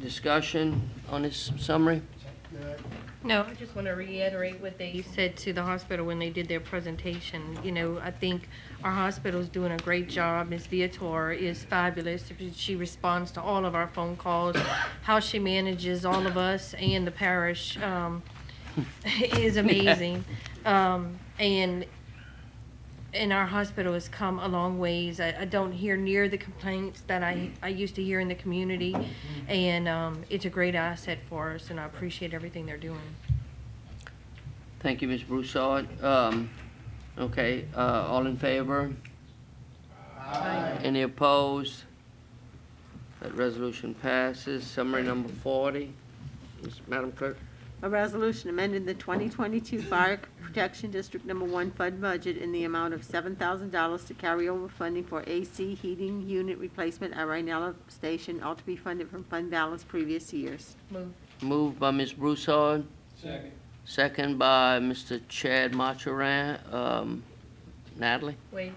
Speaker 1: discussion on this summary?
Speaker 16: No, I just want to reiterate what they said to the hospital when they did their presentation. You know, I think our hospital's doing a great job. Ms. Viator is fabulous. She responds to all of our phone calls. How she manages all of us and the parish is amazing. And our hospital has come a long ways. I don't hear near the complaints that I used to hear in the community. And it's a great asset for us, and I appreciate everything they're doing.
Speaker 1: Thank you, Ms. Broussard. Okay, all in favor?
Speaker 16: Aye.
Speaker 1: Any opposed? That resolution passes. Summary number 40, Madam Clerk.
Speaker 4: A resolution amending the 2022 Fire Protection District Number 1 fund budget in the amount of $7,000 to carry over funding for AC heating unit replacement at Rhinella Station, all to be funded from fund balance previous years.
Speaker 12: Move.
Speaker 1: Moved by Ms. Broussard.
Speaker 10: Second.
Speaker 1: Second by Mr. Chad Machuran. Natalie?
Speaker 12: Wait.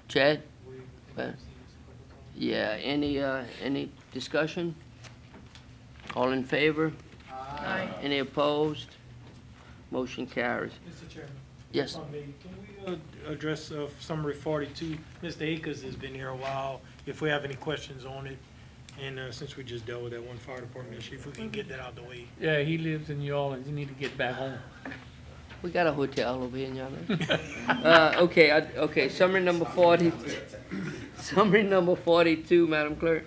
Speaker 1: Chad? Yeah, any discussion? All in favor?
Speaker 12: Aye.
Speaker 1: Any opposed? Motion carries.
Speaker 18: Mr. Chairman.
Speaker 1: Yes.
Speaker 18: If I may, can we address Summary 42? Mr. Akers has been here a while. If we have any questions on it, and since we just dealt with that one fire department issue, if we can get that out of the way.
Speaker 13: Yeah, he lives in New Orleans. He need to get back home.
Speaker 1: We got a hotel over here in Yonah. Okay, summary number 40. Summary number 42, Madam Clerk.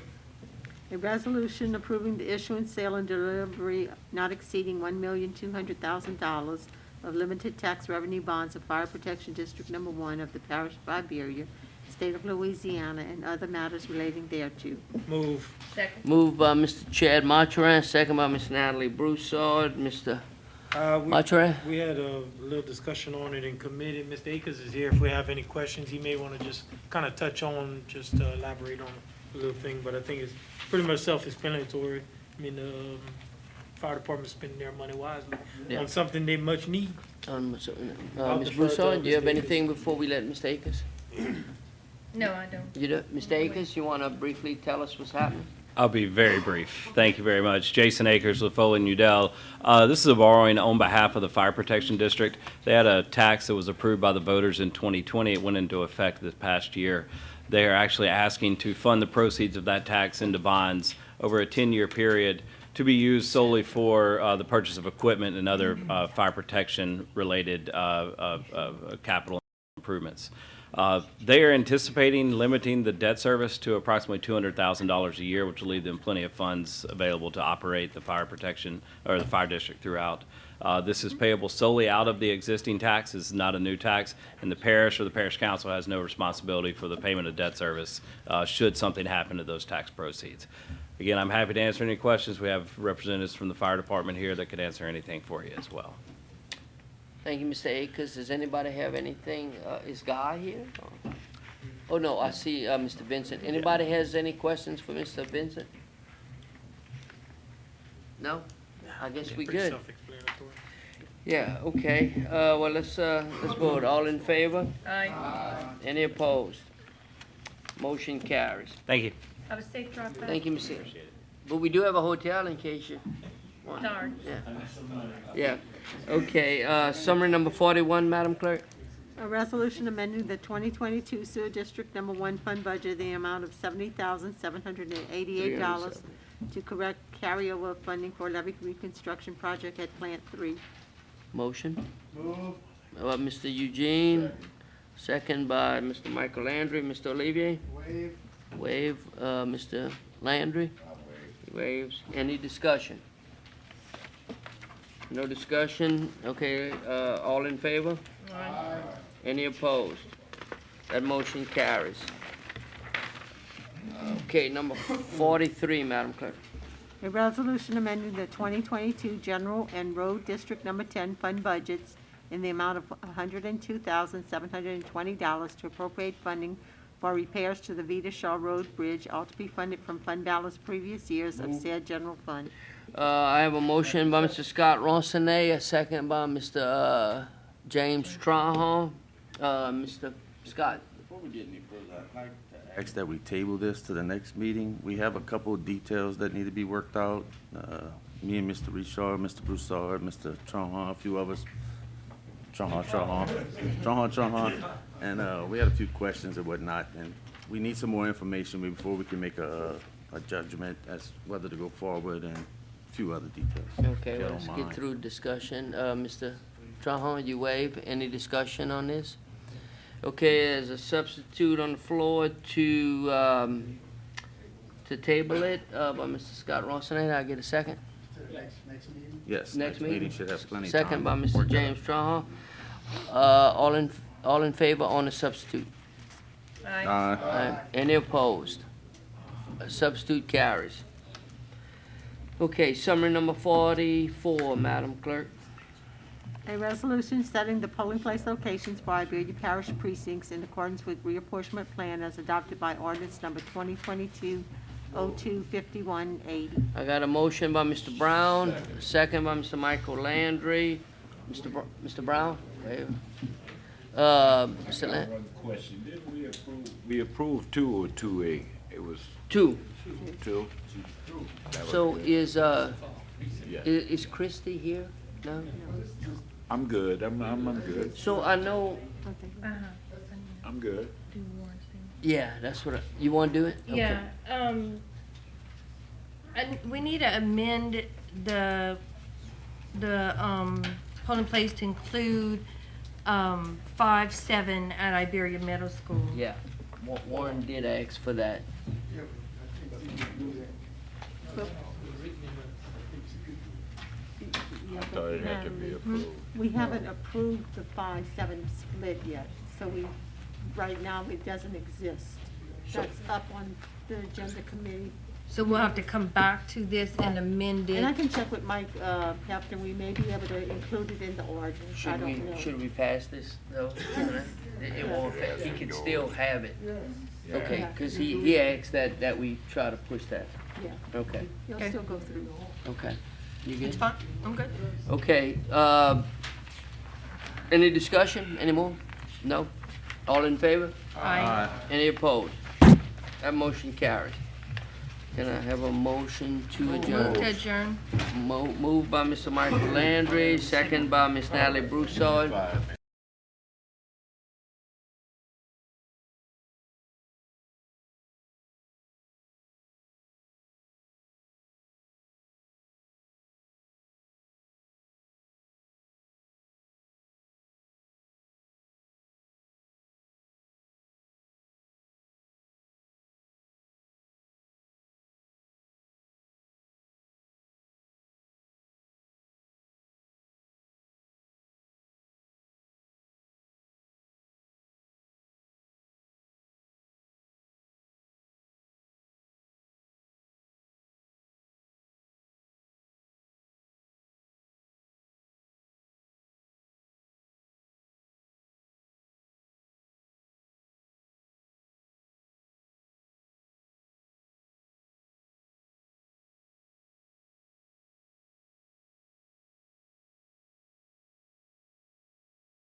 Speaker 4: A resolution approving the issuance, sale, and delivery not exceeding $1,200,000 of limited tax revenue bonds of Fire Protection District Number 1 of the Parish of Iberia, State of Louisiana, and other matters relating thereto.
Speaker 18: Move.
Speaker 12: Second.
Speaker 1: Moved by Mr. Chad Machuran, second by Ms. Natalie Broussard. Mr. Machuran?
Speaker 18: We had a little discussion on it in committee. Mr. Akers is here. If we have any questions, he may want to just kind of touch on, just elaborate on a little thing, but I think it's pretty much self-explanatory. I mean, fire department spending their money wisely on something they much need.
Speaker 1: Ms. Broussard, do you have anything before we let Mr. Akers?
Speaker 12: No, I don't.
Speaker 1: You do? Mr. Akers, you want to briefly tell us what's happening?
Speaker 19: I'll be very brief. Thank you very much. Jason Akers with Foley and Udell. This is a borrowing on behalf of the Fire Protection District. They had a tax that was approved by the voters in 2020. It went into effect this past year. They are actually asking to fund the proceeds of that tax into bonds over a 10-year period to be used solely for the purchase of equipment and other fire protection related capital improvements. They are anticipating limiting the debt service to approximately $200,000 a year, which will leave them plenty of funds available to operate the fire protection or the fire district throughout. This is payable solely out of the existing tax. This is not a new tax, and the parish or the parish council has no responsibility for the payment of debt service should something happen to those tax proceeds. Again, I'm happy to answer any questions. We have representatives from the fire department here that could answer anything for you as well.
Speaker 1: Thank you, Mr. Akers. Does anybody have anything? Is Guy here? Oh, no, I see Mr. Vincent. Anybody has any questions for Mr. Vincent? No? I guess we
Speaker 18: Pretty
Speaker 1: good.
Speaker 18: self-explanatory.
Speaker 1: Yeah, okay. Well, let's vote. All in favor?
Speaker 12: Aye.
Speaker 1: Any opposed? Motion carries.
Speaker 19: Thank you.
Speaker 16: Have a safe drive back.
Speaker 1: Thank you, Mr. But we do have a hotel in case you want.
Speaker 16: Darn.
Speaker 1: Yeah. Okay, summary number 41, Madam Clerk.
Speaker 4: A resolution amending the 2022 Sewer District Number 1 fund budget in the amount of $70,788 to correct carryover funding for levee reconstruction project at Plant 3.
Speaker 1: Motion.
Speaker 2: Move.
Speaker 1: Mr. Eugene, second by Mr. Michael Landry. Mr. Olivier?
Speaker 2: Waive.
Speaker 1: Waive. Mr. Landry? He waves. Any discussion? No discussion? Okay, all in favor?
Speaker 16: Aye.
Speaker 1: Any opposed? That motion carries. Okay, number 43, Madam Clerk.
Speaker 4: A resolution amending the 2022 General and Road District Number 10 fund budgets in the amount of $102,720 to appropriate funding for repairs to the Vita Shaw Road Bridge, all to be funded from fund balance previous years of said general fund.
Speaker 1: I have a motion by Mr. Scott Ronsonet, a second by Mr. James Trahan. Mr. Scott.
Speaker 11: Before we get any further, I'd like to ask that we table this to the next meeting. We have a couple of details that need to be worked out. Me and Mr. Richard, Mr. Broussard, Mr. Trahan, a few of us. Trahan. And we had a few questions and whatnot, and we need some more information before we can make a judgment as whether to go forward and a few other details.
Speaker 1: Okay, well, let's get through discussion. Mr. Trahan, you waive. Any discussion on this? Okay, as a substitute on the floor to table it by Mr. Scott Ronsonet. I'll get a second.
Speaker 2: Next meeting?
Speaker 11: Yes,
Speaker 1: Next meeting
Speaker 11: should have plenty of
Speaker 1: Second by
Speaker 11: time.
Speaker 1: Mr. James Trahan. All in favor on the substitute?
Speaker 11: Aye.
Speaker 1: Any opposed? Substitute carries. Okay, summary number 44, Madam Clerk.
Speaker 4: A resolution setting the polling place locations for Iberia Parish precincts in accordance with reapportionment plan as adopted by ordinance number 2022-02-5180.
Speaker 1: I got a motion by Mr. Brown, a second by Mr. Michael Landry. Mr. Brown? Mr. Land?
Speaker 3: One question, didn't we approve 2 or 2A? It was
Speaker 1: 2.
Speaker 3: 2? That was
Speaker 1: So
Speaker 3: good. Yeah.
Speaker 1: is Christie here? No?
Speaker 3: I'm good, I'm good.
Speaker 1: So I know,
Speaker 3: I'm good.
Speaker 1: yeah, that's what, you want to do it? Okay.
Speaker 16: Yeah, and we need to amend the polling place to include 5-7 at Iberia Middle School.
Speaker 1: Yeah, Warren did ask for that.
Speaker 3: I thought it had to be approved.
Speaker 4: We haven't approved the 5-7 split yet, so right now it doesn't exist. That's up on the agenda committee.
Speaker 16: So we'll have to come back to this and amend
Speaker 4: And I
Speaker 16: it.
Speaker 4: can check with Mike, Captain, we may be able to include it in the ordinance, I don't know.
Speaker 1: Should we pass this though? It won't affect, he can still have it. Okay, because he asked that we try to push that.
Speaker 4: Yeah,
Speaker 1: Okay,
Speaker 4: he'll
Speaker 16: Okay.
Speaker 4: still go through.
Speaker 1: okay. You good?
Speaker 16: It's fine, I'm good.
Speaker 1: Okay, any discussion anymore? No? All in favor?
Speaker 16: Aye.
Speaker 1: Any opposed? That motion carries. Can I have a motion to
Speaker 16: Move
Speaker 1: adjourn?
Speaker 16: to adjourn.
Speaker 1: Moved by Mr. Michael Landry, second by Ms. Natalie Broussard.